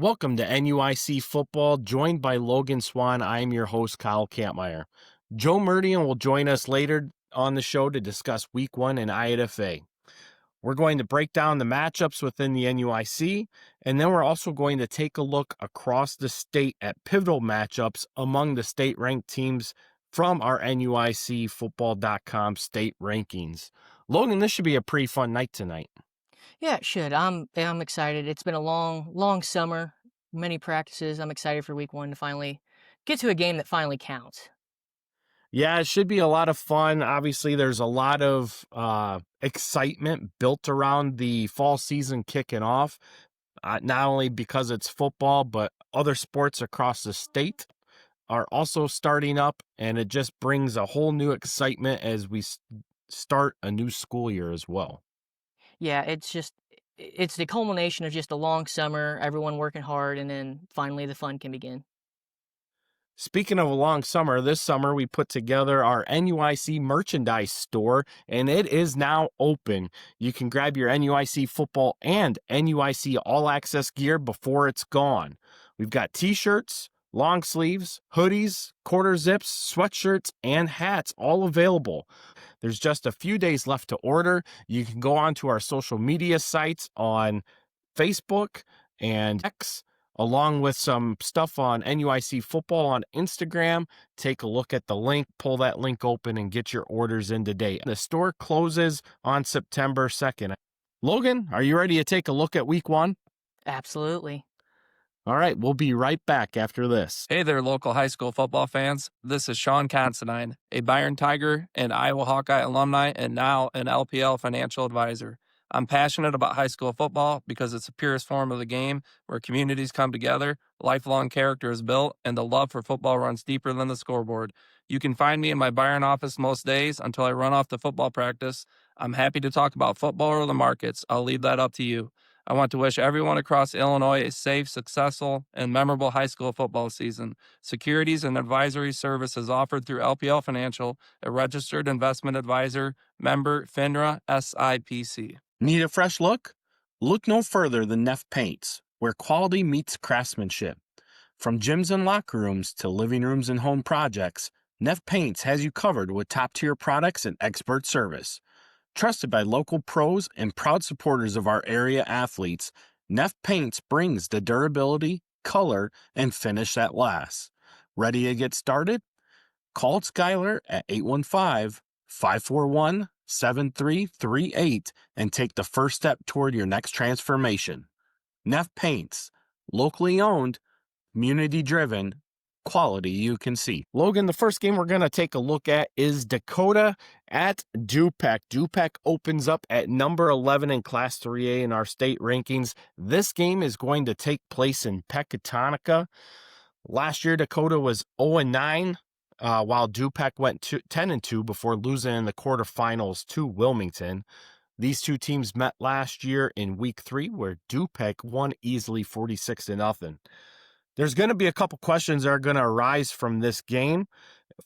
Welcome to NUIC Football, joined by Logan Swan. I'm your host, Kyle Kampmier. Joe Merdian will join us later on the show to discuss Week 1 in I8FA. We're going to break down the matchups within the NUIC, and then we're also going to take a look across the state at pivotal matchups among the state-ranked teams from our NUICfootball.com state rankings. Logan, this should be a pretty fun night tonight. Yeah, it should. I'm excited. It's been a long summer, many practices. I'm excited for week 1 to finally get to a game that finally counts. Yeah, it should be a lot of fun. Obviously, there's a lot of excitement built around the fall season kicking off, not only because it's football, but other sports across the state are also starting up, and it just brings a whole new excitement as we start a new school year as well. Yeah, it's the culmination of just a long summer, everyone working hard, and then finally the fun can begin. Speaking of a long summer, this summer we put together our NUIC merchandise store, and it is now open. You can grab your NUIC football and NUIC all-access gear before it's gone. We've got t-shirts, long sleeves, hoodies, quarter zips, sweatshirts, and hats all available. There's just a few days left to order. You can go onto our social media sites on Facebook and X, along with some stuff on NUIC Football on Instagram. Take a look at the link, pull that link open, and get your orders in today. The store closes on September 2nd. Logan, are you ready to take a look at Week 1? Absolutely. All right, we'll be right back after this. Hey there, local high school football fans. This is Sean Considine, a Byron Tiger and Iowa Hawkeye alumni and now an LPL financial advisor. I'm passionate about high school football because it's the purest form of the game where communities come together, lifelong character is built, and the love for football runs deeper than the scoreboard. You can find me in my Byron office most days until I run off to football practice. I'm happy to talk about football or the markets. I'll leave that up to you. I want to wish everyone across Illinois a safe, successful, and memorable high school football season. Securities and advisory services offered through LPL Financial, a registered investment advisor, member FINRA SIPC. Need a fresh look? Look no further than Neff Paints, where quality meets craftsmanship. From gyms and locker rooms to living rooms and home projects, Neff Paints has you covered with top-tier products and expert service. Trusted by local pros and proud supporters of our area athletes, Neff Paints brings the durability, color, and finish that lasts. Ready to get started? Call Skylar at 815-541-7338 and take the first step toward your next transformation. Neff Paints, locally owned, community-driven, quality you can see. Logan, the first game we're going to take a look at is Dakota at Dupec. Dupec opens up at number 11 in Class 3A in our state rankings. This game is going to take place in Pecatonica. Last year, Dakota was 0-9. While Dupec went 10-2 before losing in the quarterfinals to Wilmington. These two teams met last year in Week 3, where Dupec won easily 46-0. There's going to be a couple questions that are going to arise from this game.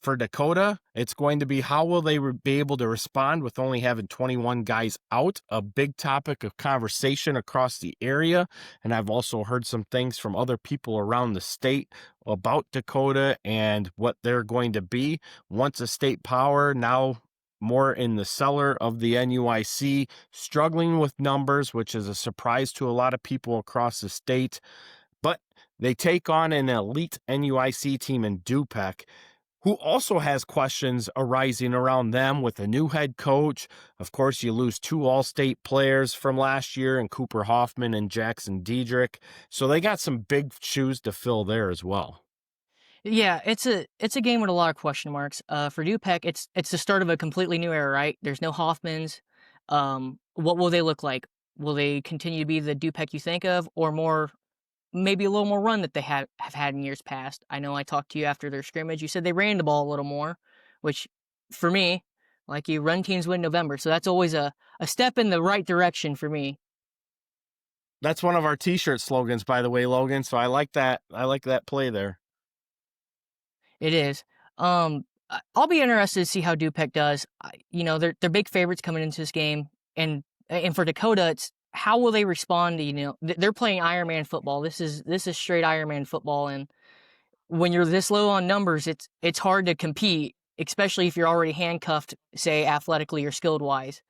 For Dakota, it's going to be how will they be able to respond with only having 21 guys out, a big topic of conversation across the area. And I've also heard some things from other people around the state about Dakota and what they're going to be. Once a state power, now more in the cellar of the NUIC, struggling with numbers, which is a surprise to a lot of people across the state. But they take on an elite NUIC team in Dupec, who also has questions arising around them with a new head coach. Of course, you lose 2 all-state players from last year in Cooper Hoffman and Jackson Diedrich. So they got some big shoes to fill there as well. Yeah, it's a game with a lot of question marks. For Dupec, it's the start of a completely new era, right? There's no Hoffmans. What will they look like? Will they continue to be the Dupec you think of, or more? Maybe a little more run that they have had in years past. I know I talked to you after their scrimmage. You said they ran the ball a little more, which for me, like you, run teams win November. So that's always a step in the right direction for me. That's one of our t-shirt slogans, by the way, Logan. So I like that. I like that play there. It is. I'll be interested to see how Dupec does. They're big favorites coming into this game. And for Dakota, how will they respond to, they're playing Ironman football. This is straight Ironman football, and when you're this low on numbers, it's hard to compete, especially if you're already handcuffed, say athletically or skilled wise.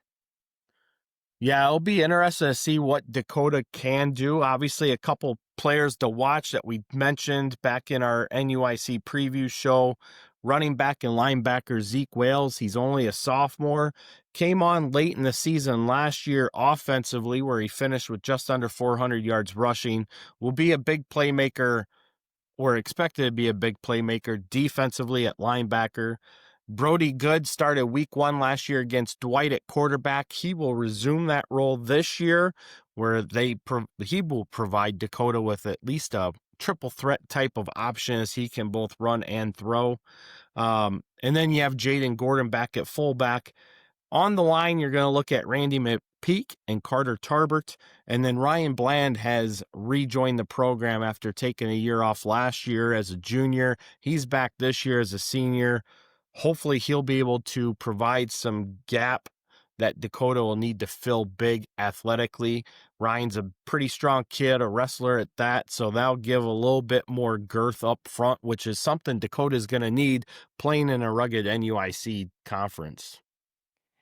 Yeah, it'll be interesting to see what Dakota can do. Obviously, a couple players to watch that we mentioned back in our NUIC preview show. Running back and linebacker Zeke Wales, he's only a sophomore. Came on late in the season last year offensively, where he finished with just under 400 yards rushing. Will be a big playmaker, or expected to be a big playmaker defensively at linebacker. Brody Good started week 1 last year against Dwight at quarterback. He will resume that role this year, where he will provide Dakota with at least a triple threat type of option, as he can both run and throw. And then you have Jaden Gordon back at fullback. On the line, you're going to look at Randy McPeak and Carter Tarbert. And then Ryan Bland has rejoined the program after taking a year off last year as a junior. He's back this year as a senior. Hopefully he'll be able to provide some gap that Dakota will need to fill big athletically. Ryan's a pretty strong kid, a wrestler at that, so that'll give a little bit more girth up front, which is something Dakota's going to need playing in a rugged NUIC conference.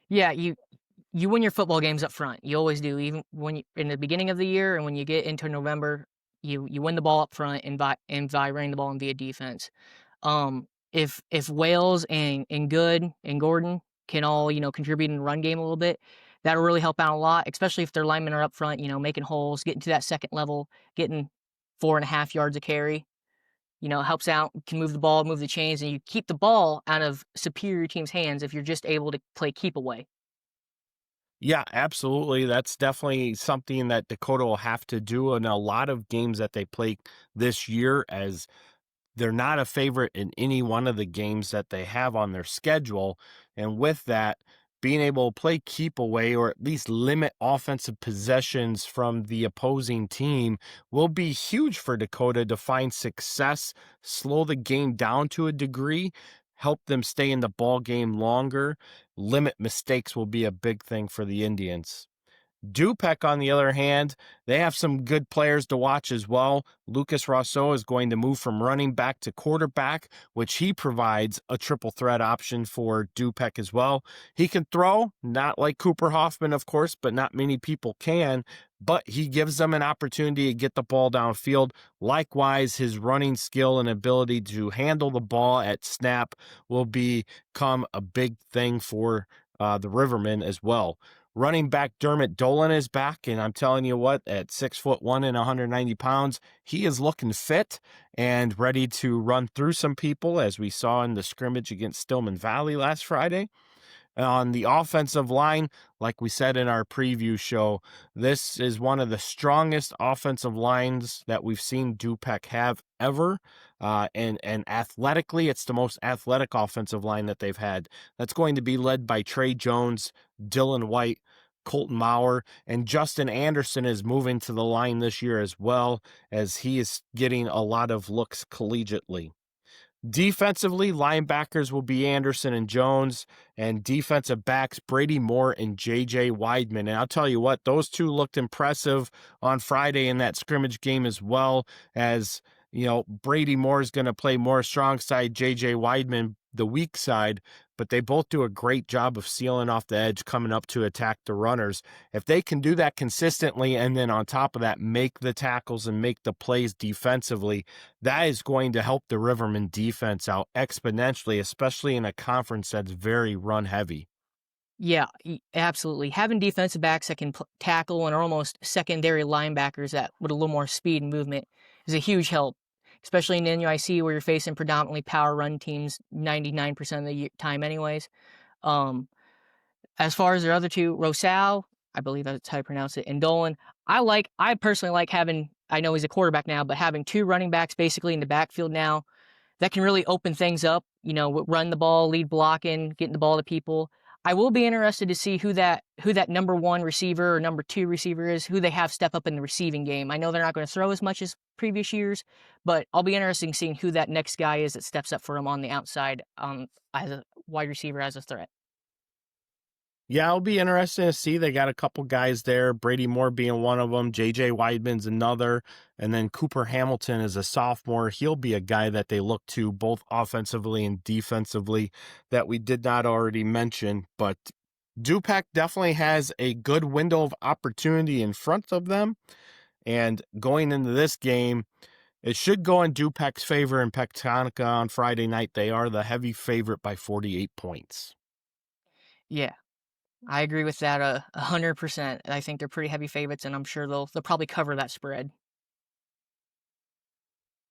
Yeah, you win your football games up front. You always do, even when in the beginning of the year and when you get into November, you win the ball up front and by running the ball and via defense. If Wales and Good and Gordon can all, contribute in the run game a little bit, that'll really help out a lot, especially if their linemen are up front, making holes, getting to that second level, getting 4.5 yards a carry. It helps out, can move the ball, move the chains, and you keep the ball out of superior teams' hands if you're just able to play keep away. Yeah, absolutely. That's definitely something that Dakota will have to do in a lot of games that they play this year, as they're not a favorite in any one of the games that they have on their schedule. And with that, being able to play keep away, or at least limit offensive possessions from the opposing team, will be huge for Dakota to find success, slow the game down to a degree, help them stay in the ball game longer. Limit mistakes will be a big thing for the Indians. Dupec, on the other hand, they have some good players to watch as well. Lucas Rousseau is going to move from running back to quarterback, which he provides a triple threat option for Dupec as well. He can throw, not like Cooper Hoffman, of course, but not many people can. But he gives them an opportunity to get the ball downfield. Likewise, his running skill and ability to handle the ball at snap will become a big thing for the Rivermen as well. Running back Dermot Dolan is back, and I'm telling you what, at 6'1" and 190 pounds, he is looking fit and ready to run through some people, as we saw in the scrimmage against Stillman Valley last Friday. On the offensive line, like we said in our preview show, this is one of the strongest offensive lines that we've seen Dupec have ever. And athletically, it's the most athletic offensive line that they've had. That's going to be led by Trey Jones, Dylan White, Colton Maurer, and Justin Anderson is moving to the line this year as well, as he is getting a lot of looks collegiately. Defensively, linebackers will be Anderson and Jones, and defensive backs Brady Moore and J.J. Weidman. And I'll tell you what, those two looked impressive on Friday in that scrimmage game as well, as, Brady Moore is going to play more strong side, J.J. Weidman the weak side, but they both do a great job of sealing off the edge coming up to attack the runners. If they can do that consistently, and then on top of that, make the tackles and make the plays defensively, that is going to help the Rivermen defense out exponentially, especially in a conference that's very run heavy. Yeah, absolutely. Having defensive backs that can tackle and are almost secondary linebackers that with a little more speed and movement is a huge help, especially in NUIC where you're facing predominantly power run teams 99% of the time anyways. As far as their other two, Rosal, I believe that's how you pronounce it, and Dolan, I personally like having, I know he's a quarterback now, but having two running backs basically in the backfield now that can really open things up, run the ball, lead blocking, getting the ball to people. I will be interested to see who that number one receiver or number two receiver is, who they have step up in the receiving game. I know they're not going to throw as much as previous years, but I'll be interested in seeing who that next guy is that steps up for him on the outside as a wide receiver, as a threat. Yeah, it'll be interesting to see. They got a couple guys there, Brady Moore being one of them, J.J. Weidman's another, and then Cooper Hamilton is a sophomore. He'll be a guy that they look to both offensively and defensively that we did not already mention. But Dupec definitely has a good window of opportunity in front of them. And going into this game, it should go in Dupec's favor in Pectonica on Friday night. They are the heavy favorite by 48 points. Yeah, I agree with that 100%. I think they're pretty heavy favorites, and I'm sure they'll probably cover that spread.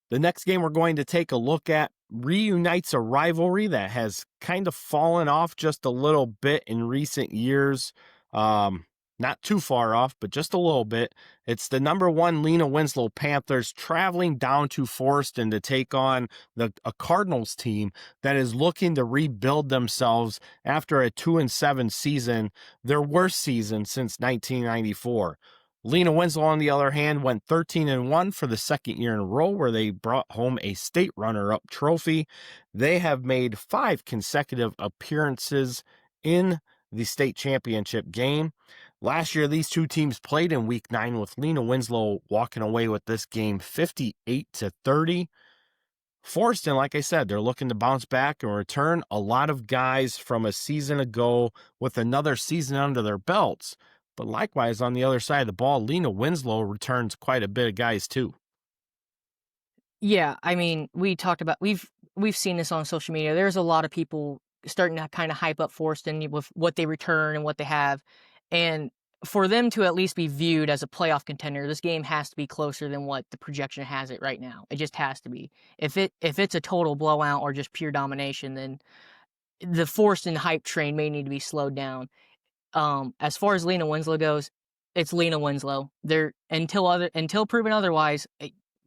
The next game we're going to take a look at reunites a rivalry that has kind of fallen off just a little bit in recent years. Not too far off, but just a little bit. It's the number 1 Lena Winslow Panthers traveling down to Foreston to take on a Cardinals team that is looking to rebuild themselves after a 2-7 season, their worst season since 1994. Lena Winslow, on the other hand, went 13-1 for the second year in a row, where they brought home a state runner-up trophy. They have made 5 consecutive appearances in the state championship game. Last year, these two teams played in Week 9, with Lena Winslow walking away with this game 58-30. Foreston, like I said, they're looking to bounce back and return a lot of guys from a season ago with another season under their belts. But likewise, on the other side of the ball, Lena Winslow returns quite a bit of guys too. Yeah, I mean, we've seen this on social media. There's a lot of people starting to kind of hype up Foreston with what they return and what they have. And for them to at least be viewed as a playoff contender, this game has to be closer than what the projection has it right now. It just has to be. If it's a total blowout or just pure domination, then the Foreston hype train may need to be slowed down. As far as Lena Winslow goes, it's Lena Winslow. They're until proven otherwise.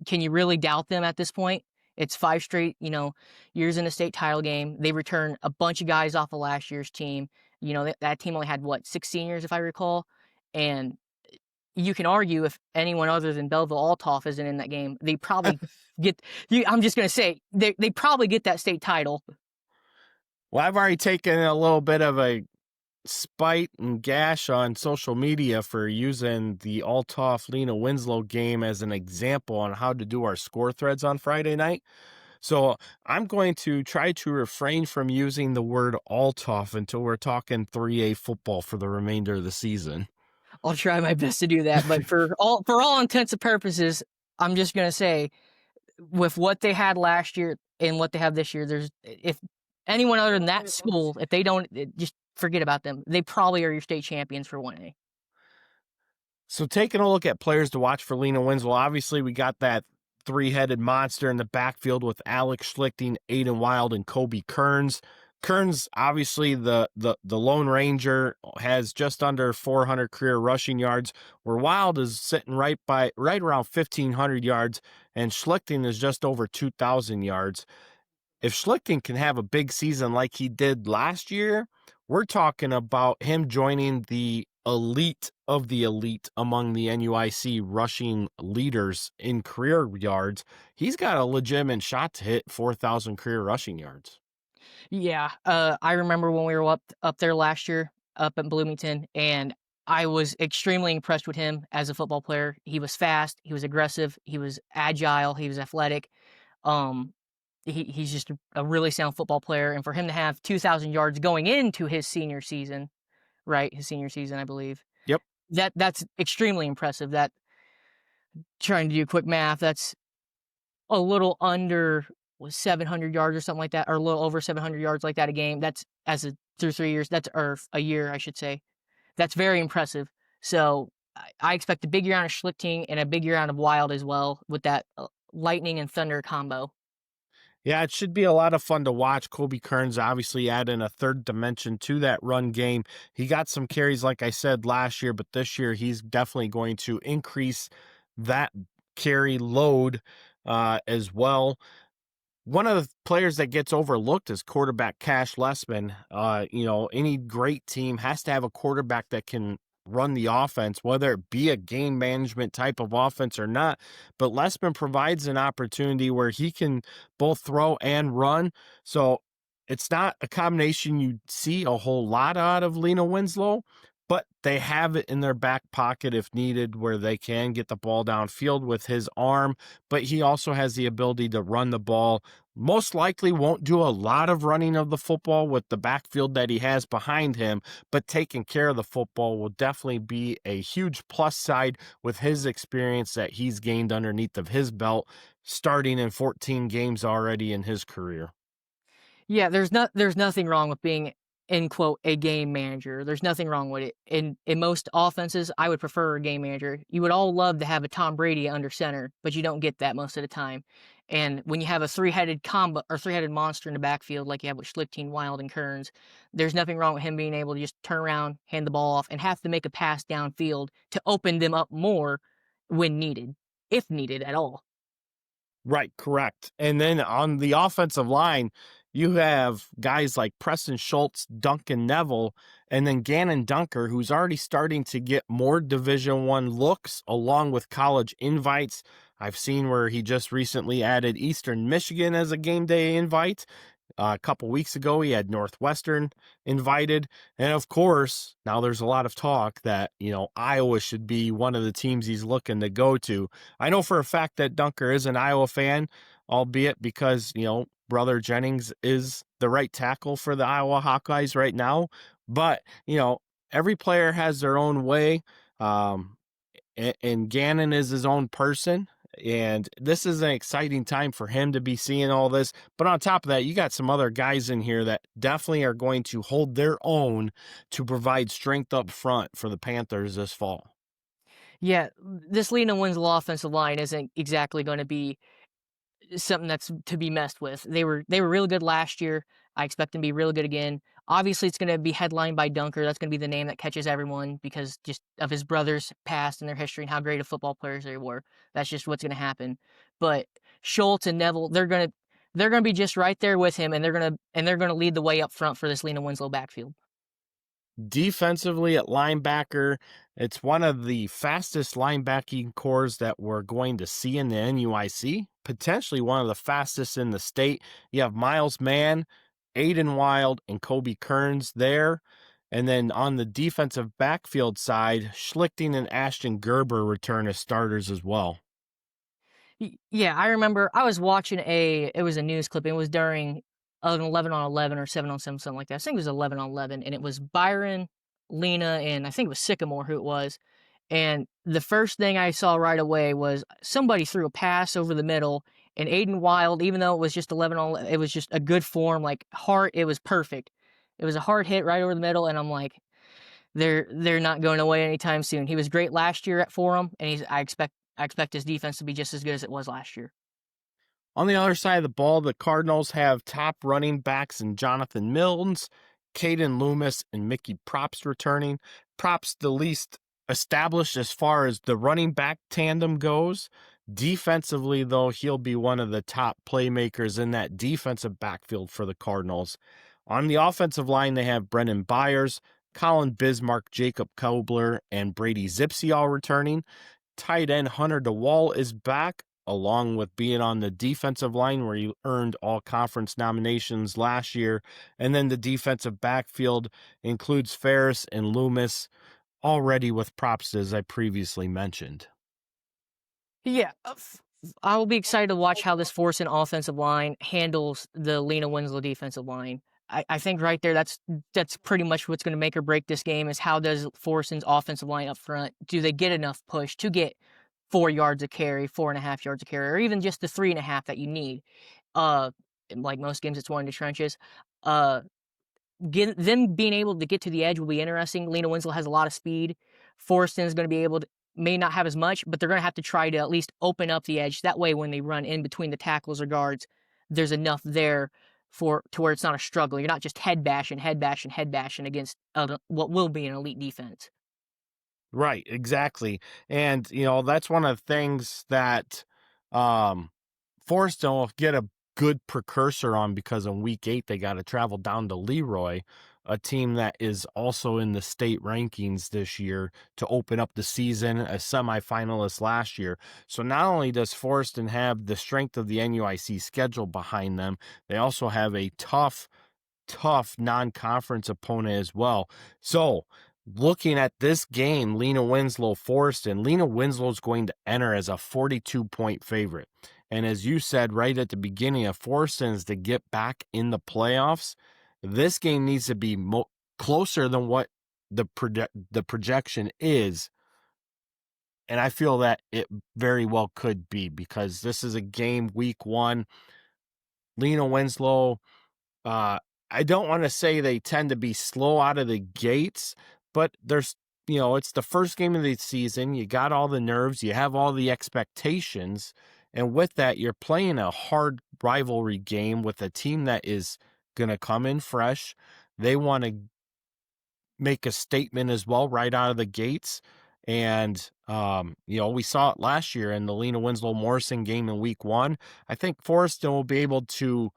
Can you really doubt them at this point? It's 5 straight, years in a state title game. They return a bunch of guys off of last year's team. That team only had 6 seniors, if I recall. And you can argue if anyone other than Belleville Altoff isn't in that game, they probably get. I'm just gonna say they probably get that state title. Well, I've already taken a little bit of a spite and gash on social media for using the Altoff Lena Winslow game as an example on how to do our score threads on Friday night. So I'm going to try to refrain from using the word Altoff until we're talking 3A football for the remainder of the season. I'll try my best to do that, but for all intents and purposes, I'm just gonna say, with what they had last year and what they have this year, if anyone other than that school, if they don't, just forget about them. They probably are your state champions for 1A. So taking a look at players to watch for Lena Winslow, obviously we got that 3-headed monster in the backfield with Alex Schlichting, Aiden Wild, and Kobe Kearns. Kearns, obviously the Lone Ranger, has just under 400 career rushing yards, where Wild is sitting right around 1,500 yards, and Schlichting is just over 2,000 yards. If Schlichting can have a big season like he did last year, we're talking about him joining the elite of the elite among the NUIC rushing leaders in career yards. He's got a legitimate shot to hit 4,000 career rushing yards. Yeah, I remember when we were up there last year, up at Bloomington, and I was extremely impressed with him as a football player. He was fast, he was aggressive, he was agile, he was athletic. He's just a really sound football player, and for him to have 2,000 yards going into his senior season, right? His senior season, I believe. Yep. That's extremely impressive. That, trying to do quick math, that's a little under 700 yards or something like that, or a little over 700 yards like that a game. That's through 3 years. Or a year, I should say. That's very impressive. So I expect a big year out of Schlichting and a big year out of Wild as well with that lightning and thunder combo. Yeah, it should be a lot of fun to watch. Kobe Kearns obviously adding a third dimension to that run game. He got some carries, like I said, last year, but this year he's definitely going to increase that carry load as well. One of the players that gets overlooked is quarterback Cash Lessman. Any great team has to have a quarterback that can run the offense, whether it be a game management type of offense or not. But Lessman provides an opportunity where he can both throw and run. So It's not a combination you see a whole lot out of Lena Winslow, but they have it in their back pocket if needed, where they can get the ball downfield with his arm, but he also has the ability to run the ball. Most likely won't do a lot of running of the football with the backfield that he has behind him, but taking care of the football will definitely be a huge plus side with his experience that he's gained underneath of his belt, starting in 14 games already in his career. Yeah, there's nothing wrong with being, in quote, a game manager. There's nothing wrong with it. In most offenses, I would prefer a game manager. You would all love to have a Tom Brady under center, but you don't get that most of the time. And when you have a three-headed combo or three-headed monster in the backfield like you have with Schlichting, Wild, and Kearns, there's nothing wrong with him being able to just turn around, hand the ball off, and have to make a pass downfield to open them up more when needed, if needed at all. Right, correct. And then on the offensive line, you have guys like Preston Schultz, Duncan Neville, and then Gannon Dunker, who's already starting to get more Division I looks along with college invites. I've seen where he just recently added Eastern Michigan as a game day invite. A couple weeks ago, he had Northwestern invited. And of course, now there's a lot of talk that, Iowa should be one of the teams he's looking to go to. I know for a fact that Dunker is an Iowa fan, albeit because, Brother Jennings is the right tackle for the Iowa Hawkeyes right now. But, every player has their own way. And Gannon is his own person. And this is an exciting time for him to be seeing all this. But on top of that, you got some other guys in here that definitely are going to hold their own to provide strength up front for the Panthers this fall. Yeah, this Lena Winslow offensive line isn't exactly going to be something that's to be messed with. They were really good last year. I expect them to be really good again. Obviously, it's going to be headlined by Dunker. That's going to be the name that catches everyone because just of his brother's past and their history and how great of football players they were. That's just what's going to happen. But Schultz and Neville, they're going to be just right there with him, and they're going to lead the way up front for this Lena Winslow backfield. Defensively at linebacker, it's one of the fastest linebacking cores that we're going to see in the NUIC, potentially one of the fastest in the state. You have Miles Mann, Aiden Wild, and Kobe Kearns there. And then on the defensive backfield side, Schlichting and Ashton Gerber return as starters as well. Yeah, I remember I was watching it was a news clip. It was during an 11-on-11 or 7-on-7, something like that. I think it was 11-on-11, and it was Byron, Lena, and I think it was Sycamore who it was. And the first thing I saw right away was somebody threw a pass over the middle, and Aiden Wild, even though it was just 11-on, it was just a good form, like hard. It was perfect. It was a hard hit right over the middle, and I'm like, they're not going away anytime soon. He was great last year for them, and I expect his defense to be just as good as it was last year. On the other side of the ball, the Cardinals have top running backs in Jonathan Milnes, Caden Loomis, and Mickey Props returning. Props the least established as far as the running back tandem goes. Defensively, though, he'll be one of the top playmakers in that defensive backfield for the Cardinals. On the offensive line, they have Brennan Byers, Colin Bismarck, Jacob Kobler, and Brady Zipsy all returning. Tight end Hunter DeWall is back, along with being on the defensive line where he earned all conference nominations last year. And then the defensive backfield includes Ferris and Loomis, already with Props, as I previously mentioned. Yeah, I will be excited to watch how this Foreston offensive line handles the Lena Winslow defensive line. I think right there, that's pretty much what's going to make or break this game is how does Foreston's offensive line up front, do they get enough push to get 4 yards of carry, 4.5 yards of carry, or even just the 3.5 that you need? Like most games, it's one in the trenches. Them being able to get to the edge will be interesting. Lena Winslow has a lot of speed. Foreston is going to be able to, may not have as much, but they're going to have to try to at least open up the edge. That way, when they run in between the tackles or guards, there's enough there to where it's not a struggle. You're not just head bashing against what will be an elite defense. Right, exactly. And, that's one of the things that Foreston will get a good precursor on because in week 8, they got to travel down to Leroy, a team that is also in the state rankings this year to open up the season, a semifinalist last year. So not only does Foreston have the strength of the NUIC schedule behind them, they also have a tough tough non-conference opponent as well. So looking at this game, Lena Winslow, Foreston, Lena Winslow is going to enter as a 42-point favorite. And as you said right at the beginning, if Foreston is to get back in the playoffs, this game needs to be closer than what the projection is. And I feel that it very well could be, because this is a game week 1. Lena Winslow, I don't want to say they tend to be slow out of the gates, but there's, it's the first game of the season. You got all the nerves, you have all the expectations. And with that, you're playing a hard rivalry game with a team that is going to come in fresh. They want to make a statement as well right out of the gates. And, we saw it last year in the Lena Winslow Morrison game in week 1. I think Foreston will be able to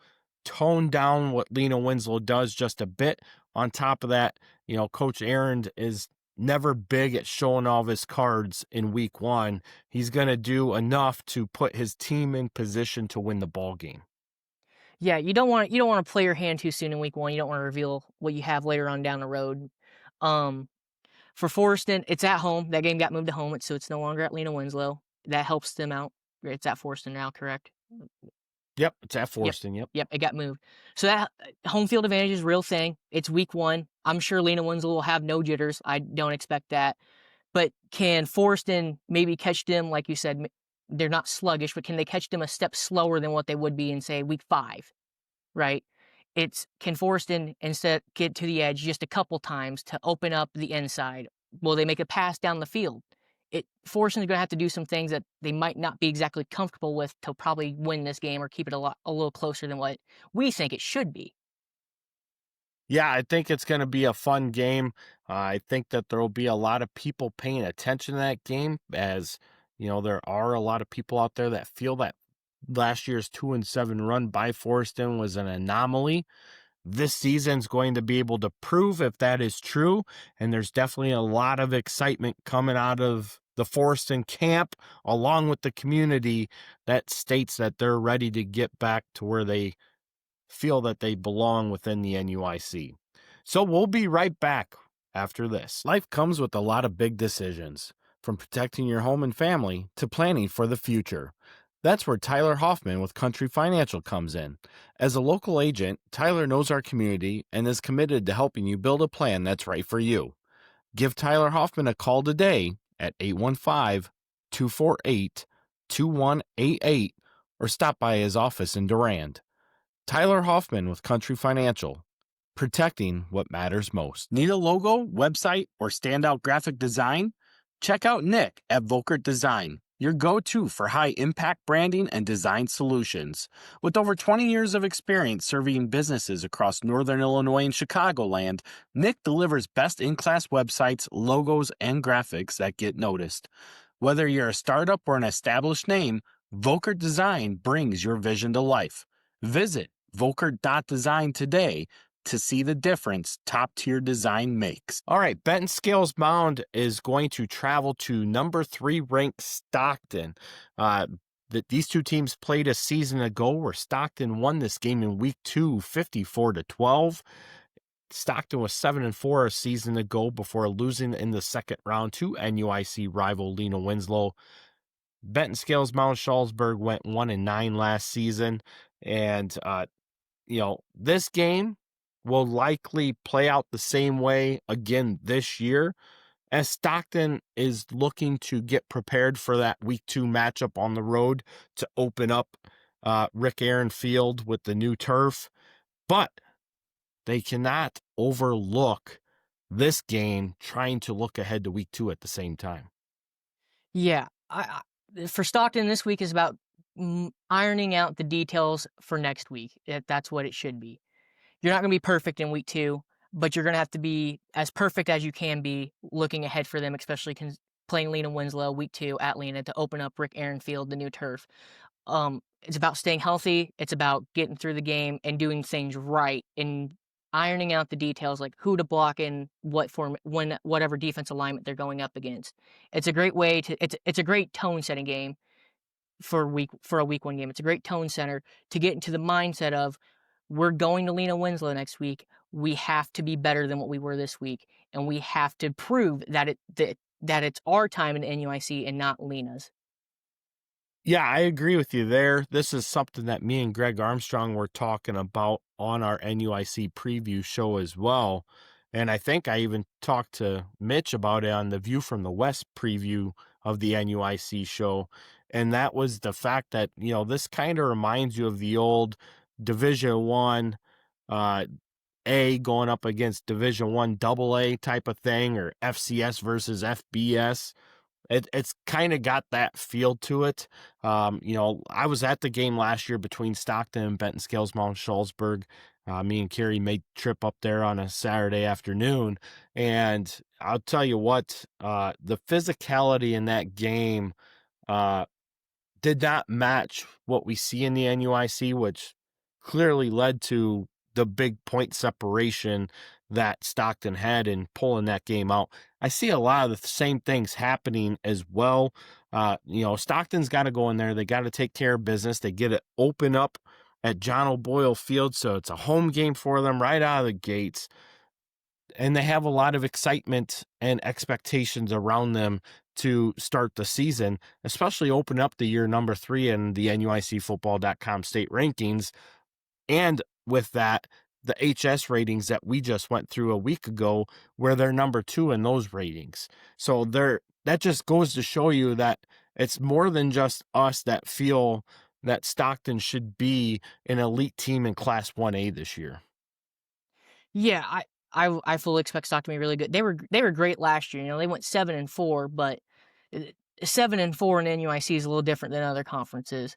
tone down what Lena Winslow does just a bit. On top of that, Coach Aaron is never big at showing all of his cards in week 1. He's going to do enough to put his team in position to win the ball game. Yeah, you don't want to play your hand too soon in week 1. You don't want to reveal what you have later on down the road. For Foreston, it's at home. That game got moved to home, so it's no longer at Lena Winslow. That helps them out. It's at Foreston now, correct? Yep, it's at Foreston. Yep, it got moved. So that home field advantage is a real thing. It's week 1. I'm sure Lena Winslow will have no jitters. I don't expect that. But can Foreston maybe catch them, like you said, they're not sluggish, but can they catch them a step slower than what they would be in, say, week 5, right? Can Foreston instead get to the edge just a couple times to open up the inside? Will they make a pass down the field? Foreston's going to have to do some things that they might not be exactly comfortable with to probably win this game or keep it a little closer than what we think it should be. Yeah, I think it's going to be a fun game. I think that there will be a lot of people paying attention to that game, as there are a lot of people out there that feel that last year's 2-7 run by Foreston was an anomaly. This season's going to be able to prove if that is true, and there's definitely a lot of excitement coming out of the Foreston camp, along with the community, that states that they're ready to get back to where they feel that they belong within the NUIC. So we'll be right back after this. Life comes with a lot of big decisions, from protecting your home and family to planning for the future. That's where Tyler Hoffman with Country Financial comes in. As a local agent, Tyler knows our community and is committed to helping you build a plan that's right for you. Give Tyler Hoffman a call today at 815-248-2188 or stop by his office in Durand. Tyler Hoffman with Country Financial, protecting what matters most. Need a logo, website, or standout graphic design? Check out Nick at Volkert Design, your go-to for high-impact branding and design solutions. With over 20 years of experience serving businesses across Northern Illinois and Chicagoland, Nick delivers best-in-class websites, logos, and graphics that get noticed. Whether you're a startup or an established name, Volkert Design brings your vision to life. Visit Volkert.design today to see the difference top-tier design makes. All right, Benton-Scales Mound is going to travel to number 3 ranked Stockton. These two teams played a season ago where Stockton won this game in week 2, 54-12. Stockton was 7-4 a season ago before losing in the second round to NUIC rival Lena Winslow. Benton-Scales Mound Shalsburg went 1-9 last season, and this game will likely play out the same way again this year, as Stockton is looking to get prepared for that week 2 matchup on the road to open up Rick Aaron Field with the new turf. But they cannot overlook this game trying to look ahead to week 2 at the same time. Yeah, for Stockton, this week is about ironing out the details for next week. That's what it should be. You're not going to be perfect in week 2, but you're going to have to be as perfect as you can be looking ahead for them, especially playing Lena Winslow week 2 at Lena to open up Rick Aaron Field, the new turf. It's about staying healthy. It's about getting through the game and doing things right and ironing out the details, like who to block in what form, when, whatever defense alignment they're going up against. It's a great way to. It's a great tone setting game for a week 1 game. It's a great tone setter to get into the mindset of we're going to Lena Winslow next week. We have to be better than what we were this week, and we have to prove that it's our time in NUIC and not Lena's. Yeah, I agree with you there. This is something that me and Greg Armstrong were talking about on our NUIC preview show as well. And I think I even talked to Mitch about it on the View from the West preview of the NUIC show. And that was the fact that, this kind of reminds you of the old Division One A going up against Division One AA type of thing, or FCS versus FBS. It's kind of got that feel to it. I was at the game last year between Stockton and Benton-Scales Mound, Shullsburg. Me and Carrie made the trip up there on a Saturday afternoon, and I'll tell you what, the physicality in that game did not match what we see in the NUIC, which clearly led to the big point separation that Stockton had in pulling that game out. I see a lot of the same things happening as well. Stockton's got to go in there. They got to take care of business. They get it open up at John O'Boyle Field, so it's a home game for them right out of the gates. And they have a lot of excitement and expectations around them to start the season, especially open up the year number 3 in the NUICfootball.com state rankings. And with that, the HS ratings that we just went through a week ago, where they're number 2 in those ratings. So that just goes to show you that it's more than just us that feel that Stockton should be an elite team in Class 1A this year. Yeah, I fully expect Stockton to be really good. They were great last year. They went 7-4, but 7-4 in NUIC is a little different than other conferences.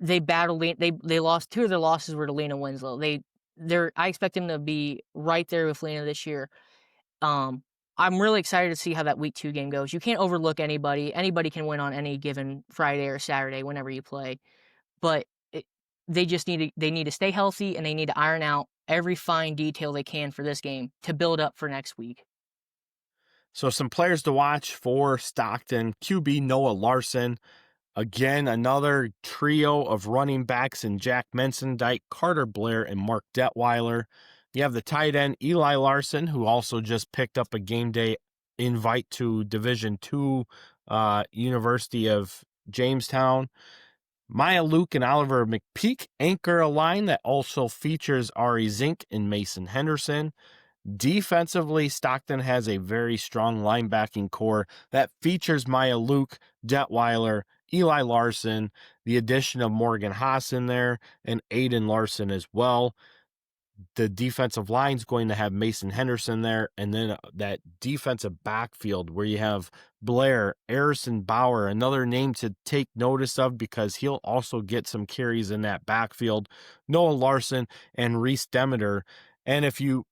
They battled. They lost 2 of their losses were to Lena Winslow. I expect them to be right there with Lena this year. I'm really excited to see how that week 2 game goes. You can't overlook anybody. Anybody can win on any given Friday or Saturday whenever you play, but they need to stay healthy, and they need to iron out every fine detail they can for this game to build up for next week. So some players to watch for Stockton: QB Noah Larson. Again, another trio of running backs in Jack Mensendike, Carter Blair, and Mark Detweiler. You have the tight end Eli Larson, who also just picked up a game day invite to Division II University of Jamestown. Maya Luke and Oliver McPeak anchor a line that also features Ari Zink and Mason Henderson. Defensively, Stockton has a very strong linebacking core that features Maya Luke, Detweiler, Eli Larson, the addition of Morgan Haas in there, and Aiden Larson as well. The defensive line's going to have Mason Henderson there, and then that defensive backfield where you have Blair, Harrison Bauer, another name to take notice of because he'll also get some carries in that backfield, Noah Larson, and Reese Demeter. And if you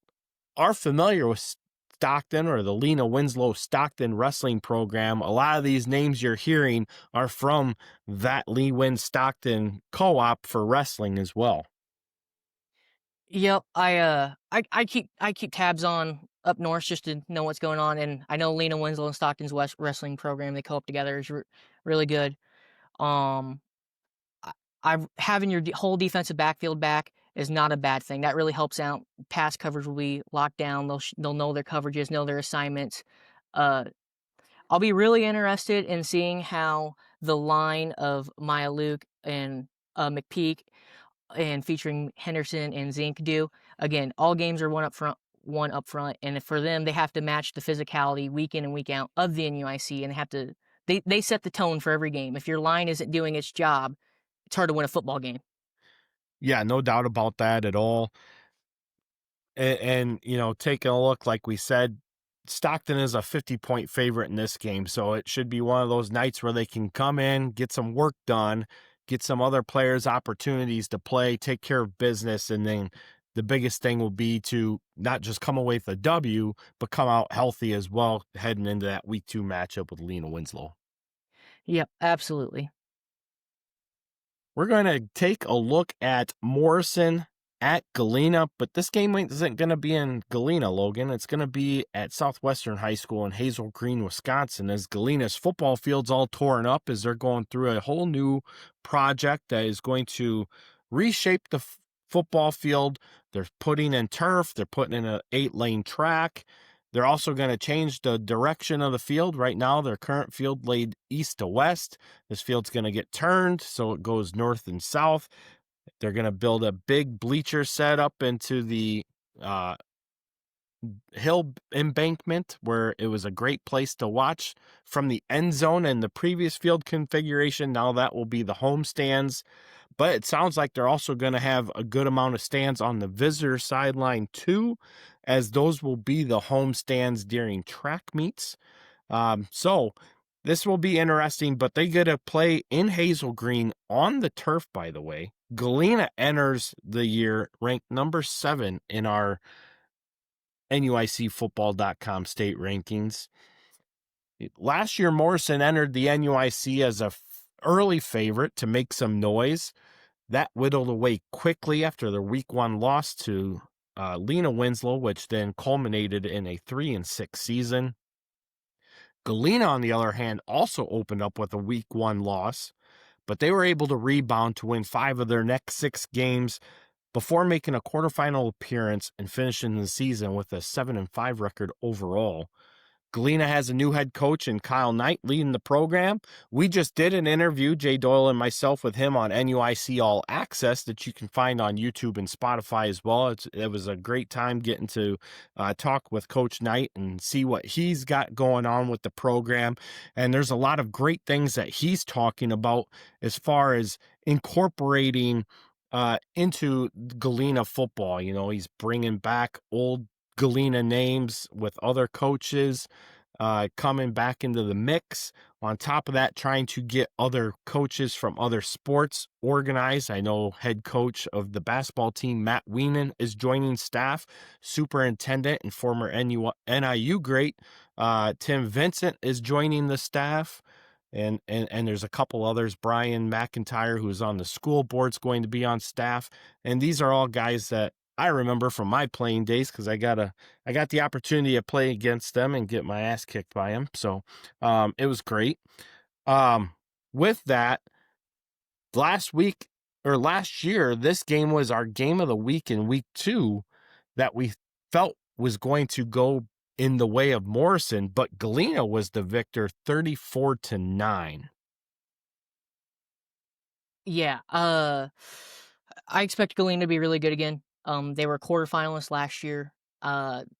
are familiar with Stockton or the Lena Winslow Stockton wrestling program, a lot of these names you're hearing are from that Lee Win Stockton co-op for wrestling as well. Yep, I keep tabs on up north just to know what's going on, and I know Lena Winslow and Stockton's wrestling program they co-op together is really good. Having your whole defensive backfield back is not a bad thing. That really helps out. Pass coverage will be locked down. They'll know their coverages, know their assignments. I'll be really interested in seeing how the line of Maya Luke and McPeak and featuring Henderson and Zink do. Again, all games are one up front, and for them, they have to match the physicality week in and week out of the NUIC, and they set the tone for every game. If your line isn't doing its job, it's hard to win a football game. Yeah, no doubt about that at all. And taking a look, like we said, Stockton is a 50-point favorite in this game, so it should be one of those nights where they can come in, get some work done, get some other players opportunities to play, take care of business, and then the biggest thing will be to not just come away with a W, but come out healthy as well heading into that week 2 matchup with Lena Winslow. Yep, absolutely. We're going to take a look at Morrison at Galena, but this game isn't going to be in Galena, Logan. It's going to be at Southwestern High School in Hazel Green, Wisconsin, as Galena's football field's all torn up as they're going through a whole new project that is going to reshape the football field. They're putting in turf. They're putting in an 8-lane track. They're also going to change the direction of the field. Right now, their current field laid east to west. This field's going to get turned, so it goes north and south. They're going to build a big bleacher set up into the hill embankment, where it was a great place to watch from the end zone in the previous field configuration. Now that will be the home stands. But it sounds like they're also going to have a good amount of stands on the visitor sideline too, as those will be the home stands during track meets. So this will be interesting, but they get to play in Hazel Green on the turf, by the way. Galena enters the year ranked number 7 in our NUICfootball.com state rankings. Last year, Morrison entered the NUIC as a early favorite to make some noise. That whittled away quickly after their week 1 loss to Lena Winslow, which then culminated in a 3-6 season. Galena, on the other hand, also opened up with a week 1 loss, but they were able to rebound to win 5 of their next 6 games before making a quarterfinal appearance and finishing the season with a 7-5 record overall. Galena has a new head coach in Kyle Knight leading the program. We just did an interview, Jay Doyle and myself, with him on NUIC All Access that you can find on YouTube and Spotify as well. It was a great time getting to talk with Coach Knight and see what he's got going on with the program. And there's a lot of great things that he's talking about as far as incorporating into Galena football. You know, he's bringing back old Galena names with other coaches coming back into the mix. On top of that, trying to get other coaches from other sports organized. I know head coach of the basketball team, Matt Weenan, is joining staff. Superintendent and former NIU great Tim Vincent is joining the staff. And there's a couple others. Brian McIntyre, who's on the school board, is going to be on staff. And these are all guys that I remember from my playing days, because I got the opportunity to play against them and get my ass kicked by them. So it was great. With that, last year, this game was our game of the week in week 2 that we felt was going to go in the way of Morrison, but Galena was the victor 34-9. Yeah, I expect Galena to be really good again. They were quarterfinalists last year.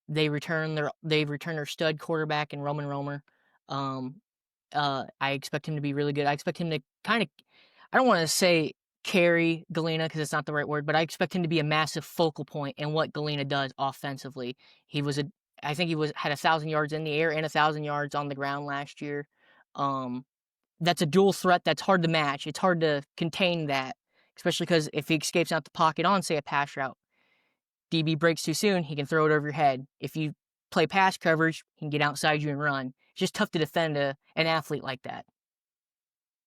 They've returned their stud quarterback in Roman Romer. I expect him to be really good. I expect him to kind of, I don't want to say carry Galena because it's not the right word, but I expect him to be a massive focal point in what Galena does offensively. I think he had 1,000 yards in the air and 1,000 yards on the ground last year. That's a dual threat that's hard to match. It's hard to contain that, especially because if he escapes out the pocket on, say, a pass route, DB breaks too soon, he can throw it over your head. If you play pass coverage, he can get outside you and run. It's just tough to defend an athlete like that.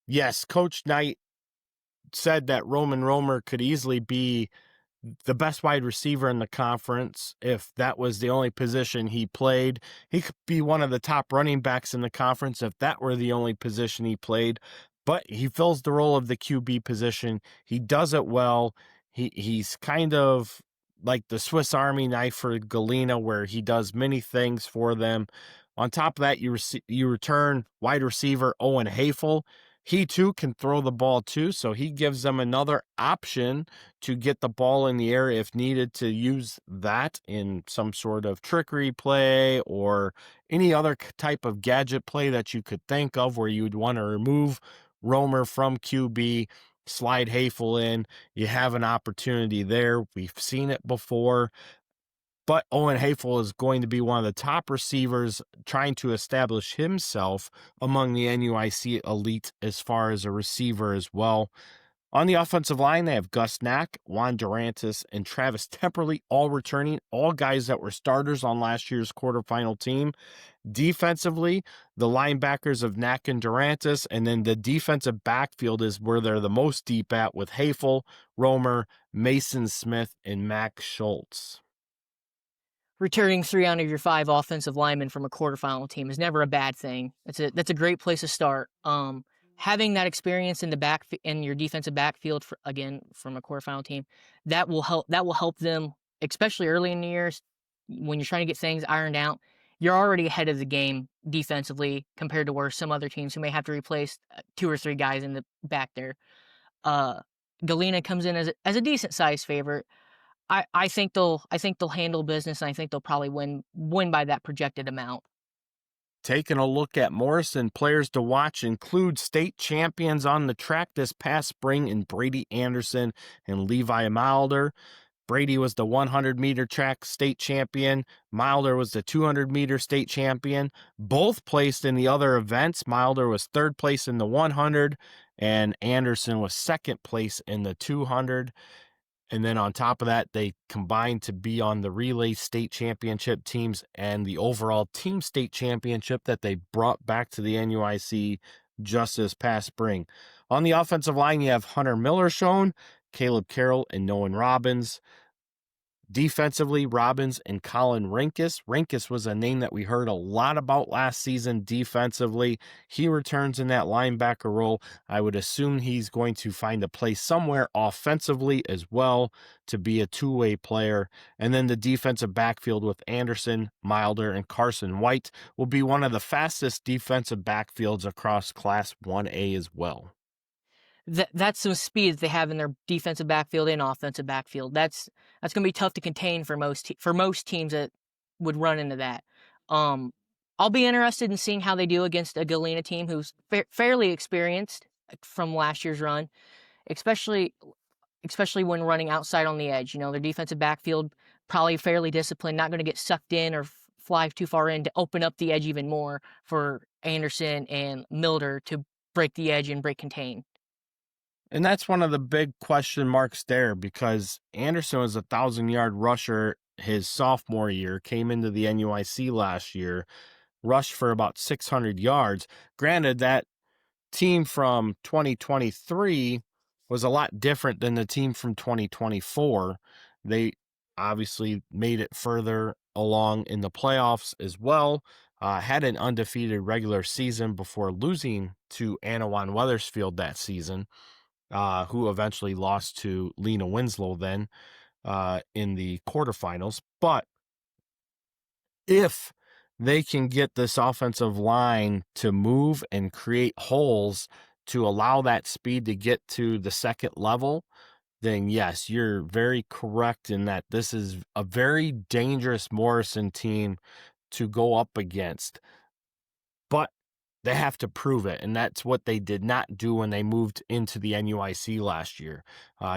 Yes, Coach Knight said that Roman Romer could easily be the best wide receiver in the conference. If that was the only position he played, he could be one of the top running backs in the conference if that were the only position he played. But he fills the role of the QB position. He does it well. He's kind of like the Swiss Army knife for Galena, where he does many things for them. On top of that, you return wide receiver Owen Hafel. He too can throw the ball too, so he gives them another option to get the ball in the air if needed, to use that in some sort of trickery play or any other type of gadget play that you could think of, where you would want to remove Romer from QB, slide Hafel in. You have an opportunity there. We've seen it before. But Owen Hafel is going to be one of the top receivers trying to establish himself among the NUIC elite as far as a receiver as well. On the offensive line, they have Gus Knack, Juan Durantis, and Travis Temperley all returning, all guys that were starters on last year's quarterfinal team. Defensively, the linebackers of Knack and Durantis, and then the defensive backfield is where they're the most deep at, with Hafel, Romer, Mason Smith, and Max Schultz. Returning 3 out of your 5 offensive linemen from a quarterfinal team is never a bad thing. That's a great place to start. having that experience in the in your defensive backfield again from a quarterfinal team, that will help them, especially early in the years when you're trying to get things ironed out. You're already ahead of the game defensively compared to where some other teams who may have to replace 2 or 3 guys in the back there. Galena comes in as a decent sized favorite. I think they'll handle business, and I think they'll probably win by that projected amount. Taking a look at Morrison, players to watch include state champions on the track this past spring in Brady Anderson and Levi Milder. Brady was the 100-meter track state champion. Milder was the 200-meter state champion. Both placed in the other events. Milder was 3rd place in the 100, and Anderson was 2nd place in the 200. And then on top of that, they combined to be on the relay state championship teams and the overall team state championship that they brought back to the NUIC just this past spring. On the offensive line, you have Hunter Miller shown, Caleb Carroll, and Nolan Robbins. Defensively, Robbins and Colin Rinkus. Rinkus was a name that we heard a lot about last season defensively. He returns in that linebacker role. I would assume he's going to find a place somewhere offensively as well to be a two-way player. And then the defensive backfield with Anderson, Milder, and Carson White will be one of the fastest defensive backfields across Class 1A as well. That's some speed that they have in their defensive backfield and offensive backfield. That's going to be tough to contain for most teams that would run into that. I'll be interested in seeing how they do against a Galena team who's fairly experienced from last year's run, especially when running outside on the edge. You know, their defensive backfield probably fairly disciplined, not going to get sucked in or fly too far in to open up the edge even more for Anderson and Milder to break the edge and break contain. And that's one of the big question marks there, because Anderson was a 1,000-yard rusher his sophomore year, came into the NUIC last year, rushed for about 600 yards. Granted, that team from 2023 was a lot different than the team from 2024. They obviously made it further along in the playoffs as well, had an undefeated regular season before losing to Anawan Wethersfield that season. Who eventually lost to Lena Winslow then in the quarterfinals. But if they can get this offensive line to move and create holes to allow that speed to get to the second level, then yes, you're very correct in that this is a very dangerous Morrison team to go up against. But they have to prove it, and that's what they did not do when they moved into the NUIC last year.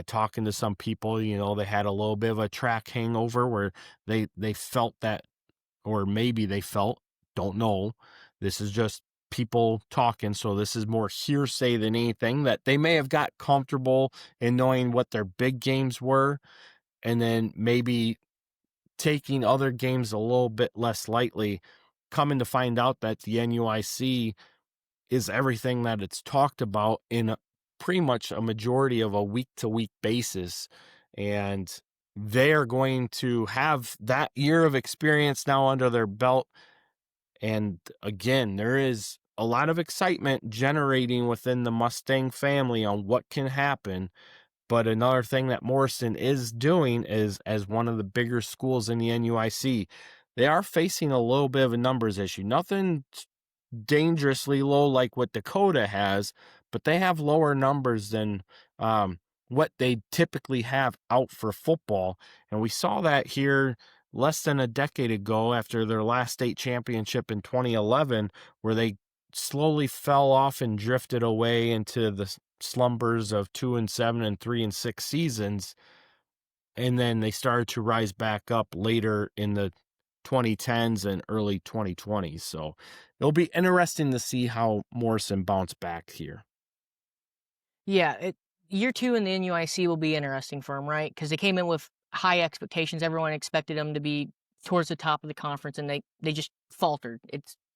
Talking to some people, you know, they had a little bit of a track hangover where they felt that, or maybe they felt, don't know, this is just people talking, so this is more hearsay than anything, that they may have got comfortable in knowing what their big games were, and then maybe taking other games a little bit less lightly, coming to find out that the NUIC is everything that it's talked about in pretty much a majority of a week-to-week basis. And they're going to have that year of experience now under their belt. And again, there is a lot of excitement generating within the Mustang family on what can happen. But another thing that Morrison is doing is, as one of the bigger schools in the NUIC, they are facing a little bit of a numbers issue. Nothing dangerously low like what Dakota has, but they have lower numbers than what they typically have out for football. And we saw that here less than a decade ago after their last state championship in 2011, where they slowly fell off and drifted away into the slumbers of 2-7 and 3-6 seasons. And then they started to rise back up later in the 2010s and early 2020s. So it'll be interesting to see how Morrison bounce back here. Yeah, year 2 in the NUIC will be interesting for them, right? Because they came in with high expectations. Everyone expected them to be towards the top of the conference, and they just faltered.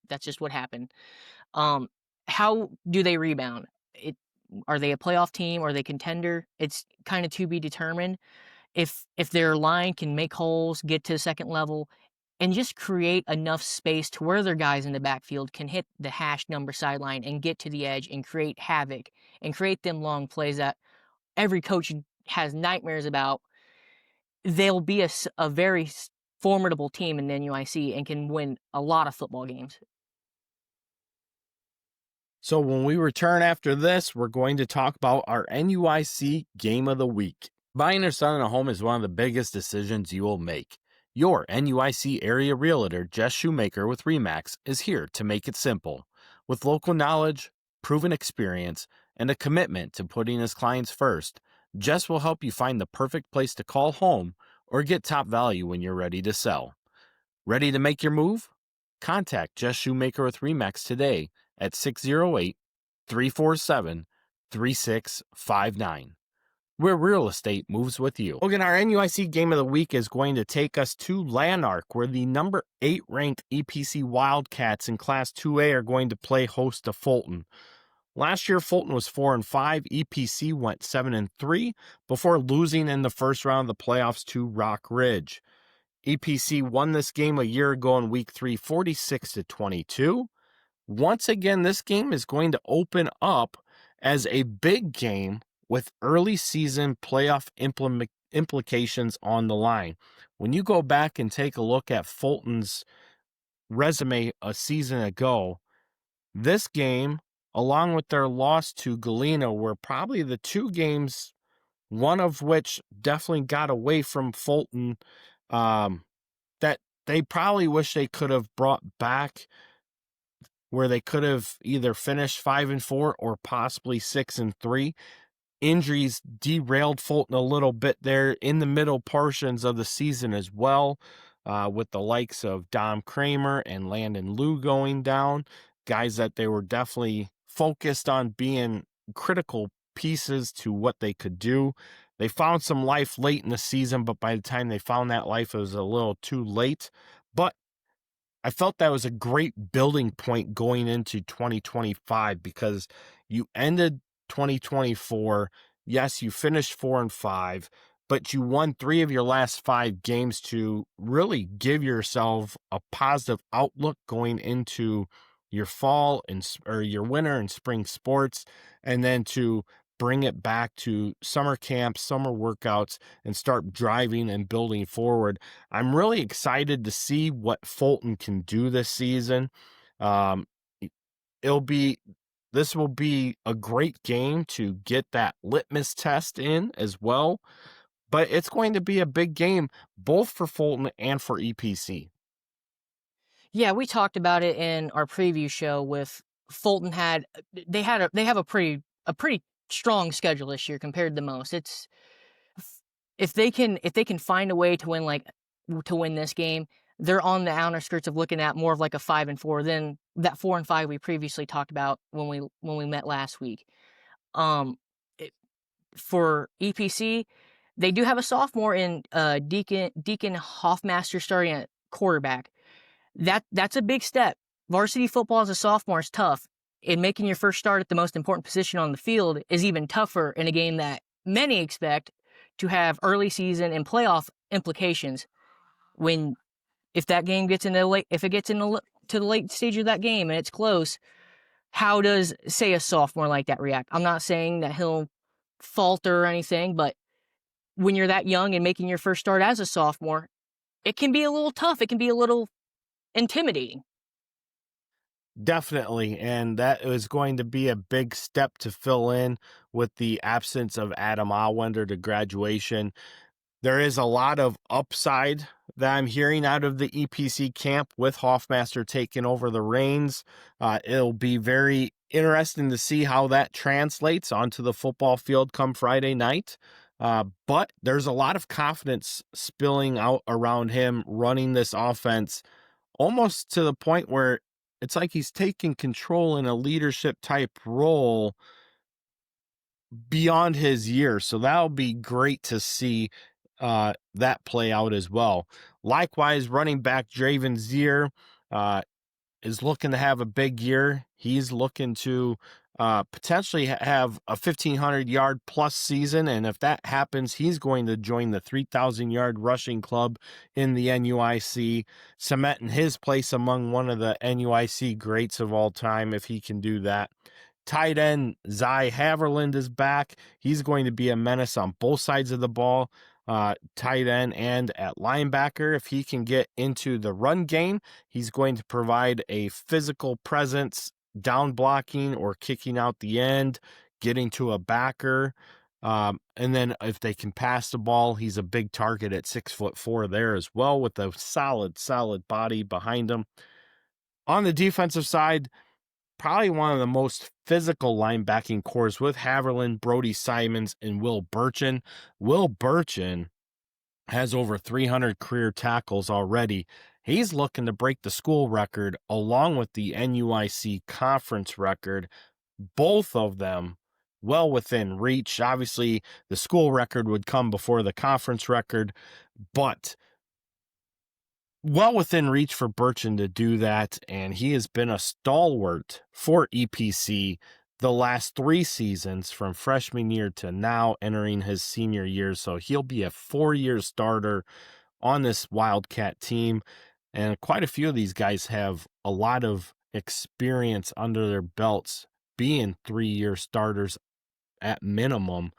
That's just what happened. How do they rebound? Are they a playoff team? Are they contender? It's kind of to be determined. If their line can make holes, get to the second level, and just create enough space to where their guys in the backfield can hit the hash number sideline and get to the edge and create havoc and create them long plays that every coach has nightmares about. They'll be a very formidable team in the NUIC and can win a lot of football games. So when we return after this, we're going to talk about our NUIC Game of the Week. Buying or selling a home is one of the biggest decisions you will make. Your NUIC area realtor, Jess Shoemaker with RE/MAX, is here to make it simple. With local knowledge, proven experience, and a commitment to putting his clients first, Jess will help you find the perfect place to call home or get top value when you're ready to sell. Ready to make your move? Contact Jess Shoemaker with RE/MAX today at 608-347-3659. Where real estate moves with you. Logan, our NUIC Game of the Week is going to take us to Lanark, where the number 8 ranked EPC Wildcats in Class 2A are going to play host to Fulton. Last year, Fulton was 4-5. EPC went 7-3 before losing in the first round of the playoffs to Rock Ridge. EPC won this game a year ago in Week 3, 46-22. Once again, this game is going to open up as a big game with early season playoff implications on the line. When you go back and take a look at Fulton's resume a season ago, this game, along with their loss to Galena, were probably the two games, one of which definitely got away from Fulton, that they probably wish they could have brought back, where they could have either finished 5-4 or possibly 6-3. Injuries derailed Fulton a little bit there in the middle portions of the season as well, with the likes of Dom Kramer and Landon Liu going down, guys that they were definitely focused on being critical pieces to what they could do. They found some life late in the season, but by the time they found that life, it was a little too late. But I felt that was a great building point going into 2025, because you ended 2024. Yes, you finished 4-5, but you won 3 of your last 5 games to really give yourself a positive outlook going into your fall or your winter and spring sports, and then to bring it back to summer camps, summer workouts, and start driving and building forward. I'm really excited to see what Fulton can do this season. This will be a great game to get that litmus test in as well, but it's going to be a big game both for Fulton and for EPC. Yeah, we talked about it in our preview show. With Fulton they have a pretty strong schedule this year compared to most. It's if they can find a way to win this game, they're on the outer skirts of looking at more of like a 5-4 than that 4-5 we previously talked about when we met last week. For EPC, they do have a sophomore in Deacon Hoffmaster starting at quarterback. That's a big step. Varsity football as a sophomore is tough, and making your first start at the most important position on the field is even tougher in a game that many expect to have early season and playoff implications. If that game gets into the late stage of that game and it's close, how does, say, a sophomore like that react? I'm not saying that he'll falter or anything, but when you're that young and making your first start as a sophomore, it can be a little tough. It can be a little intimidating. Definitely, and that is going to be a big step to fill in with the absence of Adam Allwender to graduation. There is a lot of upside that I'm hearing out of the EPC camp with Hoffmaster taking over the reins. It'll be very interesting to see how that translates onto the football field come Friday night. But there's a lot of confidence spilling out around him running this offense, almost to the point where it's like he's taking control in a leadership type role beyond his years. So that'll be great to see that play out as well. Likewise, running back Draven Zier is looking to have a big year. He's looking to potentially have a 1,500-yard plus season. And if that happens, he's going to join the 3,000-yard rushing club in the NUIC, cementing his place among one of the NUIC greats of all time if he can do that. Tight end Zy Haverland is back. He's going to be a menace on both sides of the ball, tight end and at linebacker. If he can get into the run game, he's going to provide a physical presence, down blocking or kicking out the end, getting to a backer. And then if they can pass the ball, he's a big target at 6'4" there as well, with a solid body behind him. On the defensive side, probably one of the most physical linebacking cores with Haverland, Brody Simons, and Will Burchin. Will Burchin has over 300 career tackles already. He's looking to break the school record along with the NUIC conference record. Both of them well within reach. Obviously, the school record would come before the conference record, but well within reach for Burchin to do that, and he has been a stalwart for EPC the last 3 seasons from freshman year to now entering his senior year. So he'll be a 4-year starter on this Wildcat team, and quite a few of these guys have a lot of experience under their belts being 3-year starters at minimum.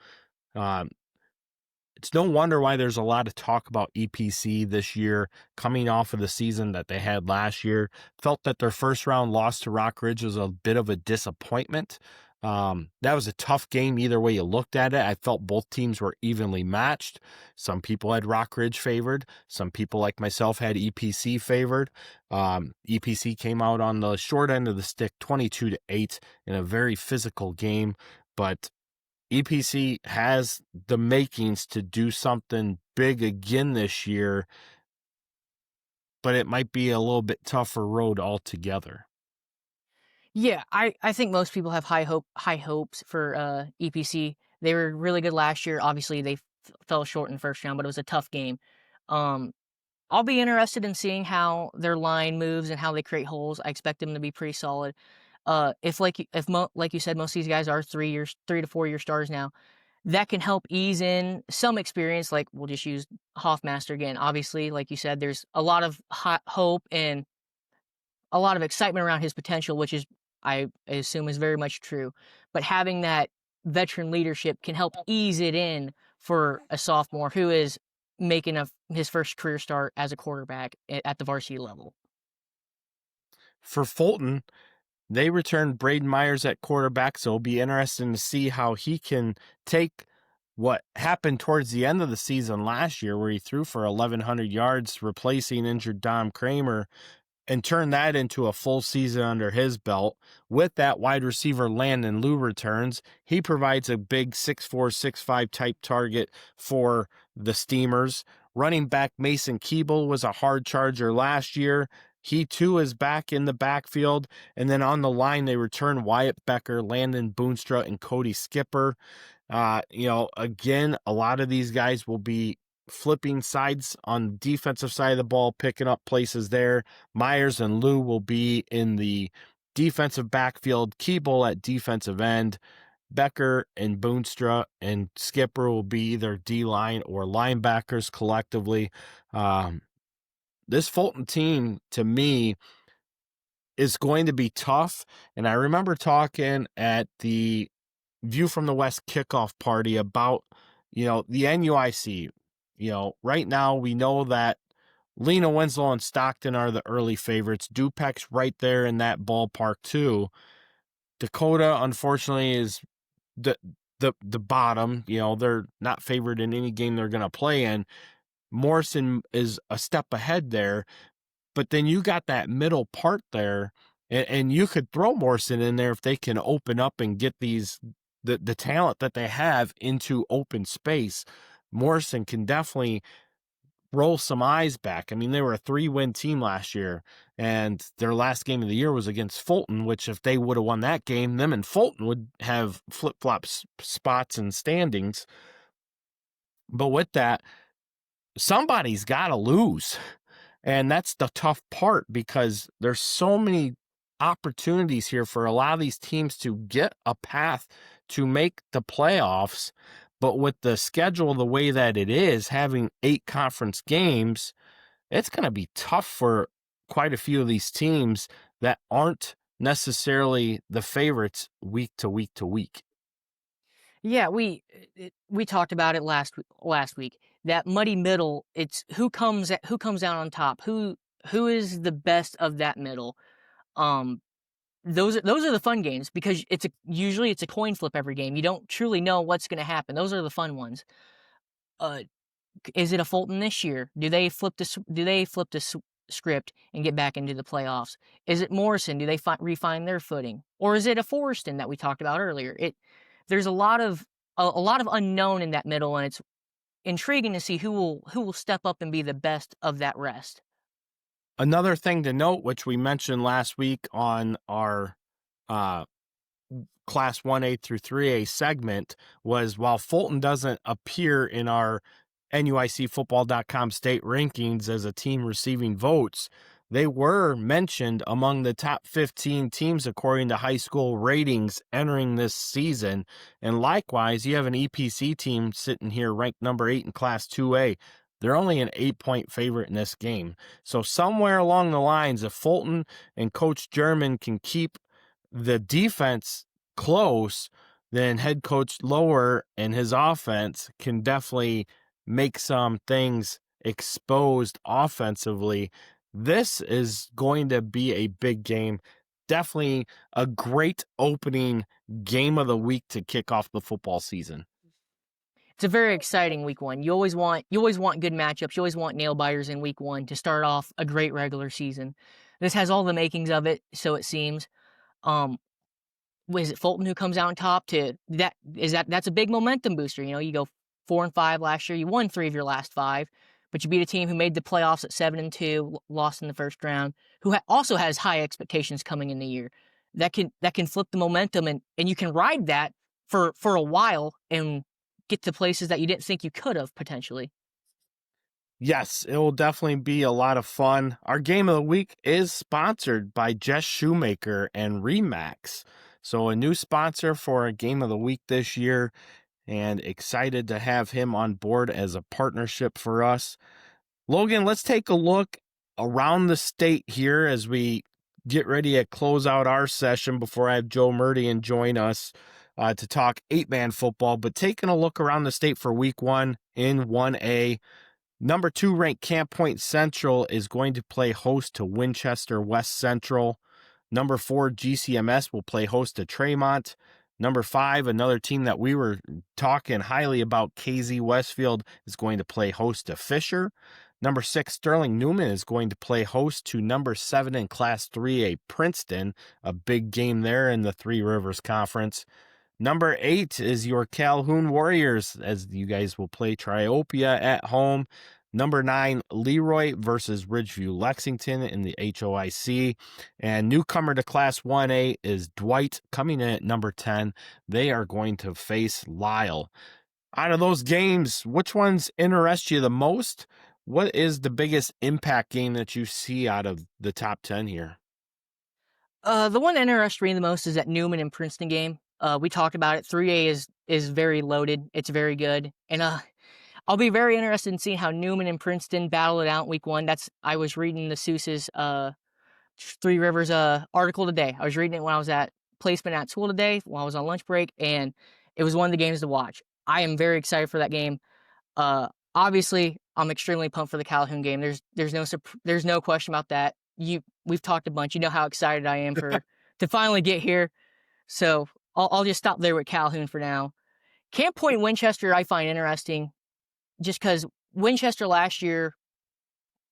It's no wonder why there's a lot of talk about EPC this year, coming off of the season that they had last year. Felt that their first round loss to Rock Ridge was a bit of a disappointment. That was a tough game either way you looked at it. I felt both teams were evenly matched. Some people had Rock Ridge favored. Some people like myself had EPC favored. EPC came out on the short end of the stick, 22-8 in a very physical game, but EPC has the makings to do something big again this year, but it might be a little bit tougher road altogether. Yeah, I think most people have high hopes for EPC. They were really good last year. Obviously, they fell short in the first round, but it was a tough game. I'll be interested in seeing how their line moves and how they create holes. I expect them to be pretty solid. If like you said, most of these guys are 3 to 4 year stars now, that can help ease in some experience. Like, we'll just use Hoffmaster again. Obviously, like you said, there's a lot of hope and a lot of excitement around his potential, which is, I assume, is very much true. But having that veteran leadership can help ease it in for a sophomore who is making his first career start as a quarterback at the varsity level. For Fulton, they returned Braden Myers at quarterback, so it'll be interesting to see how he can take what happened towards the end of the season last year, where he threw for 1,100 yards, replacing injured Dom Kramer, and turn that into a full season under his belt. With that, wide receiver Landon Liu returns. He provides a big 6'4", 6'5" type target for the Steamers. Running back Mason Keeble was a hard charger last year. He, too, is back in the backfield. And then on the line, they return Wyatt Becker, Landon Boonstra, and Cody Skipper. Again, a lot of these guys will be flipping sides on the defensive side of the ball, picking up places there. Myers and Liu will be in the defensive backfield, Keeble at defensive end. Becker and Boonstra and Skipper will be either D-line or linebackers collectively. This Fulton team, to me, is going to be tough. And I remember talking at the View from the West kickoff party about, the NUIC. Right now we know that Lena Winslow and Stockton are the early favorites. Dupec's right there in that ballpark too. Dakota, unfortunately, is the bottom. They're not favored in any game they're going to play in. Morrison is a step ahead there, but then you got that middle part there, and you could throw Morrison in there if they can open up and get the talent that they have into open space. Morrison can definitely roll some eyes back. I mean, they were a 3-win team last year, and their last game of the year was against Fulton, which if they would have won that game, them and Fulton would have flip-flop spots and standings. But with that, somebody's got to lose. And that's the tough part, because there's so many opportunities here for a lot of these teams to get a path to make the playoffs. But with the schedule the way that it is, having 8 conference games, it's going to be tough for quite a few of these teams that aren't necessarily the favorites week to week to week. Yeah, we talked about it last week. That muddy middle, it's who comes out on top, who is the best of that middle. Those are the fun games because usually it's a coin flip every game. You don't truly know what's going to happen. Those are the fun ones. Is it a Fulton this year? Do they flip the script and get back into the playoffs? Is it Morrison? Do they refine their footing? Or is it a Foreston that we talked about earlier? There's a lot of unknown in that middle, and it's intriguing to see who will step up and be the best of that rest. Another thing to note, which we mentioned last week on our Class 1A through 3A segment, was while Fulton doesn't appear in our NUICfootball.com state rankings as a team receiving votes, they were mentioned among the top 15 teams according to high school ratings entering this season. And likewise, you have an EPC team sitting here ranked number 8 in Class 2A. They're only an 8-point favorite in this game. So somewhere along the lines, if Fulton and Coach German can keep the defense close, then head coach Lower and his offense can definitely make some things exposed offensively. This is going to be a big game. Definitely a great opening game of the week to kick off the football season. It's a very exciting week one. You always want good matchups. You always want nail biters in week one to start off a great regular season. This has all the makings of it, so it seems. Is it Fulton who comes out on top? That's a big momentum booster. You know, you go 4-5 last year. You won 3 of your last 5, but you beat a team who made the playoffs at 7-2, lost in the first round, who also has high expectations coming in the year. That can flip the momentum, and you can ride that for a while and get to places that you didn't think you could have potentially. Yes, it will definitely be a lot of fun. Our game of the week is sponsored by Jess Shoemaker and Remax. So a new sponsor for a game of the week this year, and excited to have him on board as a partnership for us. Logan, let's take a look around the state here as we get ready to close out our session before I have Joe Merdian join us to talk 8-man football. But taking a look around the state for week 1 in 1A, number 2 ranked Camp Point Central is going to play host to Winchester West Central. Number 4 GCMS will play host to Tremont. Number 5, another team that we were talking highly about, KZ Westfield, is going to play host to Fisher. Number 6, Sterling Newman is going to play host to number 7 in Class 3A, Princeton, a big game there in the Three Rivers Conference. Number 8 is your Calhoun Warriors, as you guys will play Triopia at home. Number 9, Leroy versus Ridgeview Lexington in the HOIC. And newcomer to Class 1A is Dwight, coming in at number 10. They are going to face Lyle. Out of those games, which ones interest you the most? What is the biggest impact game that you see out of the top 10 here? The one that interests me the most is that Newman and Princeton game. We talked about it. 3A is very loaded. It's very good. And I'll be very interested in seeing how Newman and Princeton battle it out in week 1. I was reading the Seuss's Three Rivers article today. I was reading it when I was at placement at school today while I was on lunch break, and it was one of the games to watch. I am very excited for that game. Obviously, I'm extremely pumped for the Calhoun game. There's no question about that. We've talked a bunch. You know how excited I am to finally get here. So I'll just stop there with Calhoun for now. Camp Point Winchester I find interesting, just because Winchester last year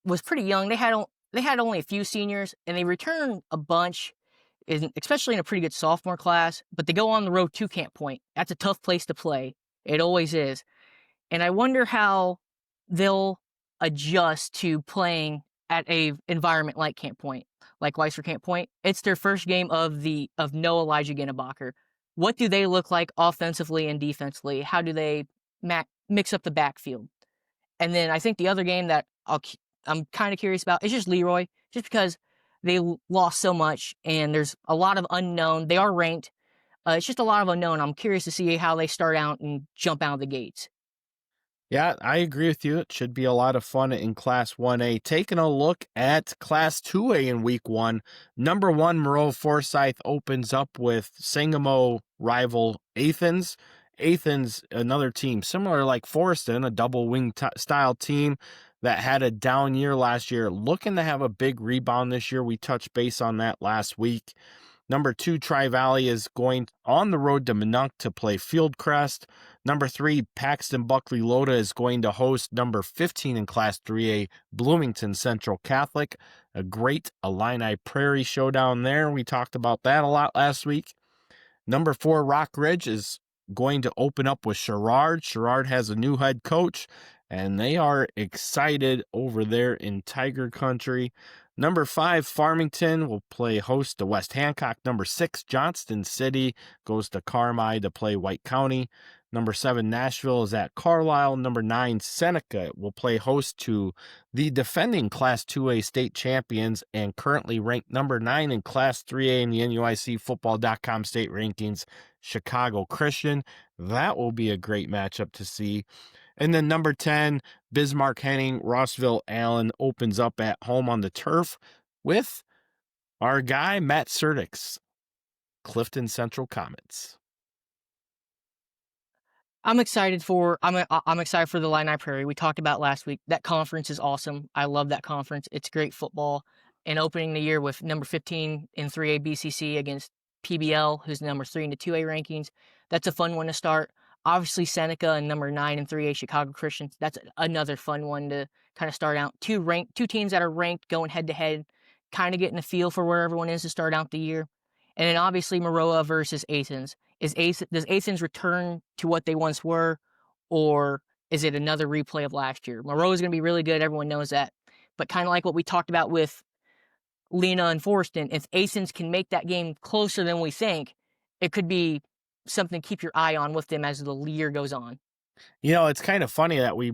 was pretty young. They had only a few seniors, and they returned a bunch, especially in a pretty good sophomore class. But they go on the road to Camp Point. That's a tough place to play. It always is. And I wonder how they'll adjust to playing at a environment like Camp Point. Likewise for Camp Point, it's their first game of no Elijah Ginnebacher. What do they look like offensively and defensively? How do they mix up the backfield? And then I think the other game that I'm kind of curious about is just Leroy, just because they lost so much, and there's a lot of unknown. They are ranked. It's just a lot of unknown. I'm curious to see how they start out and jump out of the gates. Yeah, I agree with you. It should be a lot of fun in Class 1A. Taking a look at Class 2A in Week 1, number 1 Moreau Forsyth opens up with Sangamo rival Athens. Athens, another team similar like Foreston, a double wing style team that had a down year last year, looking to have a big rebound this year. We touched base on that last week. Number 2, Tri-Valley is going on the road to Minunk to play Fieldcrest. Number 3, Paxton Buckley Loda is going to host number 15 in Class 3A, Bloomington Central Catholic. A great Illini-Prairie showdown there. We talked about that a lot last week. Number 4, Rock Ridge is going to open up with Sherrard. Sherrard has a new head coach, and they are excited over there in Tiger Country. Number 5, Farmington will play host to West Hancock. Number 6, Johnston City goes to Carmi to play White County. Number 7, Nashville is at Carlisle. Number 9, Seneca will play host to the defending Class 2A state champions and currently ranked number 9 in Class 3A in the NUICfootball.com state rankings, Chicago Christian. That will be a great matchup to see. And then number 10, Bismarck Henning, Rossville Allen opens up at home on the turf with our guy, Matt Surdix, Clifton Central Comets. I'm excited for the Illini-Prairie. We talked about last week. That conference is awesome. I love that conference. It's great football. And opening the year with number 15 in 3A BCC against PBL, who's number 3 in the 2A rankings. That's a fun one to start. Obviously, Seneca and number 9 in 3A Chicago Christians. That's another fun one to kind of start out. Two teams that are ranked going head-to-head, kind of getting a feel for where everyone is to start out the year. And then obviously Maroa versus Athens. Does Athens return to what they once were, or is it another replay of last year? Maroa is going to be really good. Everyone knows that. But kind of like what we talked about with Lena and Foreston, if Athens can make that game closer than we think, it could be something to keep your eye on with them as the year goes on. You know, it's kind of funny that we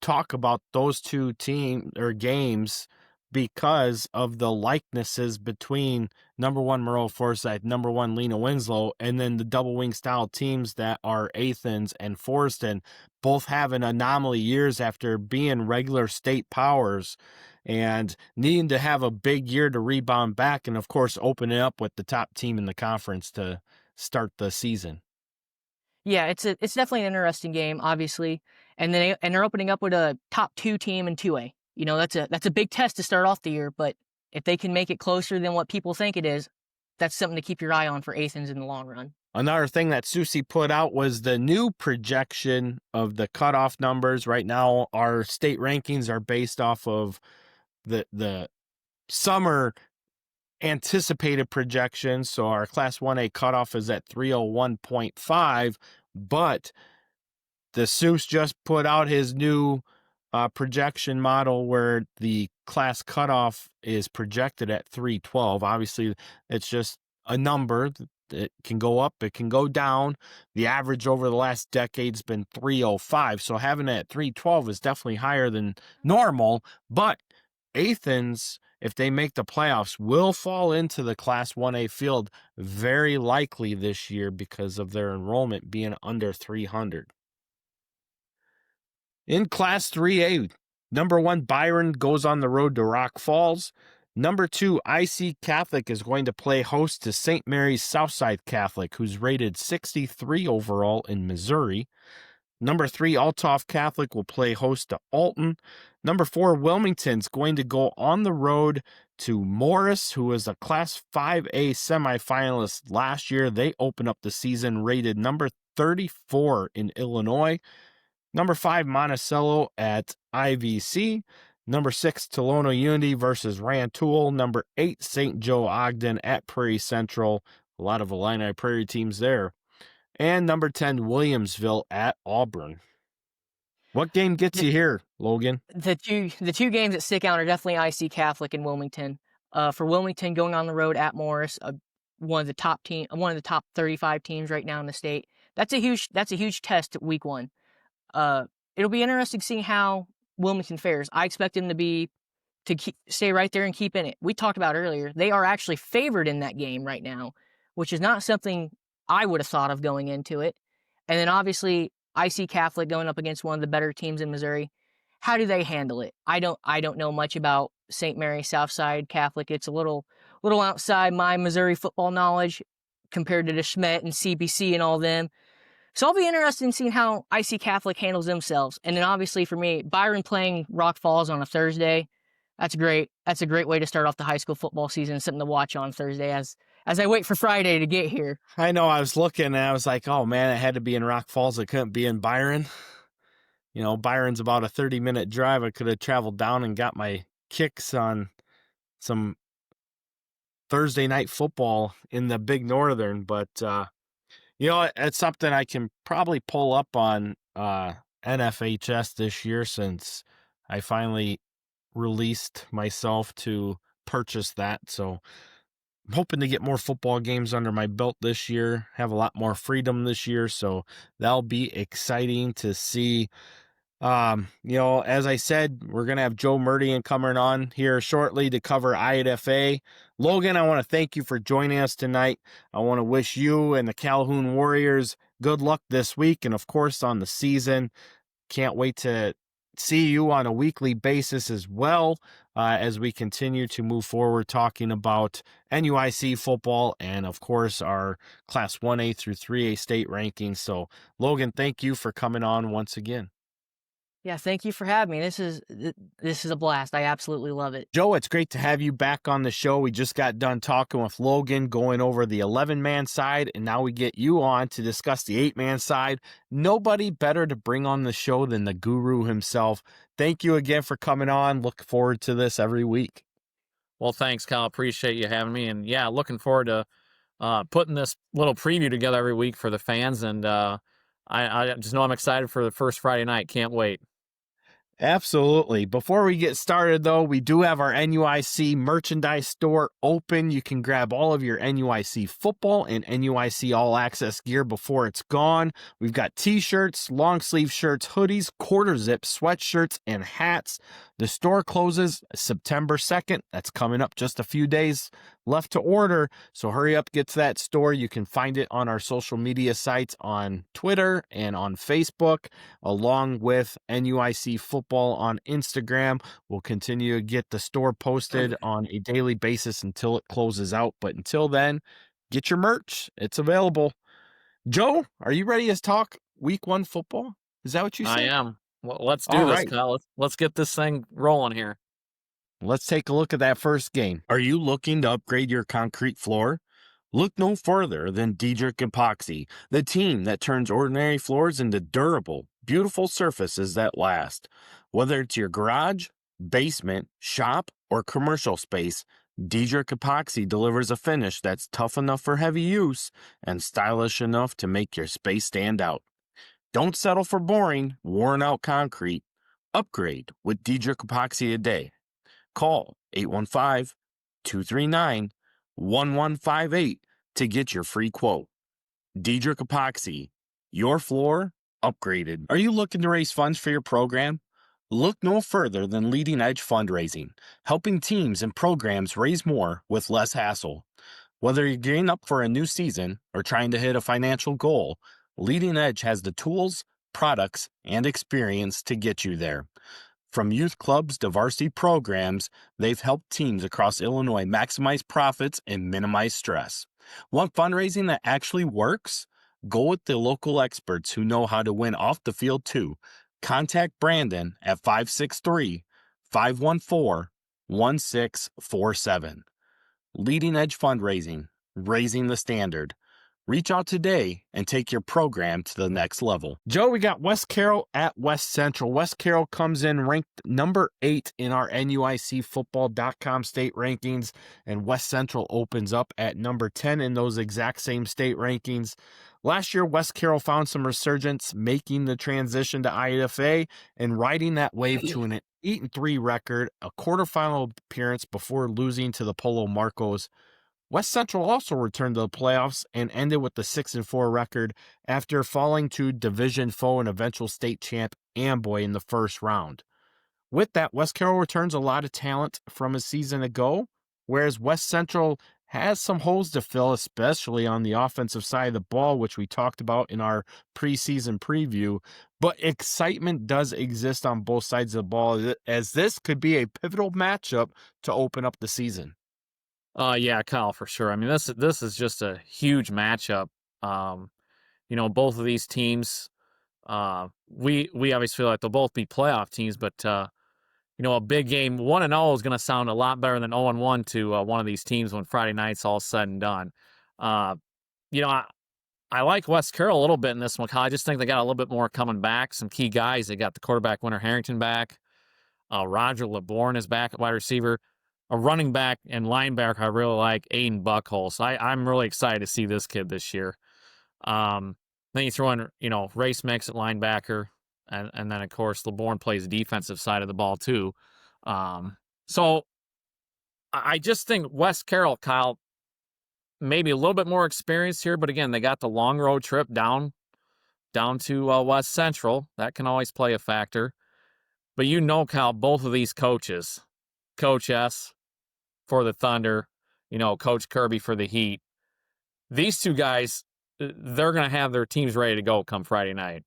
talk about those two games because of the likenesses between number 1 Moreau Forsyth, number 1 Lena Winslow, and then the double wing style teams that are Athens and Foreston, both having anomaly years after being regular state powers and needing to have a big year to rebound back, and of course opening up with the top team in the conference to start the season. Yeah, it's definitely an interesting game, obviously, and they're opening up with a top 2 team in 2A. You know, that's a big test to start off the year, but if they can make it closer than what people think it is, that's something to keep your eye on for Athens in the long run. Another thing that Susie put out was the new projection of the cutoff numbers. Right now, our state rankings are based off of the summer anticipated projections. So our Class 1A cutoff is at 301.5, but the Seuss just put out his new projection model where the class cutoff is projected at 312. Obviously, it's just a number. It can go up, it can go down. The average over the last decade's been 305. So having it at 312 is definitely higher than normal, but Athens, if they make the playoffs, will fall into the Class 1A field very likely this year because of their enrollment being under 300. In Class 3A, number 1 Byron goes on the road to Rock Falls. Number 2 IC Catholic is going to play host to St. Mary's Southside Catholic, who's rated 63 overall in Missouri. Number 3 Althoff Catholic will play host to Alton. Number 4 Wilmington's going to go on the road to Morris, who was a Class 5A semifinalist last year. They open up the season rated number 34 in Illinois. Number 5 Monticello at IVC. Number 6 Tolono Unity versus Rantoul. Number 8 St. Joe Ogden at Prairie Central. A lot of Illini-Prairie teams there. And number 10, Williamsville at Auburn. What game gets you here, Logan? The two games that stick out are definitely IC Catholic and Wilmington. For Wilmington, going on the road at Morris, one of the top 35 teams right now in the state. That's a huge test at week 1. It'll be interesting seeing how Wilmington fares. I expect them to be to stay right there and keep in it. We talked about earlier, they are actually favored in that game right now, which is not something I would have thought of going into it. And then obviously IC Catholic going up against one of the better teams in Missouri. How do they handle it? I don't know much about St. Mary Southside Catholic. It's a little outside my Missouri football knowledge compared to the Schmidt and CBC and all them. So I'll be interested in seeing how IC Catholic handles themselves. And then obviously for me, Byron playing Rock Falls on a Thursday, that's great. That's a great way to start off the high school football season. Something to watch on Thursday as I wait for Friday to get here. I know, I was looking and I was like, oh man, it had to be in Rock Falls. It couldn't be in Byron. You know, Byron's about a 30-minute drive. I could have traveled down and got my kicks on some Thursday night football in the Big Northern. But, you know, it's something I can probably pull up on NFHS this year since I finally released myself to purchase that. So I'm hoping to get more football games under my belt this year, have a lot more freedom this year. So that'll be exciting to see. You know, as I said, we're going to have Joe Merdian coming on here shortly to cover I8FA. Logan, I want to thank you for joining us tonight. I want to wish you and the Calhoun Warriors good luck this week and, of course, on the season. Can't wait to see you on a weekly basis as well as we continue to move forward talking about NUIC football and, of course, our Class 1A through 3A state rankings. So, Logan, thank you for coming on once again. Yeah, thank you for having me. This is a blast. I absolutely love it. Joe, it's great to have you back on the show. We just got done talking with Logan, going over the 11-man side, and now we get you on to discuss the 8-man side. Nobody better to bring on the show than the guru himself. Thank you again for coming on. Look forward to this every week. Well, thanks, Kyle. Appreciate you having me. And yeah, looking forward to putting this little preview together every week for the fans. And I just know I'm excited for the first Friday night. Can't wait. Absolutely. Before we get started, though, we do have our NUIC merchandise store open. You can grab all of your NUIC football and NUIC all-access gear before it's gone. We've got T-shirts, long-sleeve shirts, hoodies, quarter-zip sweatshirts, and hats. The store closes September 2nd. That's coming up just a few days left to order, so hurry up, get to that store. You can find it on our social media sites on Twitter and on Facebook, along with NUIC football on Instagram. We'll continue to get the store posted on a daily basis until it closes out, but until then, get your merch. It's available. Joe, are you ready to talk week 1 football? Is that what you said? I am. Well, let's do All this, right. Kyle. Let's get this thing rolling here. Let's take a look at that first game. Are you looking to upgrade your concrete floor? Look no further than Diedrich Epoxy, the team that turns ordinary floors into durable, beautiful surfaces that last. Whether it's your garage, basement, shop, or commercial space, Diedrich Epoxy delivers a finish that's tough enough for heavy use and stylish enough to make your space stand out. Don't settle for boring, worn-out concrete. Upgrade with Diedrich Epoxy today. Call 815-239-1158 to get your free quote. Diedrich Epoxy, your floor upgraded. Are you looking to raise funds for your program? Look no further than Leading Edge Fundraising, helping teams and programs raise more with less hassle. Whether you're gearing up for a new season or trying to hit a financial goal, Leading Edge has the tools, products, and experience to get you there. From youth clubs to varsity programs, they've helped teams across Illinois maximize profits and minimize stress. Want fundraising that actually works? Go with the local experts who know how to win off the field too. Contact Brandon at 563-514-1647. Leading Edge Fundraising, raising the standard. Reach out today and take your program to the next level. Joe, we got West Carroll at West Central. West Carroll comes in ranked number 8 in our NUICfootball.com state rankings, and West Central opens up at number 10 in those exact same state rankings. Last year, West Carroll found some resurgence, making the transition to I8FA and riding that wave to an 8-3 record, a quarterfinal appearance before losing to the Polo Marcos. West Central also returned to the playoffs and ended with the 6-4 record after falling to division foe and eventual state champ Amboy in the first round. With that, West Carroll returns a lot of talent from a season ago, whereas West Central has some holes to fill, especially on the offensive side of the ball, which we talked about in our preseason preview. But excitement does exist on both sides of the ball, as this could be a pivotal matchup to open up the season. Yeah, Kyle, for sure. I mean, this is just a huge matchup. Both of these teams, we obviously feel like they'll both be playoff teams, but a big game, 1-0 is going to sound a lot better than 0-1 to one of these teams when Friday night's all said and done. I like West Carroll a little bit in this one, Kyle. I just think they got a little bit more coming back. Some key guys. They got the quarterback Winter Harrington back. Roger LeBourne is back at wide receiver. A running back and linebacker I really like, Aiden Buckholz. So I'm really excited to see this kid this year. Then you throw in, Race Mix at linebacker, and then, of course, LeBourne plays the defensive side of the ball, too. So I just think West Carroll, Kyle, maybe a little bit more experienced here, but again, they got the long road trip down to West Central. That can always play a factor. But Kyle, both of these coaches, Coach S for the Thunder, Coach Kirby for the Heat, these two guys, they're going to have their teams ready to go come Friday night.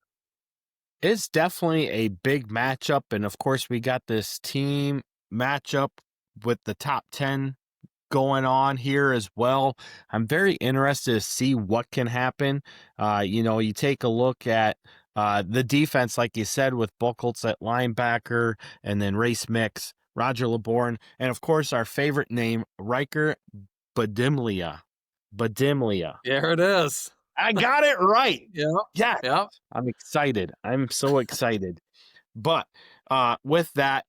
It's definitely a big matchup, and of course, we got this team matchup with the top 10 going on here as well. I'm very interested to see what can happen. You take a look at the defense, like you said, with Buckholz at linebacker, and then Race Mix, Roger LeBourne, and of course, our favorite name, Riker Badimlia. There it is. I got it right. Yeah. Yeah. I'm excited. I'm so excited. But with that,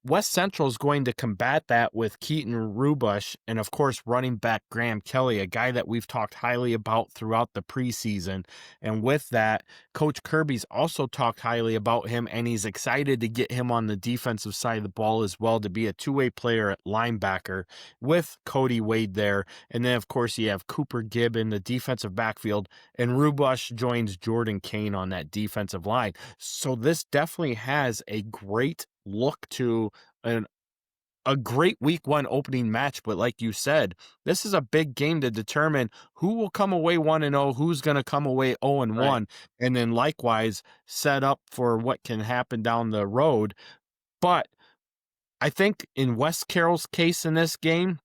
West Central is going to combat that with Keaton Rubush and, of course, running back Graham Kelly, a guy that we've talked highly about throughout the preseason. And with that, Coach Kirby's also talked highly about him, and he's excited to get him on the defensive side of the ball as well to be a two-way player at linebacker with Cody Wade there. And then, of course, you have Cooper Gibb in the defensive backfield, and Rubush joins Jordan Kane on that defensive line. So this definitely has a great look to a great week one opening match. But like you said, this is a big game to determine who will come away 1-0, who's going to come away 0-1, Right. and then likewise set up for what can happen down the road. But I think in West Carroll's case in this game,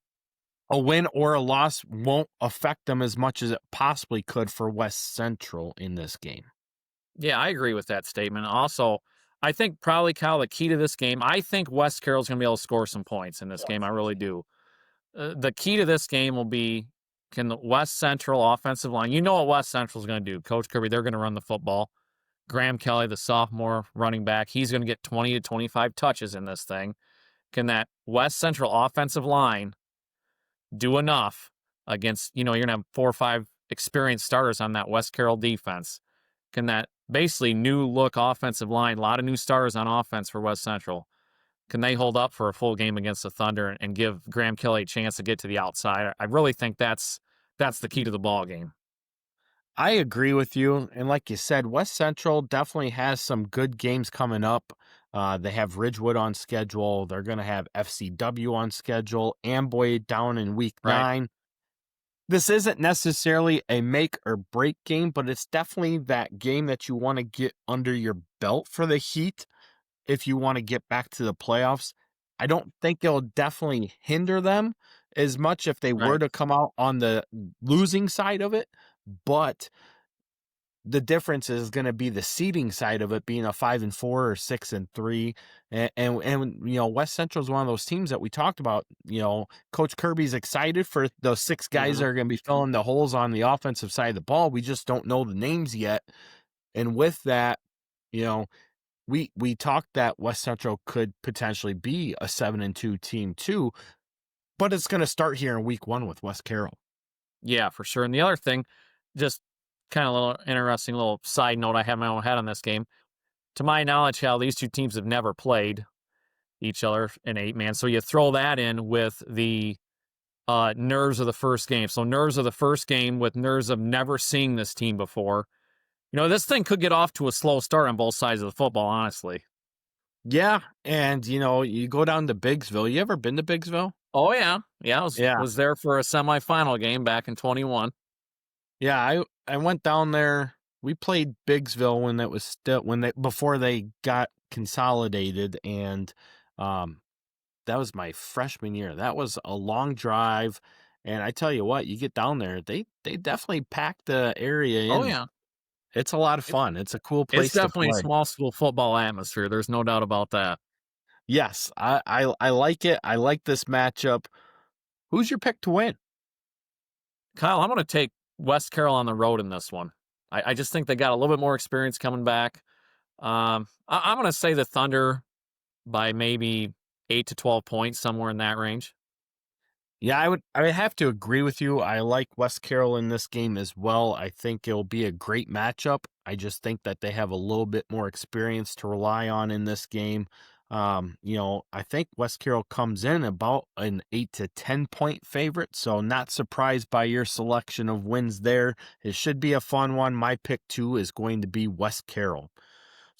a win or a loss won't affect them as much as it possibly could for West Central in this game. Yeah, I agree with that statement. Also, I think probably, Kyle, the key to this game, I think West Carroll's going to be able to score some points in this game. I really do. The key to this game will be, can the West Central offensive line, what West Central is going to do. Coach Kirby, they're going to run the football. Graham Kelly, the sophomore running back, he's going to get 20 to 25 touches in this thing. Can that West Central offensive line do enough against, you're going to have 4 or 5 experienced starters on that West Carroll defense? Can that basically new look offensive line, a lot of new starters on offense for West Central, can they hold up for a full game against the Thunder and give Graham Kelly a chance to get to the outside? I really think that's the key to the ball game. I agree with you. And like you said, West Central definitely has some good games coming up. They have Ridgewood on schedule. They're going to have FCW on schedule. Amboy down in week 9. This isn't necessarily a make or break game, but it's definitely that game that you want to get under your belt for the Heat if you want to get back to the playoffs. I don't think it'll definitely hinder them as much if they were to come out on the losing side of it, but the difference is going to be the seeding side of it being a 5-4 or 6-3. And West Central is one of those teams that we talked about. Coach Kirby's excited for those 6 guys that are going to be filling the holes on the offensive side of the ball. We just don't know the names yet. And with that, we talked that West Central could potentially be a 7-2 team too, but it's going to start here in week 1 with West Carroll. Yeah, for sure. And the other thing, just kind of a little interesting little side note I have in my own head on this game. To my knowledge, how these two teams have never played each other in 8-man. So you throw that in with the nerves of the first game. So nerves of the first game with nerves of never seeing this team before. This thing could get off to a slow start on both sides of the football, honestly. Yeah, and you go down to Biggsville. You ever been to Biggsville? Oh yeah, yeah. I was Yeah. was there for a semifinal game back in 21. Yeah, I went down there. We played Biggsville when it was still before they got consolidated, and um that was my freshman year. That was a long drive, and I tell you what, you get down there, they definitely pack the area Oh in. yeah, It's a lot of it, fun. It's a cool it's place to definitely play. small school football atmosphere. There's no doubt about that. Yes, I like it. I like this matchup. Who's your pick to win? Kyle, I'm going to take West Carroll on the road in this one. I just think they got a little bit more experience coming back. I'm going to say the Thunder by maybe 8 to 12 points, somewhere in that range. Yeah, I would have to agree with you. I like West Carroll in this game as well. I think it'll be a great matchup. I just think that they have a little bit more experience to rely on in this game. I think West Carroll comes in about an 8 to 10 point favorite, so not surprised by your selection of wins there. It should be a fun one. My pick 2 is going to be West Carroll.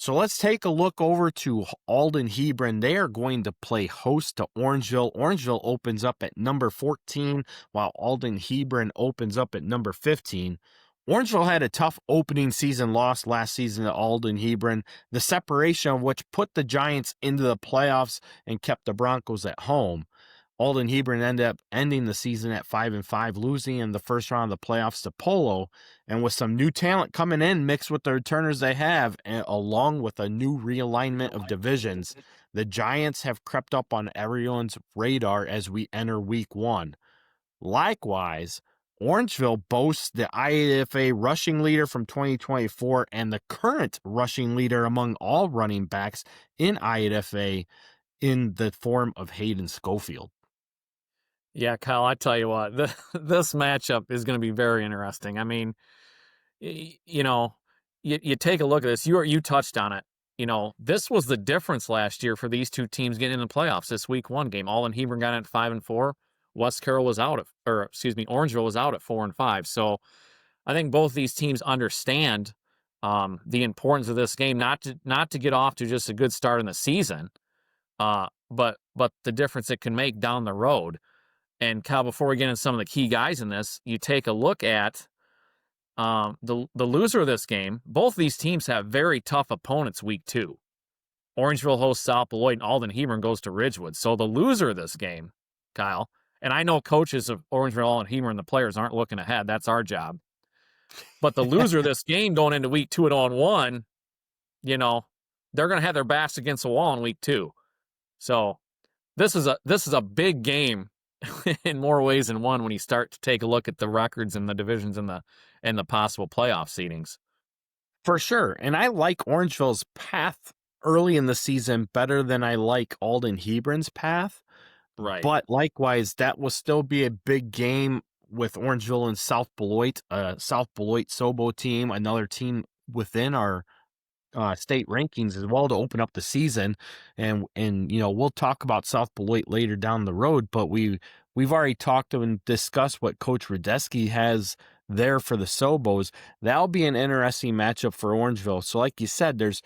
So let's take a look over to Alden-Hebron. They are going to play host to Orangeville. Orangeville opens up at number 14, while Alden-Hebron opens up at number 15. Orangeville had a tough opening season loss last season to Alden-Hebron, the separation of which put the Giants into the playoffs and kept the Broncos at home. Alden-Hebron ended up ending the season at 5-5, losing in the first round of the playoffs to Polo. And with some new talent coming in mixed with the returners they have, and along with a new realignment of divisions, the Giants have crept up on everyone's radar as we enter week 1. Likewise, Orangeville boasts the I8FA rushing leader from 2024 and the current rushing leader among all running backs in I8FA in the form of Hayden Schofield. Yeah, Kyle, I tell you what, this matchup is going to be very interesting. I mean, you take a look at this. You touched on it. This was the difference last year for these two teams getting in the playoffs. This week 1 game, Alden-Hebron got in at 5-4. West Carroll was out Orangeville was out at 4-5. So I think both these teams understand the importance of this game. Not to get off to just a good start in the season, but the difference it can make down the road. And Kyle, before we get into some of the key guys in this, you take a look at the loser of this game. Both of these teams have very tough opponents week 2. Orangeville hosts South Beloit, and Alden-Hebron goes to Ridgewood. So the loser of this game, Kyle, and I know coaches of Orangeville, Alden-Hebron, and the players aren't looking ahead. That's our job. But the loser of this game going into week 2 at 0-1, they're going to have their backs against the wall in week 2. So this is a big game in more ways than one when you start to take a look at the records and the divisions and the possible playoff seedings. For sure. And I like Orangeville's path early in the season better than I like Alden-Hebron's path. Right. But likewise, that will still be a big game with Orangeville and South Beloit, South Beloit Sobo team, another team within our state rankings as well to open up the season. And we'll talk about South Beloit later down the road, but we've already talked and discussed what Coach Radeski has there for the Sobos. That'll be an interesting matchup for Orangeville. So like you said, there's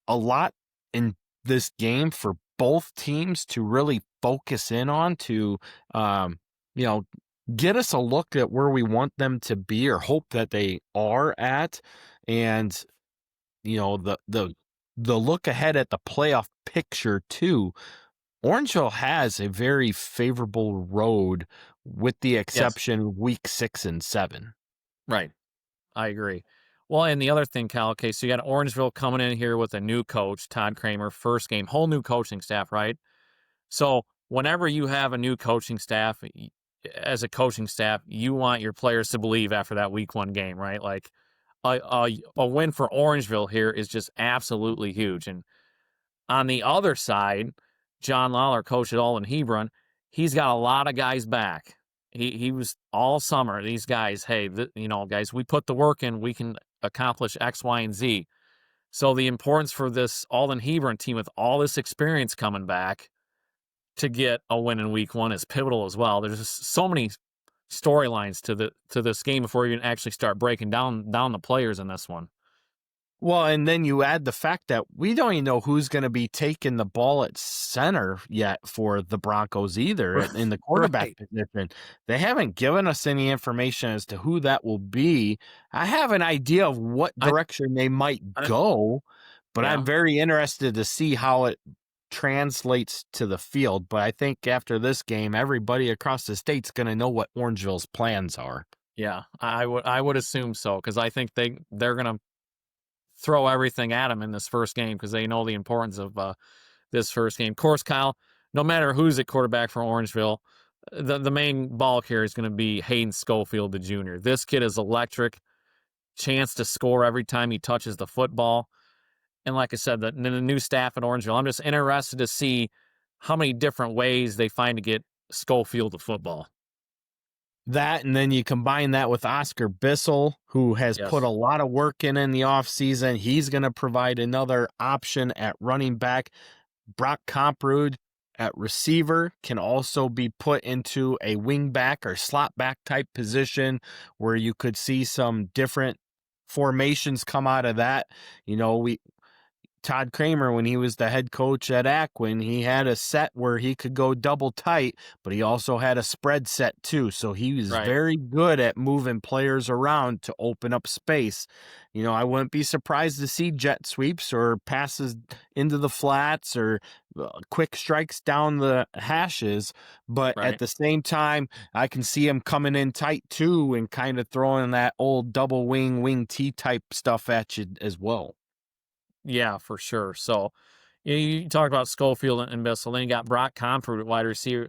a lot in this game for both teams to really focus in on to get us a look at where we want them to be or hope that they are at. And the look ahead at the playoff picture too. Orangeville has a very favorable road with the exception week 6 and 7. Right. I agree. Well, and the other thing, Cal, okay, so you got Orangeville coming in here with a new coach, Todd Kramer, first game, whole new coaching staff, right? So whenever you have a new coaching staff, as a coaching staff, you want your players to believe after that week 1 game, right? Like a win for Orangeville here is just absolutely huge. And on the other side, John Lawler, coach at Alden-Hebron, he's got a lot of guys back. He was all summer, these guys, hey, guys, we put the work in, we can accomplish X, Y, and Z. So the importance for this Alden-Hebron team with all this experience coming back to get a win in week 1 is pivotal as well. There's just so many storylines to this game before you can actually start breaking down the players in this one. Well, and then you add the fact that we don't even know who's going to be taking the ball at center yet for the Broncos either in the quarterback position. They haven't given us any information as to who that will be. I have an idea of what direction they might go, but I'm very interested to see how it translates to the field. But I think after this game, everybody across the state's going to know what Orangeville's plans are. Yeah, I would assume so, because I think they're going to throw everything at them in this first game because they know the importance of this first game. Of course, Kyle, no matter who's at quarterback for Orangeville, the main ball carrier is going to be Hayden Schofield, the junior. This kid is electric, chance to score every time he touches the football. And like I said, the new staff at Orangeville, I'm just interested to see how many different ways they find to get Schofield the football. That, and then you combine that with Oscar Bissell, who has put a lot of work in the offseason. He's going to provide another option at running back. Brock Comprood at receiver can also be put into a wing back or slot back type position where you could see some different formations come out of that. You know, Todd Kramer, when he was the head coach at Aquin, he had a set where he could go double tight, but he also had a spread set too. So he was very good at moving players around to open up space. You know, I wouldn't be surprised to see jet sweeps or passes into the flats or quick strikes down the hashes. But at the same time, I can see him coming in tight too and kind of throwing that old double wing T type stuff at you as well. Yeah, for sure. So you talked about Schofield and Bissell. Then you got Brock Comfort at wide receiver,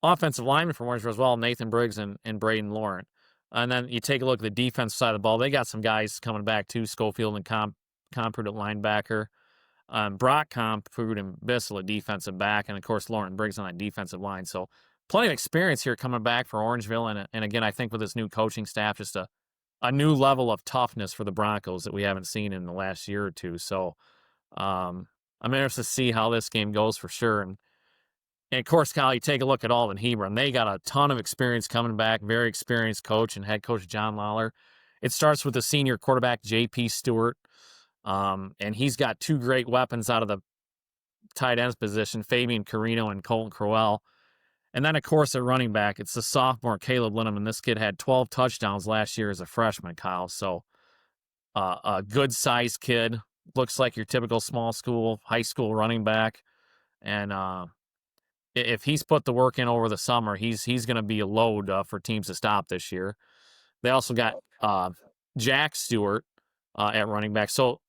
offensive lineman from Orangeville as well, Nathan Briggs and Braden Lauren. And then you take a look at the defense side of the ball. They got some guys coming back too, Schofield and Comfort at linebacker. Brock Comfort and Bissell at defensive back. And, of course, Lauren Briggs on that defensive line. So plenty of experience here coming back for Orangeville. And again, I think with this new coaching staff, just a new level of toughness for the Broncos that we haven't seen in the last year or two. So I'm interested to see how this game goes for sure. And of course, Kyle, you take a look at Alden-Hebron. They got a ton of experience coming back, very experienced coach and head coach John Lawler. It starts with the senior quarterback, J.P. Stewart, and he's got two great weapons out of the tight ends position, Fabian Carino and Colton Crowell. And then, of course, at running back, it's the sophomore Caleb Linneman. This kid had 12 touchdowns last year as a freshman, Kyle. So a good-sized kid. Looks like your typical small school, high school running back. And if he's put the work in over the summer, he's going to be a load for teams to stop this year. They also got Jack Stewart at running back. So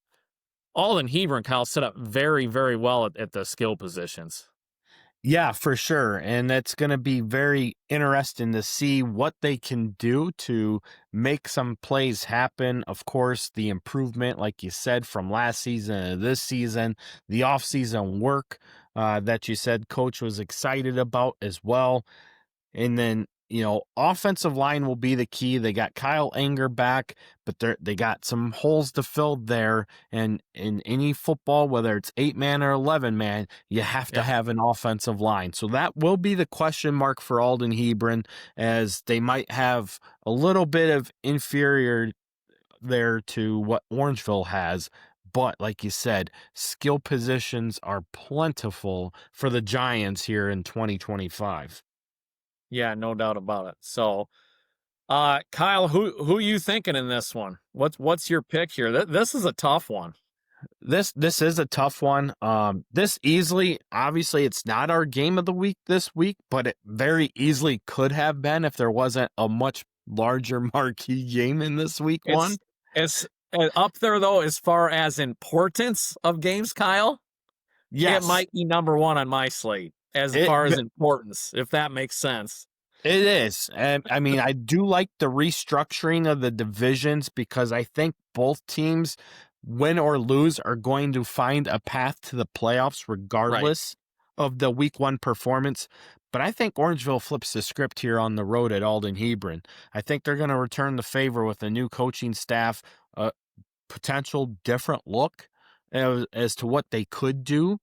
Alden-Hebron, Kyle, set up very, very well at the skill positions. Yeah, for sure. And it's going to be very interesting to see what they can do to make some plays happen. Of course, the improvement, like you said, from last season to this season, the offseason work that you said Coach was excited about as well. And then, you know, offensive line will be the key. They got Kyle Anger back, but they got some holes to fill there. And in any football, whether it's 8-man or 11-man, you have to have an offensive line. So that will be the question mark for Alden-Hebron, as they might have a little bit of inferior there to what Orangeville has. But like you said, skill positions are plentiful for the Giants here in 2025. Yeah, no doubt about it. So, Kyle, who are you thinking in this one? What's your pick here? This is a tough one. This is a tough one. This easily, obviously, it's not our game of the week this week, but it very easily could have been if there wasn't a much larger marquee game in this week one. It's up there, though, as far as importance of games, Kyle. Yes. It might be number one on my slate as far as importance, if that makes sense. It is. And I mean, I do like the restructuring of the divisions because I think both teams, win or lose, are going to find a path to the playoffs regardless of the week one performance. But I think Orangeville flips the script here on the road at Alden-Hebron. I think they're going to return the favor with a new coaching staff, a potential different look as to what they could do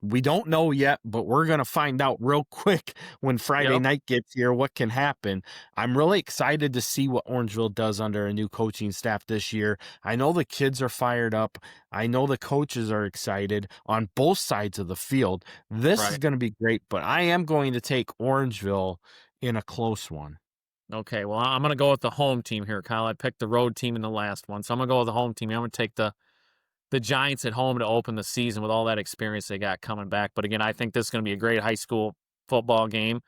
We don't know yet, but we're going to find out real quick when Friday night gets here what can happen. I'm really excited to see what Orangeville does under a new coaching staff this year. I know the kids are fired up. I know the coaches are excited on both sides of the field. This is going to be great, but I am going to take Orangeville in a close one. Okay, well, I'm going to go with the home team here, Kyle. I picked the road team in the last one, so I'm going to go with the home team. I'm going to take the Giants at home to open the season with all that experience they got coming back. But again, I think this is going to be a great high school football game.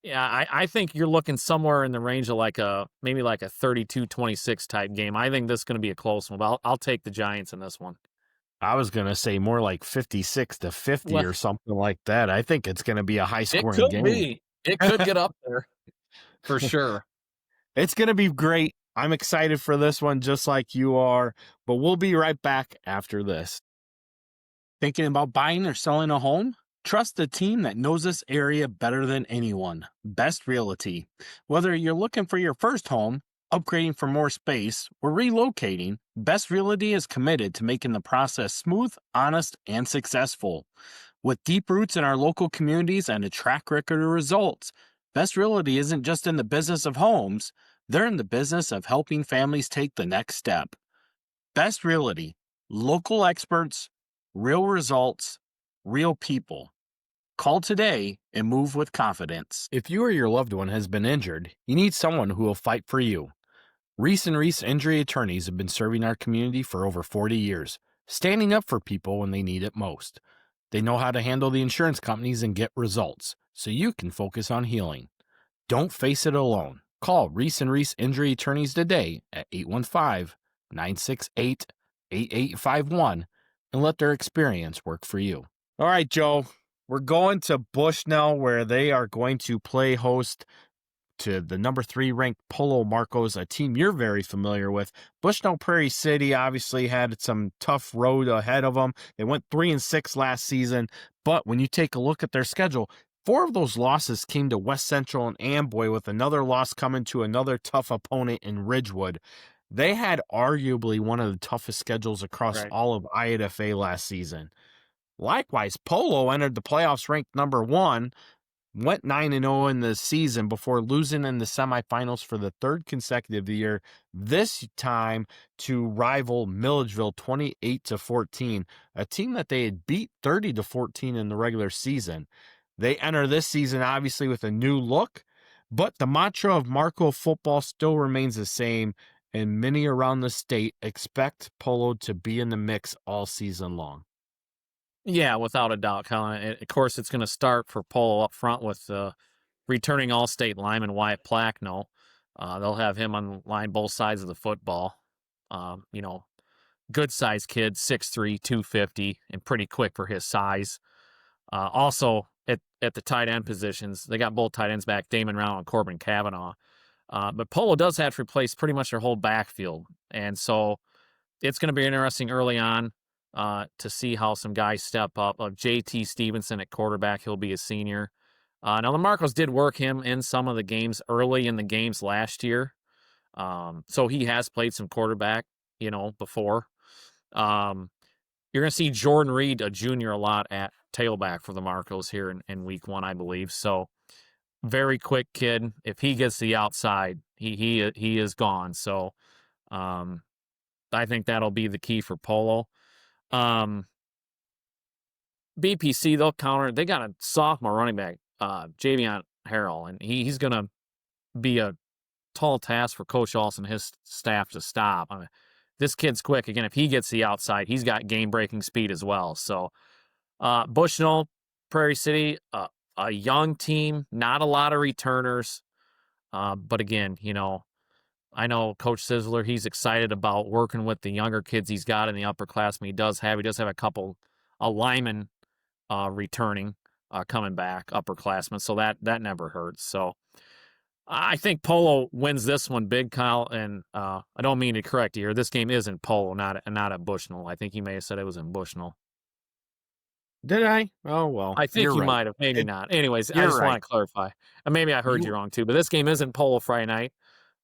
Yeah, I think you're looking somewhere in the range of maybe like a 32-26 type game. I think this is going to be a close one, but I'll take the Giants in this one. I was going to say more like 56-50 or something like that. I think it's going to be a high-scoring game. It could get up there for sure. It's going to be great. I'm excited for this one just like you are, but we'll be right back after this. Thinking about buying or selling a home? Trust the team that knows this area better than anyone. Best Realty. Whether you're looking for your first home, upgrading for more space, or relocating, Best Realty is committed to making the process smooth, honest, and successful. With deep roots in our local communities and a track record of results, Best Realty isn't just in the business of homes, they're in the business of helping families take the next step. Best Realty, local experts, real results, real people. Call today and move with confidence. If you or your loved one has been injured, you need someone who will fight for you. Reese & Reese Injury Attorneys have been serving our community for over 40 years, standing up for people when they need it most. They know how to handle the insurance companies and get results, so you can focus on healing. Don't face it alone. Call Reese & Reese Injury Attorneys today at 815-968-8851 and let their experience work for you. All right, Joe, we're going to Bushnell where they are going to play host to the number 3 ranked Polo Marcos, a team you're very familiar with. Bushnell-Prairie City obviously had some tough road ahead of them. They went 3-6 last season, but when you take a look at their schedule, 4 of those losses came to West Central and Amboy, with another loss coming to another tough opponent in Ridgewood. They had arguably one of the toughest schedules across all of I8FA last season. Likewise, Polo entered the playoffs ranked number 1, went 9-0 in the season before losing in the semifinals for the 3rd consecutive year, this time to rival Milligville 28-14, a team that they had beat 30-14 in the regular season. They enter this season obviously with a new look, but the mantra of Marco football still remains the same, and many around the state expect Polo to be in the mix all season long. Yeah, without a doubt, Colin. Of course, it's going to start for Polo up front with returning All-State lineman Wyatt Plackno. They'll have him on line both sides of the football. Good-sized kid, 6'3", 250, and pretty quick for his size. Also, at the tight end positions, they got both tight ends back, Damon Round and Corbin Cavanaugh. But Polo does have to replace pretty much their whole backfield. And so it's going to be interesting early on to see how some guys step up. J.T. Stevenson at quarterback, he'll be a senior. Now, the Marcos did work him in some of the games early in the games last year. So he has played some quarterback, before. You're going to see Jordan Reed, a junior, a lot at tailback for the Marcos here in week 1, I believe. So very quick kid. If he gets the outside, he is gone. So I think that'll be the key for Polo. BPC, they'll counter. They got a sophomore running back, Javion Harrell, and he's going to be a tall task for Coach Olson and his staff to stop. I mean, this kid's quick. Again, if he gets the outside, he's got game-breaking speed as well. So Bushnell, Prairie City, a young team, not a lot of returners. But again, I know Coach Sizzler, he's excited about working with the younger kids he's got in the upperclassmen. He does have a couple linemen returning, coming back, upperclassmen. So that never hurts. So I think Polo wins this one big, Kyle. And I don't mean to correct you here. This game is in Polo, not at Bushnell. I think you may have said it was in Bushnell. Did I? Oh, well. I think you might have. Maybe not. Anyways, I just want to clarify. And maybe I heard you wrong, too. But this game is in Polo Friday night.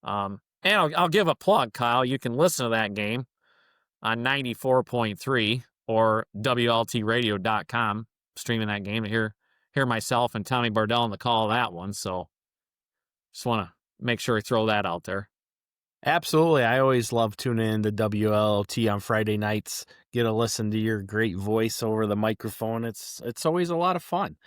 And I'll give a plug, Kyle. You can listen to that game on 94.3 or WLTradio.com streaming that game to hear myself and Tommy Bardell on the call of that one. So just want to make sure I throw that out there. Absolutely. I always love tuning in to WLLT on Friday nights, get a listen to your great voice over the microphone. It's always a lot of fun.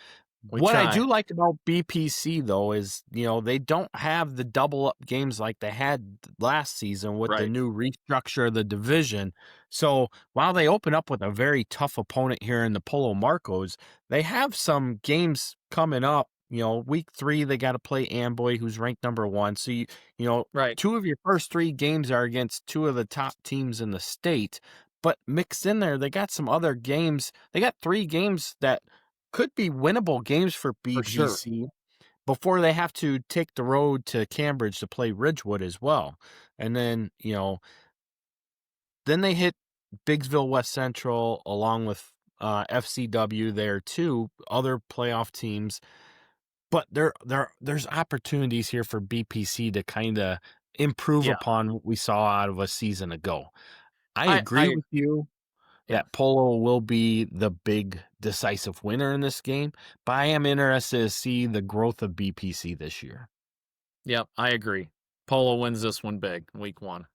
What I do like about BPC, though, is, they don't have the double-up games like they had last season with the new restructure of the division. So while they open up with a very tough opponent here in the Polo Marcos, they have some games coming up. Week 3, they got to play Amboy, who's ranked number 1. So, 2 of your first 3 games are against 2 of the top teams in the state. But mixed in there, they got some other games. They got 3 games that could be winnable games for BPC before they have to take the road to Cambridge to play Ridgewood as well. And then, then they hit Biggsville West Central along with FCW there too, other playoff teams. But there's opportunities here for BPC to kind of improve upon what we saw out of a season ago. I agree with you that Polo will be the big decisive winner in this game, but I am interested to see the growth of BPC this year. Yep, I agree. Polo wins this one big, week 1.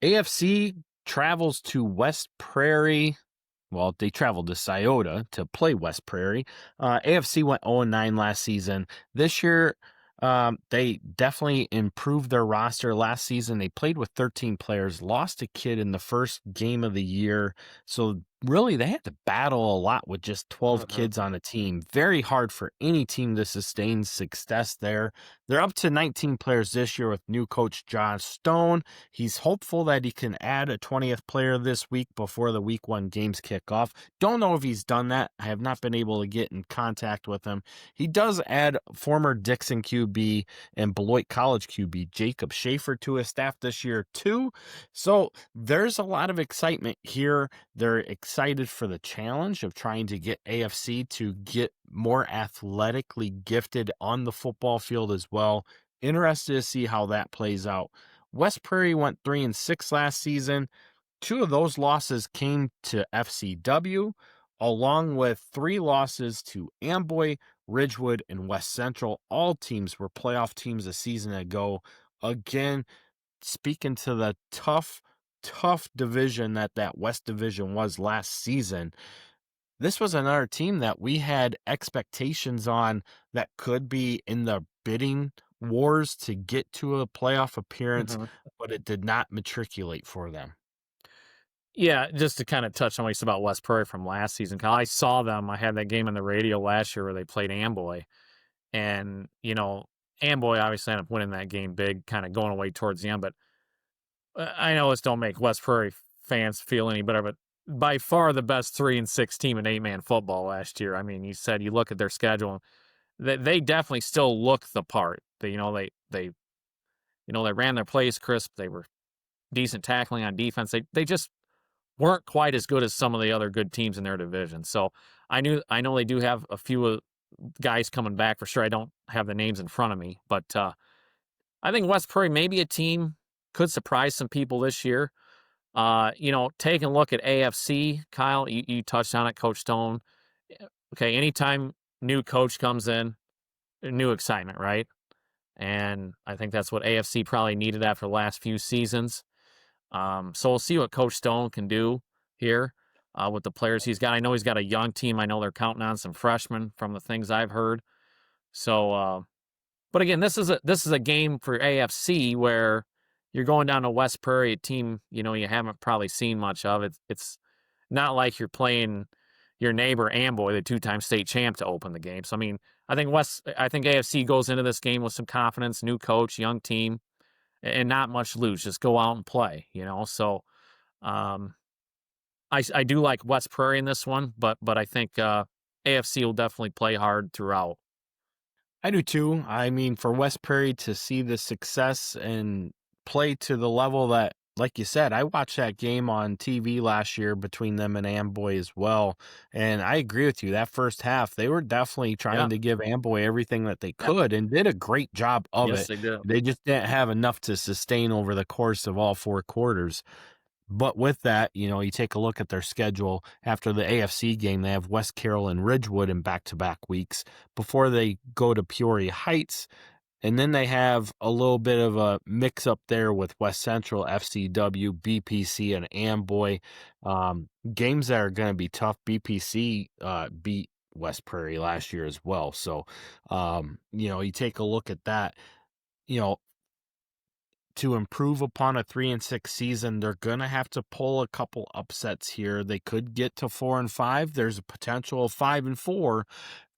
AFC travels to West Prairie. Well, they traveled to Scioto to play West Prairie. AFC went 0-9 last season. This year, they definitely improved their roster. Last season, they played with 13 players, lost a kid in the first game of the year. So really, they had to battle a lot with just 12 kids on a team. Very hard for any team to sustain success there. They're up to 19 players this year with new coach John Stone. He's hopeful that he can add a 20th player this week before the week 1 games kick off. Don't know if he's done that. I have not been able to get in contact with him. He does add former Dixon QB and Beloit College QB Jacob Schaefer to his staff this year too. So there's a lot of excitement here. They're excited for the challenge of trying to get AFC to get more athletically gifted on the football field as well. Interested to see how that plays out. West Prairie went 3-6 last season. 2 of those losses came to FCW, along with 3 losses to Amboy, Ridgewood, and West Central. All teams were playoff teams a season ago. Again, speaking to the tough division that West Division was last season, this was another team that we had expectations on that could be in the bidding wars to get to a playoff appearance, but it did not matriculate for them. Yeah, just to kind of touch on what you said about West Prairie from last season, Kyle, I saw them. I had that game on the radio last year where they played Amboy. And, Amboy obviously ended up winning that game big, kind of going away towards the end. But I know this don't make West Prairie fans feel any better, but by far the best 3-6 team in 8-man football last year. I mean, you look at their schedule, they definitely still look the part. They ran their plays crisp. They were decent tackling on defense. They just weren't quite as good as some of the other good teams in their division. So I know they do have a few guys coming back for sure. I don't have the names in front of me, but I think West Prairie may be a team could surprise some people this year. Taking a look at AFC, Kyle, you touched on it, Coach Stone. Okay, anytime new coach comes in, new excitement, right? And I think that's what AFC probably needed after the last few seasons. So we'll see what Coach Stone can do here with the players he's got. I know he's got a young team. I know they're counting on some freshmen from the things I've heard. So, but again, this is a game for AFC where you're going down to West Prairie, a team you haven't probably seen much of. It's not like you're playing your neighbor Amboy, the 2-time state champ, to open the game. So I mean, I think AFC goes into this game with some confidence, new coach, young team, and not much lose. Just go out and play, So I do like West Prairie in this one, but I think AFC will definitely play hard throughout. I do too. I mean, for West Prairie to see the success and play to the level that, like you said, I watched that game on TV last year between them and Amboy as well. And I agree with you. That first half, they were definitely trying to give Amboy everything that they could and did a great job of it. They did. They just didn't have enough to sustain over the course of all 4 quarters. But with that, you take a look at their schedule. After the AFC game, they have West Carroll and Ridgewood in back-to-back weeks before they go to Peoria Heights. And then they have a little bit of a mix-up there with West Central, FCW, BPC, and Amboy. Games that are going to be tough. BPC beat West Prairie last year as well. So, you take a look at that. To improve upon a 3-6 season, they're gonna have to pull a couple upsets here. They could get to 4-5. There's a potential of 5-4,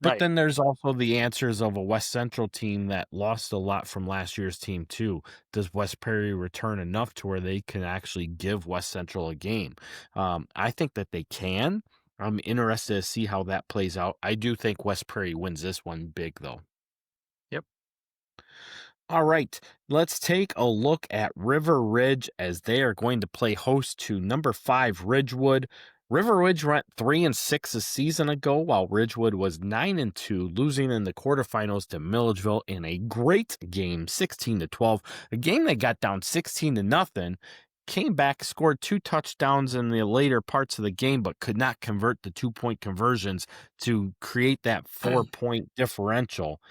but Right. then there's also the answers of a West Central team that lost a lot from last year's team too. Does West Prairie return enough to where they can actually give West Central a game? I think that they can. I'm interested to see how that plays out. I do think West Prairie wins this one big though. Yep. All right, let's take a look at River Ridge as they are going to play host to number 5 Ridgewood. River Ridge went 3-6 a season ago, while Ridgewood was 9-2, losing in the quarterfinals to Milligville in a great game, 16-12. A game they got down 16-0, came back, scored 2 touchdowns in the later parts of the game, but could not convert the 2-point conversions to create that 4-point differential.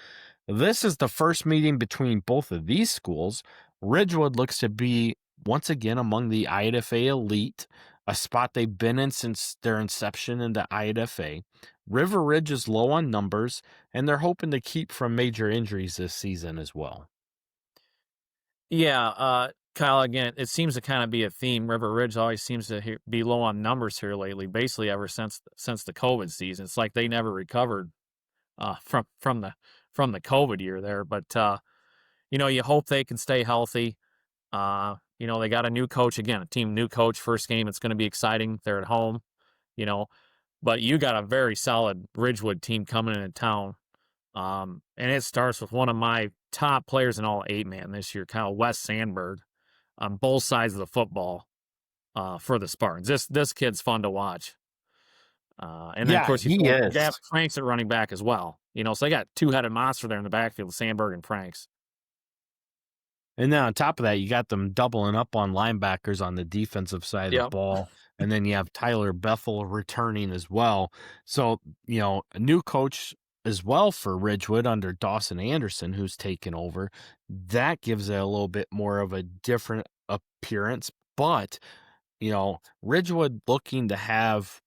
This is the first meeting between both of these schools. Ridgewood looks to be, once again, among the I8FA elite, a spot they've been in since their inception into I8FA. River Ridge is low on numbers, and they're hoping to keep from major injuries this season as well. Yeah, Kyle, again, it seems to kind of be a theme. River Ridge always seems to be low on numbers here lately, basically ever since the COVID season. It's like they never recovered from the COVID year there. But you hope they can stay healthy. They got a new coach again, a new coach, first game. It's going to be exciting. They're at home, but you got a very solid Ridgewood team coming into town. And it starts with one of my top players in all 8-man this year, Kyle Wes Sandberg, on both sides of the football for the Spartans. This kid's fun to watch. And then, of course, he is. They have Franks at running back as well. So they got two-headed monster there in the backfield, Sandberg and Franks. And then on top of that, you got them doubling up on linebackers on the defensive side of the ball. And then you have Tyler Bethel returning as well. So, a new coach as well for Ridgewood under Dawson Anderson, who's taken over. That gives it a little bit more of a different appearance. But, Ridgewood looking to have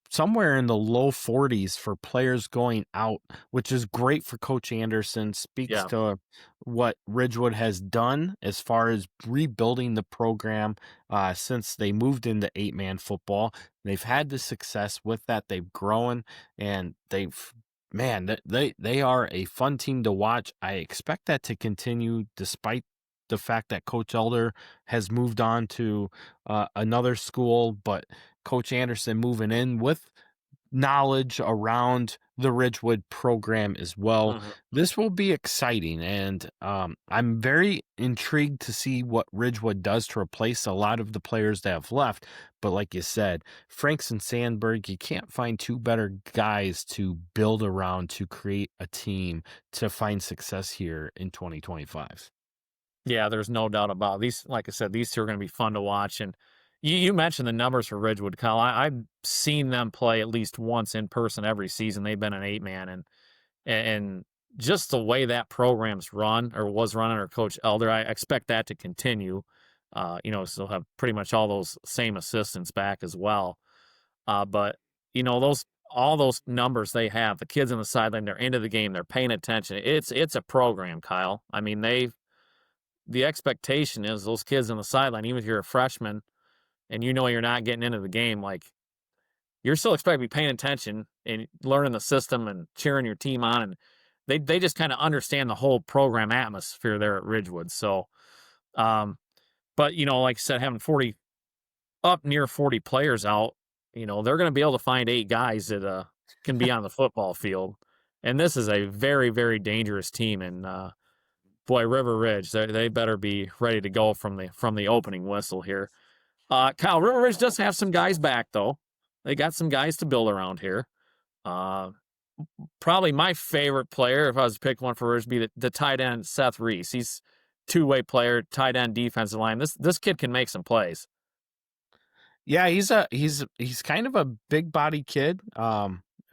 somewhere in the low 40s for players going out, which is great for Coach Anderson. Speaks to what Ridgewood has done as far as rebuilding the program since they moved into 8-man football. They've had the success with that. They've grown, and they are a fun team to watch. I expect that to continue despite the fact that Coach Elder has moved on to another school, but Coach Anderson moving in with knowledge around the Ridgewood program as well. Mm-hmm. This will be exciting, and I'm very intrigued to see what Ridgewood does to replace a lot of the players that have left. But like you said, Franks and Sandberg, you can't find 2 better guys to build around to create a team to find success here in 2025. Yeah, there's no doubt about it. These, like I said, these 2 are going to be fun to watch. And you mentioned the numbers for Ridgewood, Kyle. I've seen them play at least once in person every season. They've been an 8-man, and just the way that program's run or was run under Coach Elder, I expect that to continue. So they'll have pretty much all those same assistants back as well. But all those numbers they have, the kids on the sideline, they're into the game, they're paying attention. It's a program, Kyle. I mean, the expectation is those kids on the sideline, even if you're a freshman and you're not getting into the game, like, you're still expected to be paying attention and learning the system and cheering your team on. And they just kind of understand the whole program atmosphere there at Ridgewood. So, but, like I said, having near 40 players out, they're going to be able to find 8 guys that can be on the football field. And this is a very, very dangerous team. And, boy, River Ridge, they better be ready to go from the opening whistle here. Kyle, River Ridge does have some guys back, though. They got some guys to build around here. Probably my favorite player, if I was to pick one for Ridge, would be the tight end Seth Reese. He's 2-way player, tight end, defensive line. This kid can make some plays. Yeah, he's kind of a big body kid.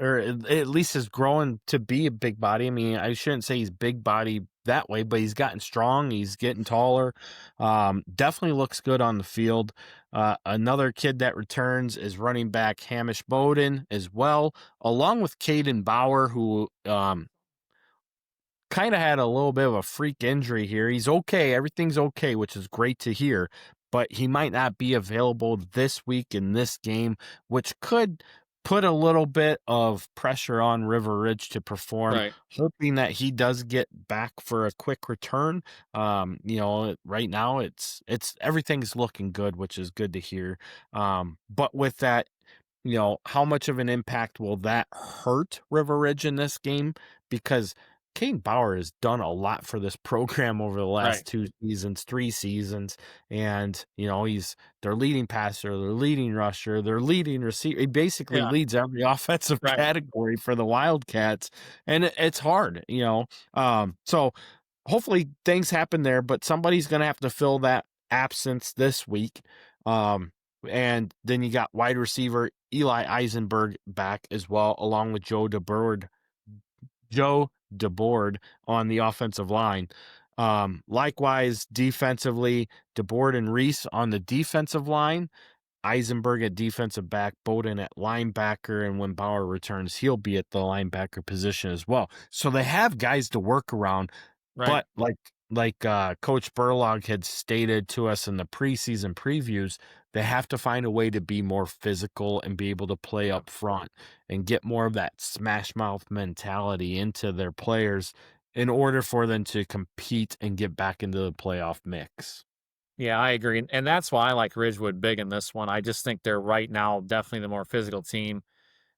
Or at least is growing to be a big body. I mean, I shouldn't say he's big body that way, but he's gotten strong. He's getting taller. Definitely looks good on the field. Another kid that returns is running back Hamish Bowden as well, along with Caden Bauer, who kind of had a little bit of a freak injury here. He's okay. Everything's okay, which is great to hear, but he might not be available this week in this game, which could put a little bit of pressure on River Ridge to perform, Right. hoping that he does get back for a quick return. Right now it's everything's looking good, which is good to hear. But with that, how much of an impact will that hurt River Ridge in this game? Because Kane Bauer has done a lot for this program over the last Right. 3 seasons. And, he's their leading passer, their leading rusher, their leading receiver. He basically Yeah. leads every offensive Right. category for the Wildcats. And it's hard, So hopefully things happen there, but somebody's going to have to fill that absence this week. And then you got wide receiver Eli Eisenberg back as well, along with Joe DeBoard on the offensive line. Likewise, defensively, DeBoard and Reese on the defensive line, Eisenberg at defensive back, Bowden at linebacker, and when Bauer returns, he'll be at the linebacker position as well. So they have guys to work around, Right. but like Coach Burlog had stated to us in the preseason previews, they have to find a way to be more physical and be able to play up front and get more of that smash mouth mentality into their players in order for them to compete and get back into the playoff mix. Yeah, I agree. And that's why I like Ridgewood big in this one. I just think they're right now definitely the more physical team.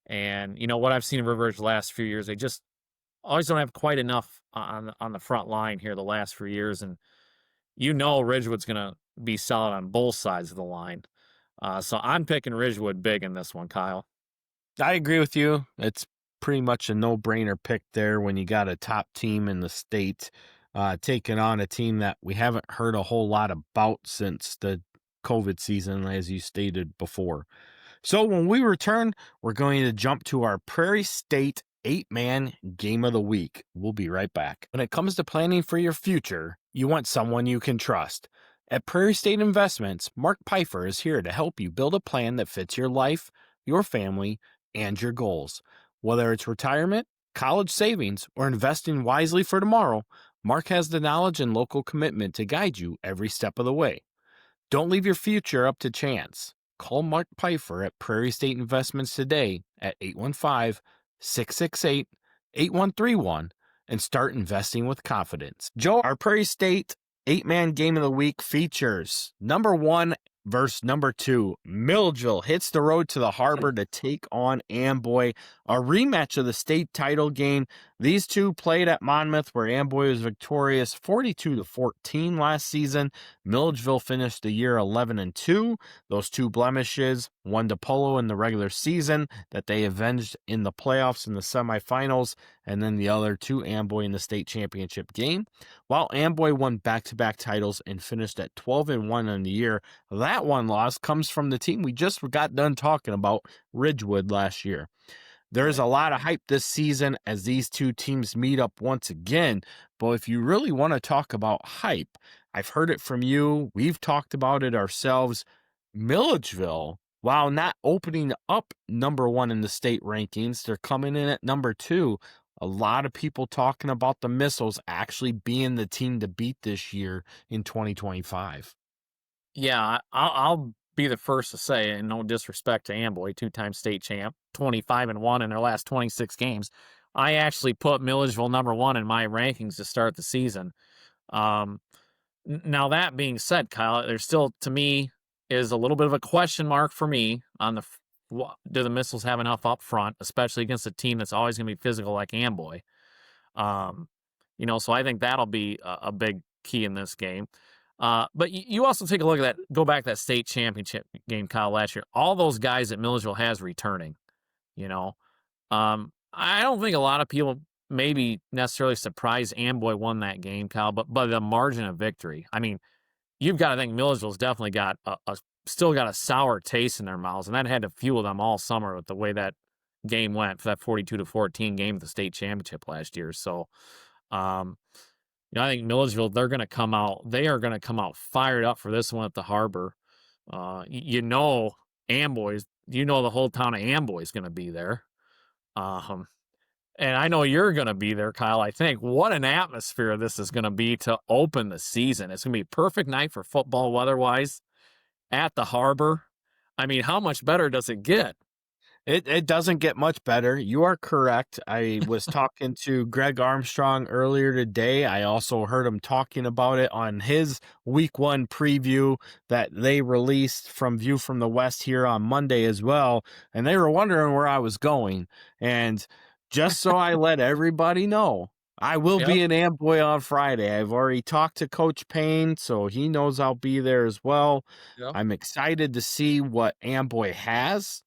And what I've seen of River Ridge the last few years, they just always don't have quite enough on the front line here the last few years. And Ridgewood's going to be solid on both sides of the line. So I'm picking Ridgewood big in this one, Kyle. I agree with you. It's pretty much a no-brainer pick there when you got a top team in the state taking on a team that we haven't heard a whole lot about since the COVID season, as you stated before. So when we return, we're going to jump to our Prairie State 8-man game of the week. We'll be right back. When it comes to planning for your future, you want someone you can trust. At Prairie State Investments, Mark Pfeiffer is here to help you build a plan that fits your life, your family, and your goals. Whether it's retirement, college savings, or investing wisely for tomorrow, Mark has the knowledge and local commitment to guide you every step of the way. Don't leave your future up to chance. Call Mark Pfeiffer at Prairie State Investments today at 815-668-8131 and start investing with confidence. Joe, our Prairie State 8-man game of the week features number 1 versus number 2. Milligville hits the road to the harbor to take on Amboy, a rematch of the state title game. These two played at Monmouth, where Amboy was victorious 42-14 last season. Milligville finished the year 11-2. Those two blemishes, one to Polo in the regular season that they avenged in the playoffs in the semifinals, and then the other to Amboy in the state championship game. While Amboy won back-to-back titles and finished at 12-1 in the year, that one loss comes from the team we just got done talking about, Ridgewood, last year. There's a lot of hype this season as these two teams meet up once again, but if you really want to talk about hype, I've heard it from you, we've talked about it ourselves. Milligville, while not opening up number 1 in the state rankings, they're coming in at number 2. A lot of people talking about the Missiles actually being the team to beat this year in 2025. Yeah, I'll be the first to say, and no disrespect to Amboy, 2-time state champ, 25-1 in their last 26 games. I actually put Milledgeville number 1 in my rankings to start the season. Now that being said, Kyle, there's still, to me, is a little bit of a question mark for me on do the Missiles have enough up front, especially against a team that's always going to be physical like Amboy. So I think that'll be a big key in this game. But you also take a look at that, go back to that state championship game, Kyle, last year. All those guys that Milledgeville has returning, I don't think a lot of people maybe necessarily surprised Amboy won that game, Kyle, but by the margin of victory. I mean, you've got to think Milledgeville's definitely got a still got a sour taste in their mouths, and that had to fuel them all summer with the way that game went for that 42-14 game at the state championship last year. So, I think Milledgeville, they are going to come out fired up for this one at the Harbor. Amboy's, the whole town of Amboy is going to be there. And I know you're going to be there, Kyle. I think what an atmosphere this is going to be to open the season. It's going to be a perfect night for football weather-wise at the Harbor. I mean, how much better does it get? It doesn't get much better. You are correct. I was talking to Greg Armstrong earlier today. I also heard him talking about it on his week 1 preview that they released from View from the West here on Monday as well. And they were wondering where I was going. And just so I let everybody know, I will be in Amboy on Friday. I've already talked to Coach Payne, so he knows I'll be there as well. Yep. I'm excited to see what Amboy has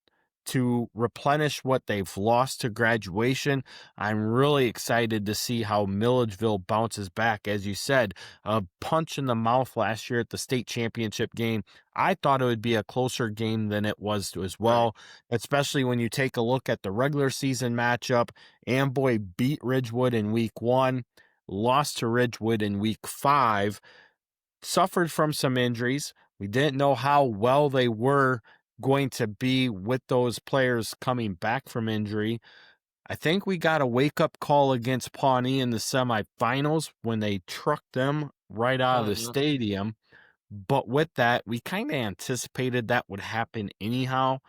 to replenish what they've lost to graduation. I'm really excited to see how Milledgeville bounces back. As you said, a punch in the mouth last year at the state championship game. I thought it would be a closer game than it was as well, especially when you take a look at the regular season matchup. Amboy beat Ridgewood in week 1, lost to Ridgewood in week 5, suffered from some injuries. We didn't know how well they were going to be with those players coming back from injury. I think we got a wake-up call against Pawnee in the semifinals when they trucked them right out of the stadium. But with that, we kind of anticipated that would happen anyhow.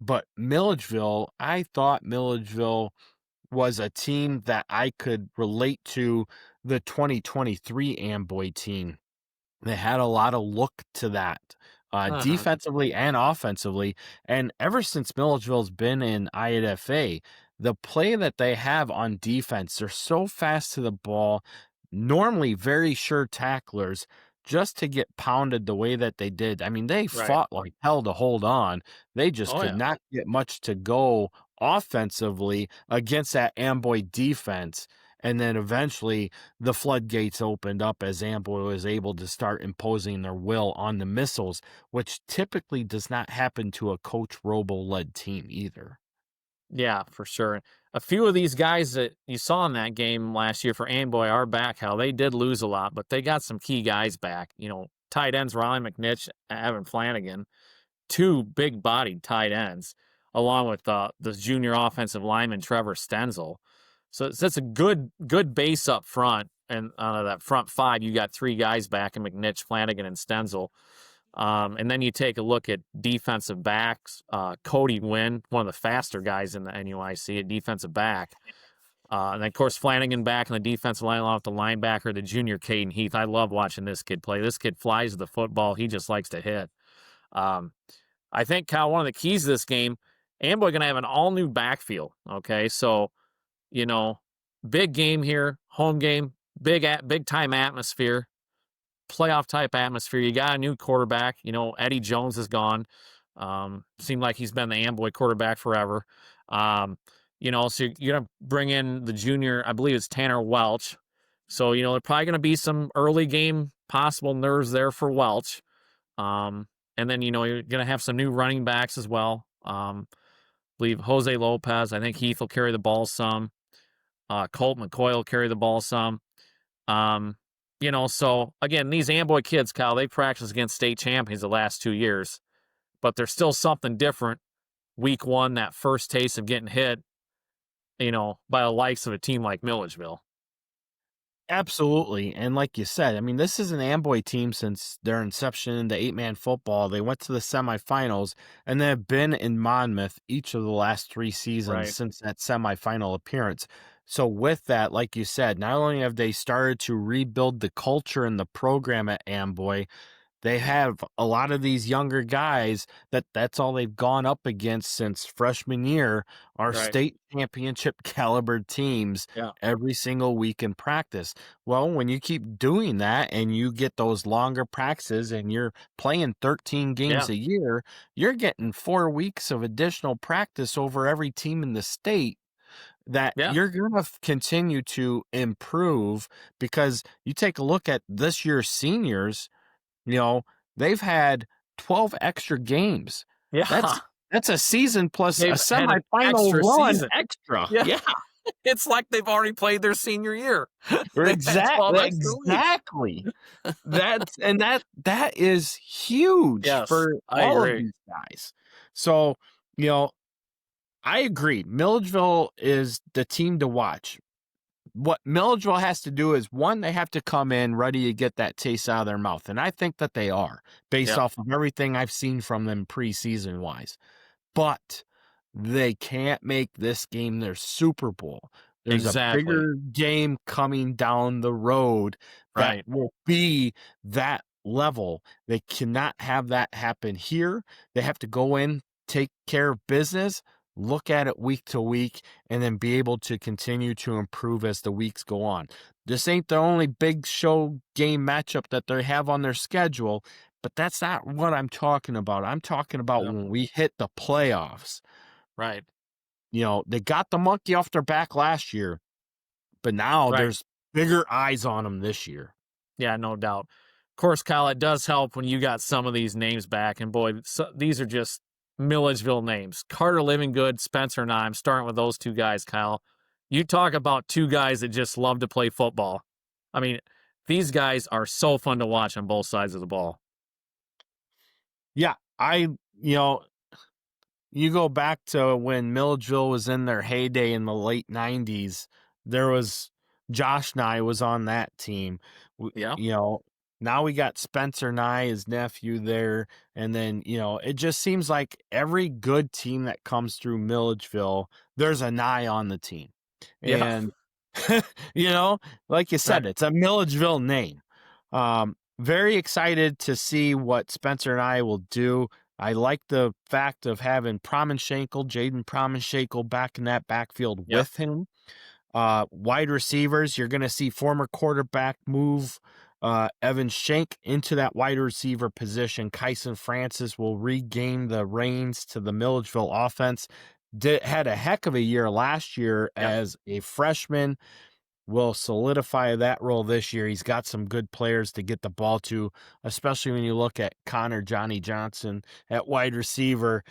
But Milledgeville, I thought Milledgeville was a team that I could relate to the 2023 Amboy team. They had a lot of look to that. Defensively and offensively. And ever since Milledgeville's been in I8FA, the play that they have on defense, they're so fast to the ball, normally very sure tacklers, just to get pounded the way that they did. I mean, they fought like hell to hold on. They just could not get much to go offensively against that Amboy defense. And then eventually the floodgates opened up as Amboy was able to start imposing their will on the missiles, which typically does not happen to a Coach Robo-led team either. Yeah, for sure. A few of these guys that you saw in that game last year for Amboy are back. How they did lose a lot, but they got some key guys back. Tight ends, Riley McNitch, Evan Flanagan, 2 big-bodied tight ends, along with the junior offensive lineman, Trevor Stenzel. So that's a good base up front, and out of that front 5, you got 3 guys back in McNitch, Flanagan, and Stenzel. And then you take a look at defensive backs. Cody Wynn, one of the faster guys in the NUIC at defensive back. And then, of course, Flanagan back in the defensive line along with the linebacker, the junior Caden Heath. I love watching this kid play. This kid flies the football. He just likes to hit. I think, Kyle, one of the keys to this game, Amboy going to have an all-new backfield, okay? So, big game here, home game, big-time atmosphere, playoff-type atmosphere. You got a new quarterback. Eddie Jones is gone. Seemed like he's been the Amboy quarterback forever. So you're going to bring in the junior, I believe it's Tanner Welch. So, there's probably going to be some early game possible nerves there for Welch. And then, you're going to have some new running backs as well. I believe Jose Lopez. I think Heath will carry the ball some. Colt McCoy will carry the ball some. So again, these Amboy kids, Kyle, they practice against state champions the last 2 years, but there's still something different. Week 1, that first taste of getting hit, by the likes of a team like Milledgeville. Absolutely. And like you said, I mean, this is an Amboy team since their inception in the 8-man football. They went to the semifinals and they have been in Monmouth each of the last 3 seasons since that semifinal appearance. So with that, like you said, not only have they started to rebuild the culture and the program at Amboy, they have a lot of these younger guys that's all they've gone up against since freshman year are state championship caliber teams every single week in practice. Well, when you keep doing that and you get those longer practices and you're playing 13 games a year, you're getting 4 weeks of additional practice over every team in the state that you're going to continue to improve, because you take a look at this year's seniors, they've had 12 extra games. Yeah. That's a season plus They've a had an semifinal extra run season. extra. Yeah. Yeah. It's like they've already played their senior year. They've had 12 extra weeks. Exactly. That is huge Yes, for I all agree. of these guys. So, I agree. Milledgeville is the team to watch. What Milledgeville has to do is, one, they have to come in ready to get that taste out of their mouth. And I think that they are, based off of everything I've seen from them preseason wise. But they can't make this game their Super Bowl. There's a bigger game coming down the road that will be that level. They cannot have that happen here. They have to go in, take care of business, look at it week to week, and then be able to continue to improve as the weeks go on. This ain't the only big show game matchup that they have on their schedule, but that's not what I'm talking about. I'm talking about when we hit the playoffs. Right. They got the monkey off their back last year, but now there's bigger eyes on them this year. Yeah, no doubt. Of course, Kyle, it does help when you got some of these names back. And boy, these are just Milledgeville names. Carter Livingood, Spencer Nye. I'm starting with those two guys, Kyle. You talk about two guys that just love to play football. I mean, these guys are so fun to watch on both sides of the ball. Yeah, you go back to when Milledgeville was in their heyday in the late 90s, there was Josh Nye was on that team. Yeah. Now we got Spencer Nye, his nephew there. And then, it just seems like every good team that comes through Milledgeville, there's a Nye on the team. And, like you said, it's a Milledgeville name. Very excited to see what Spencer and I will do. I like the fact of having Jaden Promenschenkel back in that backfield with him. Wide receivers, you're going to see former quarterback move Evan Shank into that wide receiver position. Kyson Francis will regain the reins to the Milledgeville offense. Had a heck of a year last year as a freshman. Will solidify that role this year. He's got some good players to get the ball to, especially when you look at Connor Johnny Johnson at wide receiver.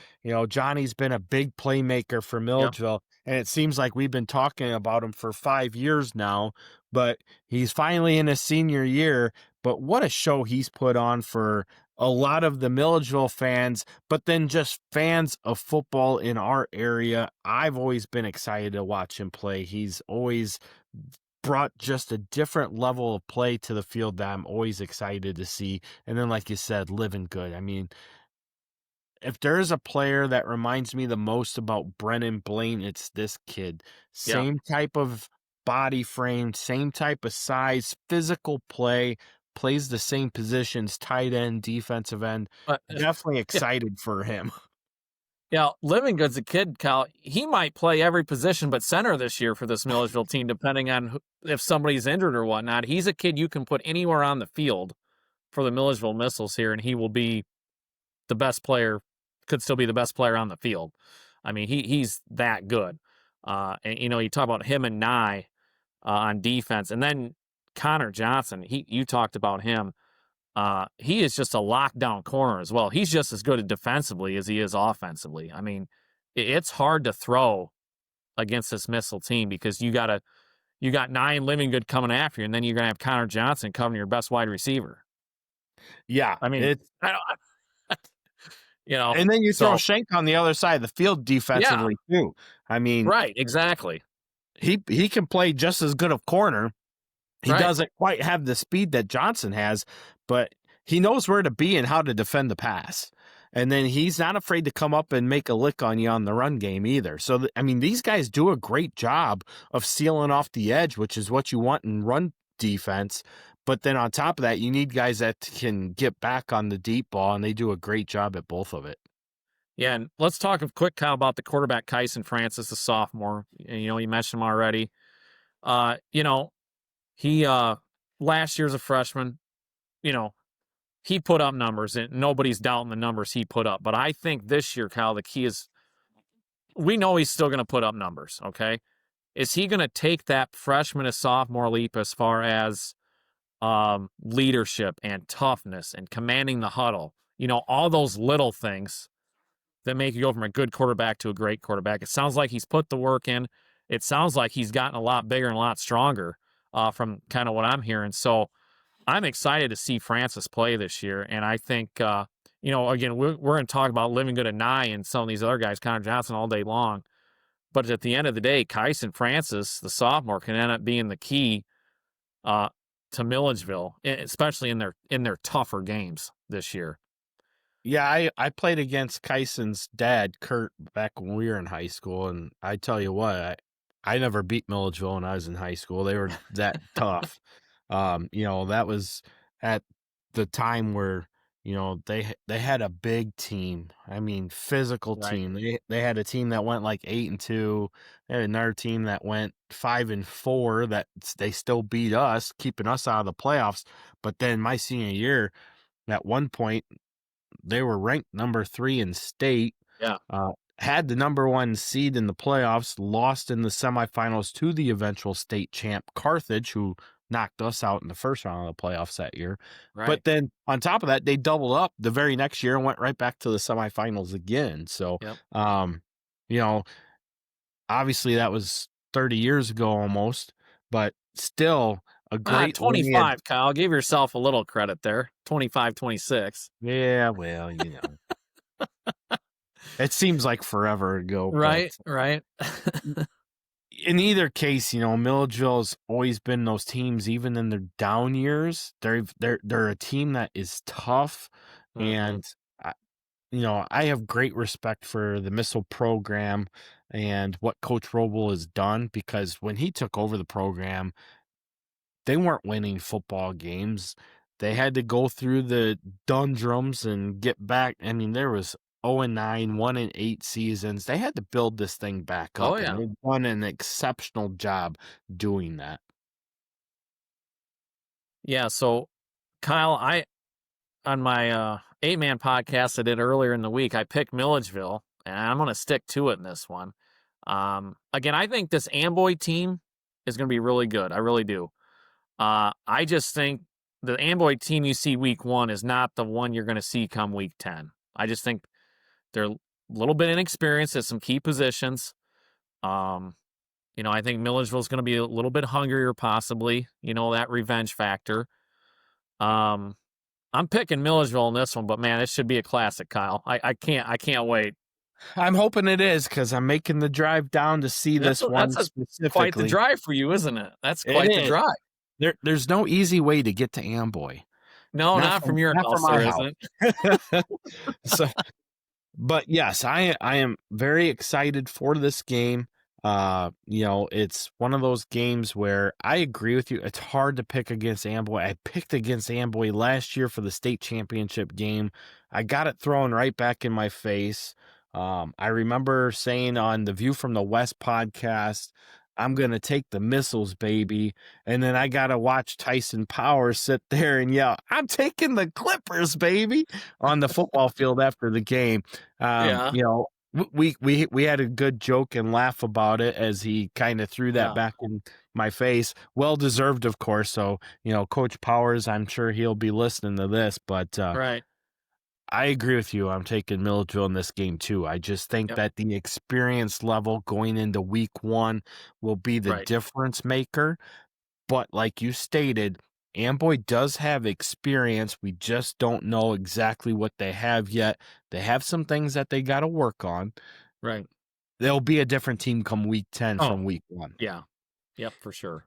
Johnny's been a big playmaker for Milledgeville, and it seems like we've been talking about him for 5 years now, but he's finally in his senior year. But what a show he's put on for a lot of the Milledgeville fans, but then just fans of football in our area. I've always been excited to watch him play. He's always brought just a different level of play to the field that I'm always excited to see. And then, like you said, living good. I mean, if there's a player that reminds me the most about Brennan Blaine, it's this kid. Same type of body frame, same type of size, physical play, plays the same positions, tight end, defensive end. Definitely excited for him. Yeah, Livingood's a kid, Kyle. He might play every position but center this year for this Milledgeville team, depending on if somebody's injured or whatnot. He's a kid you can put anywhere on the field for the Milledgeville Missiles here, and he will be the best player, could still be the best player on the field. I mean, he's that good. And, you talk about him and Nye on defense. And then Connor Johnson, you talked about him. He is just a lockdown corner as well. He's just as good defensively as he is offensively. I mean, it's hard to throw against this Missile team because you got Nye and Livingood coming after you, and then you're gonna have Connor Johnson covering your best wide receiver. Yeah, I mean, and then you throw Shank on the other side of the field defensively too. I mean, right, exactly. He can play just as good of corner. He doesn't quite have the speed that Johnson has, but he knows where to be and how to defend the pass. And then he's not afraid to come up and make a lick on you on the run game either. So, these guys do a great job of sealing off the edge, which is what you want in run defense. But then on top of that, you need guys that can get back on the deep ball, and they do a great job at both of it. Yeah, and let's talk quick, Kyle, about the quarterback, Kyson Francis, the sophomore. You mentioned him already. He last year's a freshman, he put up numbers, and nobody's doubting the numbers he put up. But I think this year, Kyle, the key is we know he's still going to put up numbers, okay? Is he going to take that freshman to sophomore leap as far as leadership and toughness and commanding the huddle? all those little things that make you go from a good quarterback to a great quarterback. It sounds like he's put the work in. It sounds like he's gotten a lot bigger and a lot stronger from kind of what I'm hearing. So I'm excited to see Francis play this year. And I think, again, we're going to talk about Living Good and Nye and some of these other guys, Connor Johnson, all day long. But at the end of the day, Kyson Francis, the sophomore, can end up being the key to Milligville, especially in their tougher games this year. Yeah, I played against Kyson's dad, Kurt, back when we were in high school, and I tell you what, I never beat Milledgeville when I was in high school. They were that tough. That was at the time where they had a big team. I mean, physical Right. team. They had a team that went like 8-2. They had another team that went 5-4. That they still beat us, keeping us out of the playoffs. But then my senior year, at one point, they were ranked number 3 in state. Yeah. Had the number 1 seed in the playoffs, lost in the semifinals to the eventual state champ Carthage, who knocked us out in the first round of the playoffs that year. Right. But then on top of that, they doubled up the very next year and went right back to the semifinals again. So, Yep. Obviously that was 30 years ago almost, but still a great 25, Kyle. Give yourself a little credit there. 25, 26. Yeah, well, it seems like forever ago. Right, but right. in either case, Milledgeville's always been those teams, even in their down years. They're a team that is tough, and I have great respect for the missile program and what Coach Roble has done, because when he took over the program, they weren't winning football games. They had to go through the doldrums and get back. I mean, there was 0-9, 1-8 seasons. They had to build this thing back up. Oh, yeah. And they've done an exceptional job doing that. Yeah, so Kyle, on my 8-man podcast I did earlier in the week, I picked Milledgeville, and I'm going to stick to it in this one. Again, I think this Amboy team is going to be really good. I really do. I just think the Amboy team you see week 1 is not the one you're going to see come week 10. I just think they're a little bit inexperienced at some key positions. I think Milledgeville is going to be a little bit hungrier, possibly. That revenge factor. I'm picking Milledgeville in this one, but man, it should be a classic, Kyle. I can't wait. I'm hoping it is, because I'm making the drive down to see this one specifically. Quite the drive for you, isn't it? That's quite the drive. There's no easy way to get to Amboy. No, not from your house, there isn't. So, but yes, I am very excited for this game. It's one of those games where I agree with you. It's hard to pick against Amboy. I picked against Amboy last year for the state championship game. I got it thrown right back in my face. I remember saying on the View from the West podcast, I'm going to take the missiles, baby. And then I got to watch Tyson Powers sit there and yell, I'm taking the Clippers, baby, on the football field after the game. We had a good joke and laugh about it as he kind of threw that back in my face. Well deserved, of course. So, Coach Powers, I'm sure he'll be listening to this, but right. I agree with you. I'm taking Milledgeville in this game too. I just think that the experience level going into week 1 will be the difference maker. But like you stated, Amboy does have experience. We just don't know exactly what they have yet. They have some things that they got to work on. Right. They'll be a different team come week 10 from week 1. Yeah. Yep, for sure.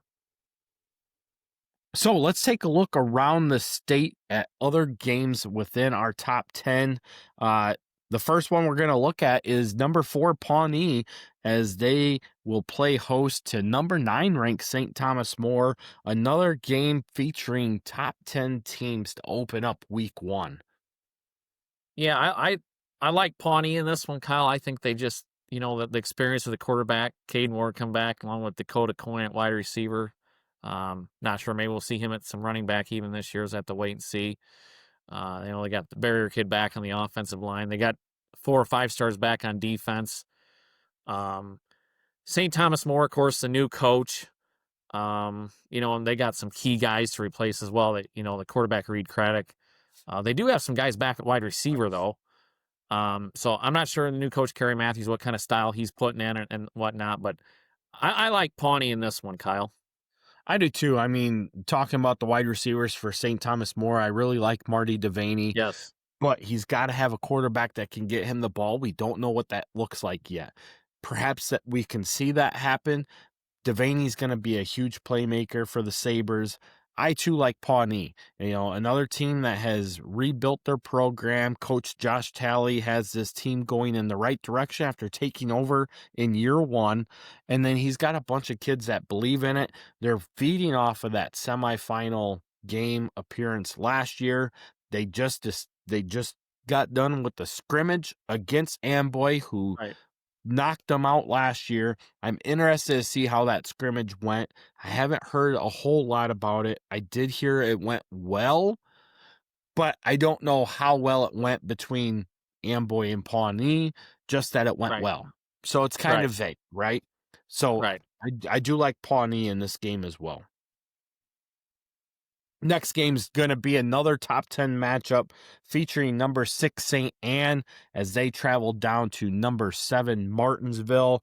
So let's take a look around the state at other games within our top 10. The first one we're going to look at is number 4 Pawnee, as they will play host to number 9 ranked St. Thomas More. Another game featuring top 10 teams to open up week 1. Yeah, I like Pawnee in this one, Kyle. I think they just, the experience of the quarterback, Caden Ward, come back along with Dakota Coyne at wide receiver. Not sure. Maybe we'll see him at some running back even this year. We'll have to wait and see. They got the barrier kid back on the offensive line. They got 4 or 5 stars back on defense. St. Thomas More, of course, the new coach. And they got some key guys to replace as well. The quarterback Reed Craddock They do have some guys back at wide receiver, though. So I'm not sure the new coach, Kerry Matthews, what kind of style he's putting in and whatnot, but I like Pawnee in this one, Kyle. I do too. I mean, talking about the wide receivers for St. Thomas More, I really like Marty Devaney. Yes. But he's got to have a quarterback that can get him the ball. We don't know what that looks like yet. Perhaps that we can see that happen. Devaney's going to be a huge playmaker for the Sabres. I too like Pawnee. Another team that has rebuilt their program. Coach Josh Talley has this team going in the right direction after taking over in year one. And then he's got a bunch of kids that believe in it. They're feeding off of that semifinal game appearance last year. They just got done with the scrimmage against Amboy, who knocked them out last year. I'm interested to see how that scrimmage went. I haven't heard a whole lot about it. I did hear it went well, but I don't know how well it went between Amboy and Pawnee, just that it went well. So it's kind of vague, right? So I do like Pawnee in this game as well. Next game's going to be another top 10 matchup featuring number 6 St. Anne as they travel down to number 7 Martinsville.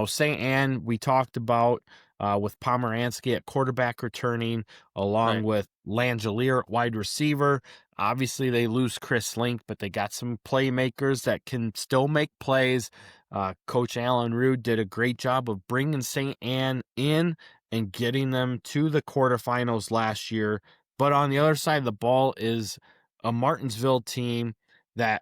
St. Anne we talked about with Pomeranski at quarterback returning, along with Langelier at wide receiver. Obviously, they lose Chris Link, but they got some playmakers that can still make plays. Coach Alan Rude did a great job of bringing St. Anne in and getting them to the quarterfinals last year. But on the other side of the ball is a Martinsville team that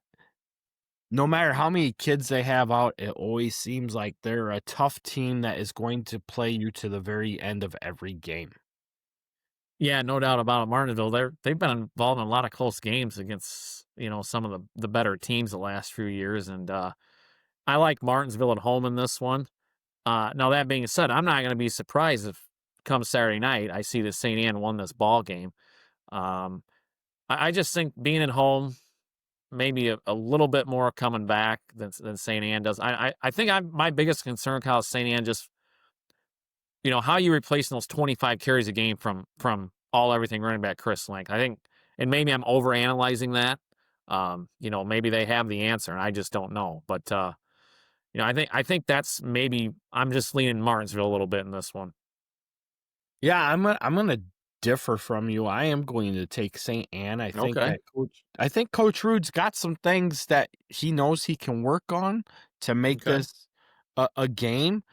no matter how many kids they have out, it always seems like they're a tough team that is going to play you to the very end of every game. Yeah, no doubt about it. Martinsville, they've been involved in a lot of close games against, some of the better teams the last few years. And I like Martinsville at home in this one. Now, that being said, I'm not going to be surprised if come Saturday night I see that St. Anne won this ball game. I just think being at home, maybe a little bit more coming back than St. Anne does. I think my biggest concern, Kyle, is St. Anne just, how you replacing those 25 carries a game from everything running back Chris Link. I think, and maybe I'm overanalyzing that. Maybe they have the answer and I just don't know. But I think that's maybe I'm just leaning Martinsville a little bit in this one. Yeah, I'm gonna differ from you. I am going to take St. Anne. I think Coach Rude's got some things that he knows he can work on to make this a game.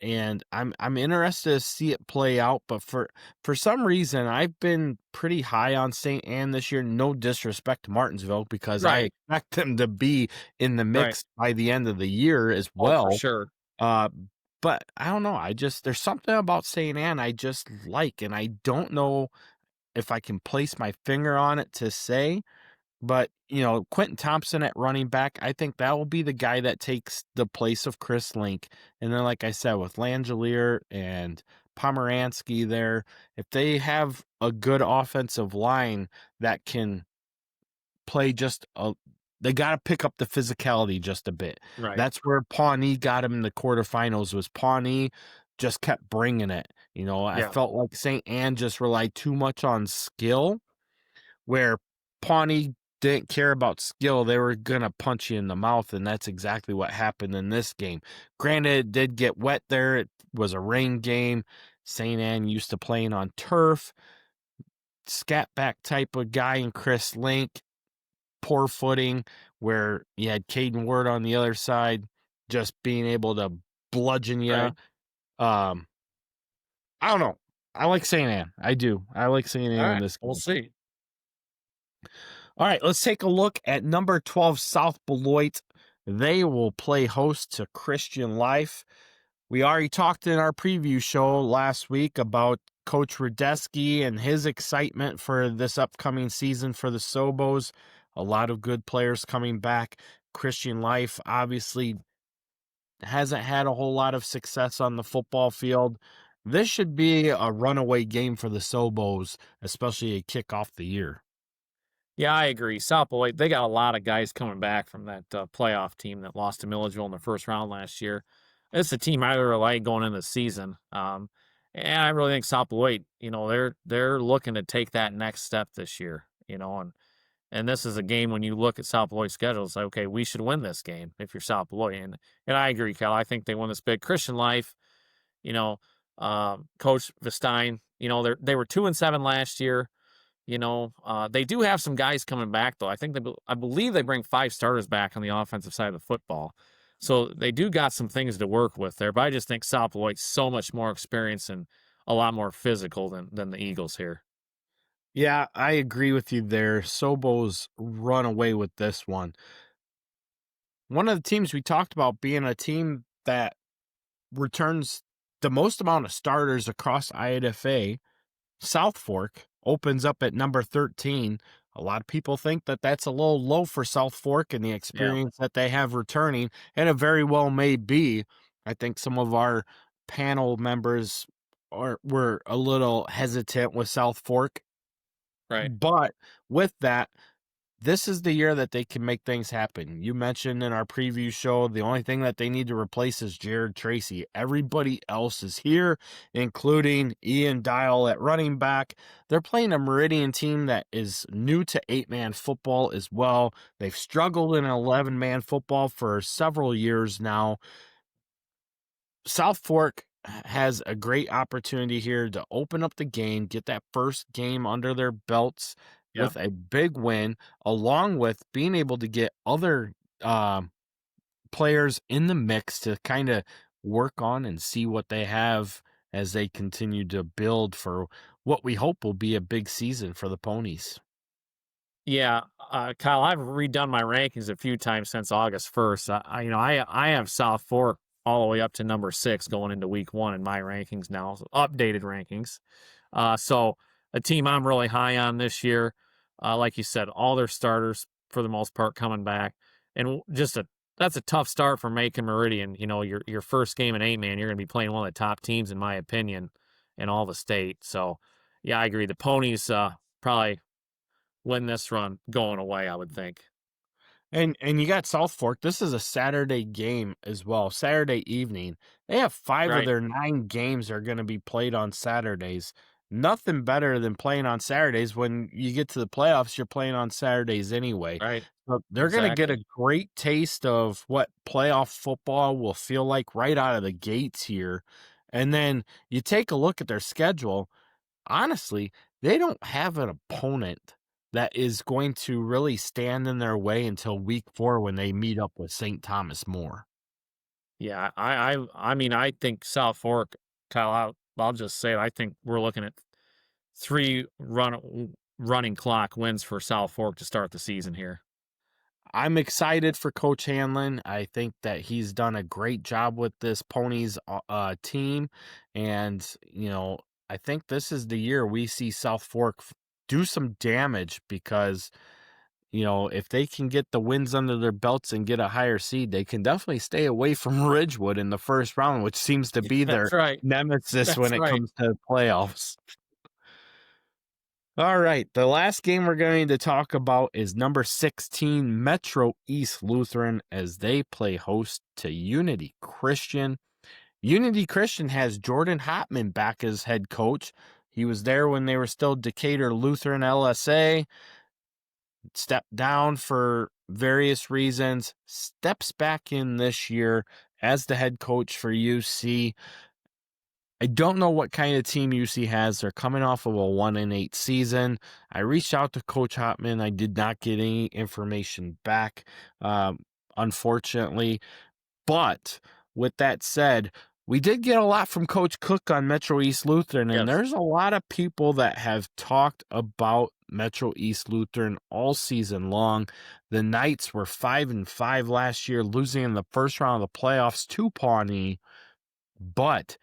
And I'm interested to see it play out. But for some reason, I've been pretty high on St. Anne this year. No disrespect to Martinsville, because I expect them to be in the mix by the end of the year as well. For sure. But I don't know. There's something about St. Anne I just like, and I don't know if I can place my finger on it to say. But, Quentin Thompson at running back, I think that will be the guy that takes the place of Chris Link. And then, like I said, with Langelier and Pomeranski there, if they have a good offensive line that can play they got to pick up the physicality just a bit. That's where Pawnee got him in the quarterfinals, was Pawnee just kept bringing it. I felt like St. Anne just relied too much on skill, where Pawnee didn't care about skill. They were going to punch you in the mouth, and that's exactly what happened in this game. Granted, it did get wet there. It was a rain game. St. Anne used to playing on turf. Scat back type of guy in Chris Link. Poor footing, where you had Caden Ward on the other side just being able to bludgeon you. I don't know. I like St. Anne. I do. I like St. Anne in this game. We'll see. All right, let's take a look at number 12, South Beloit. They will play host to Christian Life. We already talked in our preview show last week about Coach Radeski and his excitement for this upcoming season for the Sobos. A lot of good players coming back. Christian Life obviously hasn't had a whole lot of success on the football field. This should be a runaway game for the Sobos, especially to kick off the year. Yeah, I agree. South Beloit, they got a lot of guys coming back from that playoff team that lost to Milligville in the first round last year. It's a team I really like going into the season. And I really think South Beloit, they're looking to take that next step this year. And this is a game when you look at South Beloit's schedule, it's like, okay, we should win this game if you're South Beloit. And I agree, Cal. I think they won this big. Christian Life, Coach Vestein, they were 2-7 last year. They do have some guys coming back though. I believe they bring 5 starters back on the offensive side of the football. So they do got some things to work with there. But I just think South Beloit's so much more experienced and a lot more physical than the Eagles here. Yeah, I agree with you there. Sobo's run away with this one. One of the teams we talked about being a team that returns the most amount of starters across I8FA, South Fork, opens up at number 13. A lot of people think that that's a little low for South Fork and the experience that they have returning, and it very well may be. I think some of our panel members were a little hesitant with South Fork. Right. But with that, this is the year that they can make things happen. You mentioned in our preview show, the only thing that they need to replace is Jared Tracy. Everybody else is here, including Ian Dial at running back. They're playing a Merdian team that is new to 8-man football as well. They've struggled in 11-man football for several years now. South Fork has a great opportunity here to open up the game, get that first game under their belts with a big win, along with being able to get other players in the mix to kind of work on and see what they have as they continue to build for what we hope will be a big season for the Ponies. Yeah, Kyle, I've redone my rankings a few times since August 1st. I have South Fork all the way up to number 6 going into week 1 in my rankings now, so updated rankings. So a team I'm really high on this year. Like you said, all their starters for the most part coming back, and that's a tough start for Macon Meridian. Your first game in 8-man, you're going to be playing one of the top teams in my opinion in all the state. So yeah, I agree. The Ponies probably win this run going away, I would think. And you got South Fork. This is a Saturday game as well, Saturday evening. They have 5 of their 9 games are going to be played on Saturdays. Nothing better than playing on Saturdays. When you get to the playoffs, you're playing on Saturdays anyway. Right. So they're going to get a great taste of what playoff football will feel like right out of the gates here. And then you take a look at their schedule. Honestly, they don't have an opponent that is going to really stand in their way until week 4 when they meet up with St. Thomas More. Yeah, I think South Fork, Kyle, I'll just say it, I think we're looking at 3 running clock wins for South Fork to start the season here. I'm excited for Coach Hanlon. I think that he's done a great job with this Ponies team. And, I think this is the year we see South Fork do some damage because, if they can get the wins under their belts and get a higher seed, they can definitely stay away from Ridgewood in the first round, which seems to be their nemesis when it comes to playoffs. All right, the last game we're going to talk about is number 16, Metro East Lutheran, as they play host to Unity Christian. Unity Christian has Jordan Hopman back as head coach. He was there when they were still Decatur Lutheran LSA. Stepped down for various reasons. Steps back in this year as the head coach for UC. I don't know what kind of team UC has. They're coming off of a 1-8 season. I reached out to Coach Hopman. I did not get any information back, unfortunately. But with that said, we did get a lot from Coach Cook on Metro East Lutheran, and there's a lot of people that have talked about Metro East Lutheran all season long. The Knights were 5-5 last year, losing in the first round of the playoffs to Pawnee, but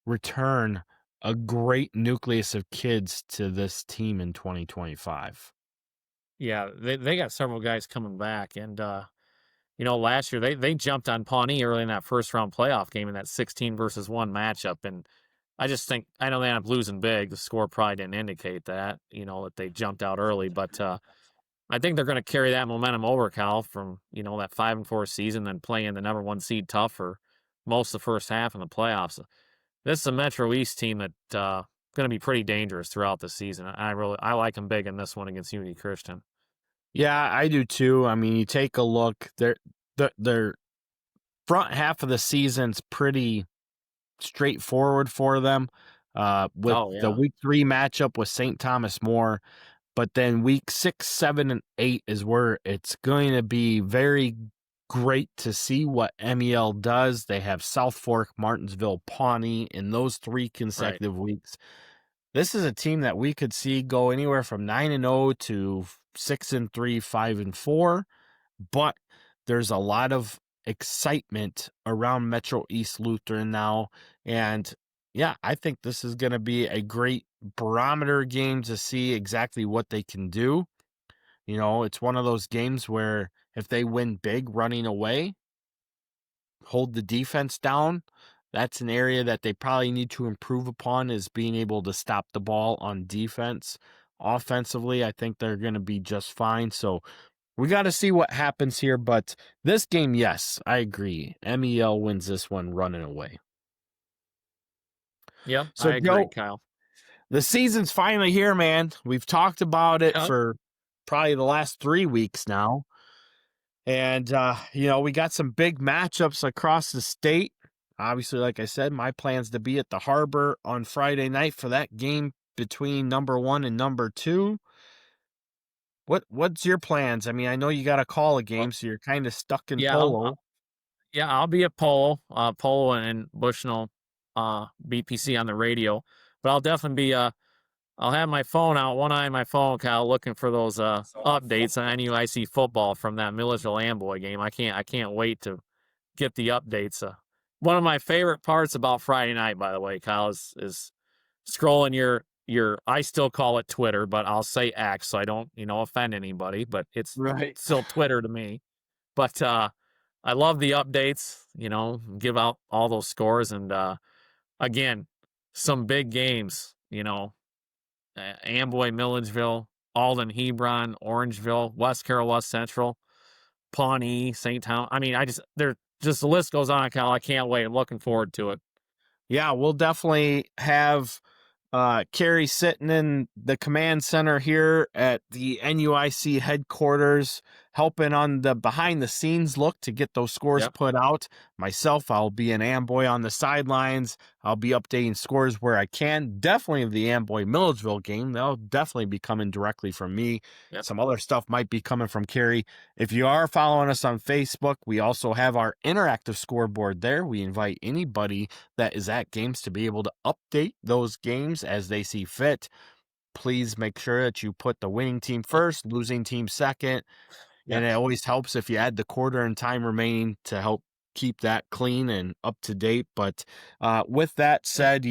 return a great nucleus of kids to this team in 2025. Yeah, they got several guys coming back, and last year they jumped on Pawnee early in that first round playoff game in that 16 versus 1 matchup, and I know they ended up losing big. The score probably didn't indicate that, that they jumped out early, but I think they're going to carry that momentum over, Cal, from that 5-4 season, then playing the number 1 seed tough for most of the first half in the playoffs. This is a Metro East team that going to be pretty dangerous throughout the season. I like them big in this one against Unity Christian. Yeah, I do too. I mean, you take a look, their front half of the season's pretty straightforward for them. With the week 3 matchup with St. Thomas More, but then week 6, 7, and 8 is where it's going to be very great to see what MEL does. They have South Fork, Martinsville, Pawnee in those 3 consecutive weeks. This is a team that we could see go anywhere from 9-0 to 6-3, 5-4, but there's a lot of excitement around Metro East Lutheran now, and yeah, I think this is going to be a great barometer game to see exactly what they can do. You know, it's one of those games where if they win big running away, hold the defense down, that's an area that they probably need to improve upon, is being able to stop the ball on defense. Offensively, I think they're going to be just fine. So we got to see what happens here. But this game, yes, I agree. MEL wins this one running away. Yep, so I agree, Kyle. The season's finally here, man. We've talked about it for probably the last 3 weeks now. And, we got some big matchups across the state. Obviously, like I said, my plan's to be at the Harbor on Friday night for that game between number 1 and number 2. What's your plans? I mean, I know you got to call a game, so you're kind of stuck in Polo. I'll be at Polo and Bushnell, BPC on the radio. But I'll definitely be I'll have my phone out, one eye on my phone, Kyle, looking for those updates on NUIC football from that Milligville Amboy game. I can't wait to get the updates. One of my favorite parts about Friday night, by the way, Kyle, is scrolling your I still call it Twitter, but I'll say X so I don't offend anybody. But it's still Twitter to me. But I love the updates. Give out all those scores, and again, some big games. Amboy, Milligville, Alden-Hebron, Orangeville, West Carroll, West Central, Pawnee, St. Thomas. I mean, the list goes on, Kyle. I can't wait. I'm looking forward to it. Yeah, we'll definitely have Carrie sitting in the command center here at the NUIC headquarters, helping on the behind-the-scenes look to get those scores put out. Myself, I'll be in Amboy on the sidelines. I'll be updating scores where I can. Definitely the Amboy-Milledgeville game. They'll definitely be coming directly from me. Some other stuff might be coming from Carrie. If you are following us on Facebook, we also have our interactive scoreboard there. We invite anybody that is at games to be able to update those games as they see fit. Please make sure that you put the winning team first, losing team second. And it always helps if you add the quarter and time remaining to help keep that clean and up to date. But with that said,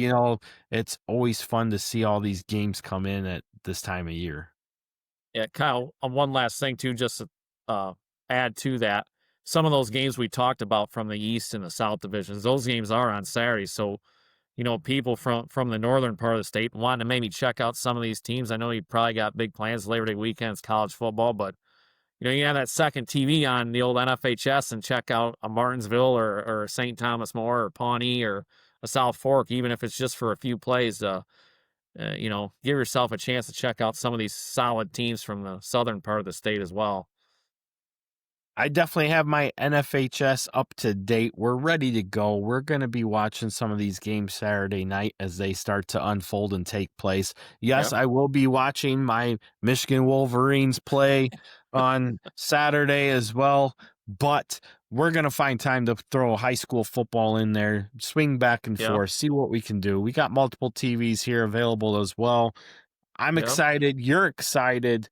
it's always fun to see all these games come in at this time of year. Yeah, Kyle, one last thing too, just to add to that. Some of those games we talked about from the East and the South divisions, those games are on Saturday. So, people from the northern part of the state want to maybe check out some of these teams. I know you probably got big plans Labor Day weekends, college football, but you have that second TV on the old NFHS and check out a Martinsville or St. Thomas More or Pawnee or a South Fork, even if it's just for a few plays. Give yourself a chance to check out some of these solid teams from the southern part of the state as well. I definitely have my NFHS up to date. We're ready to go. We're going to be watching some of these games Saturday night as they start to unfold and take place. Yes, I will be watching my Michigan Wolverines play on Saturday as well, but we're going to find time to throw high school football in there, swing back and forth, see what we can do. We got multiple TVs here available as well. I'm excited. You're excited.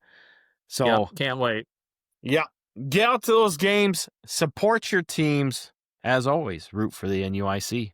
So can't wait. Yeah. Get out to those games, support your teams. As always, root for the NUIC.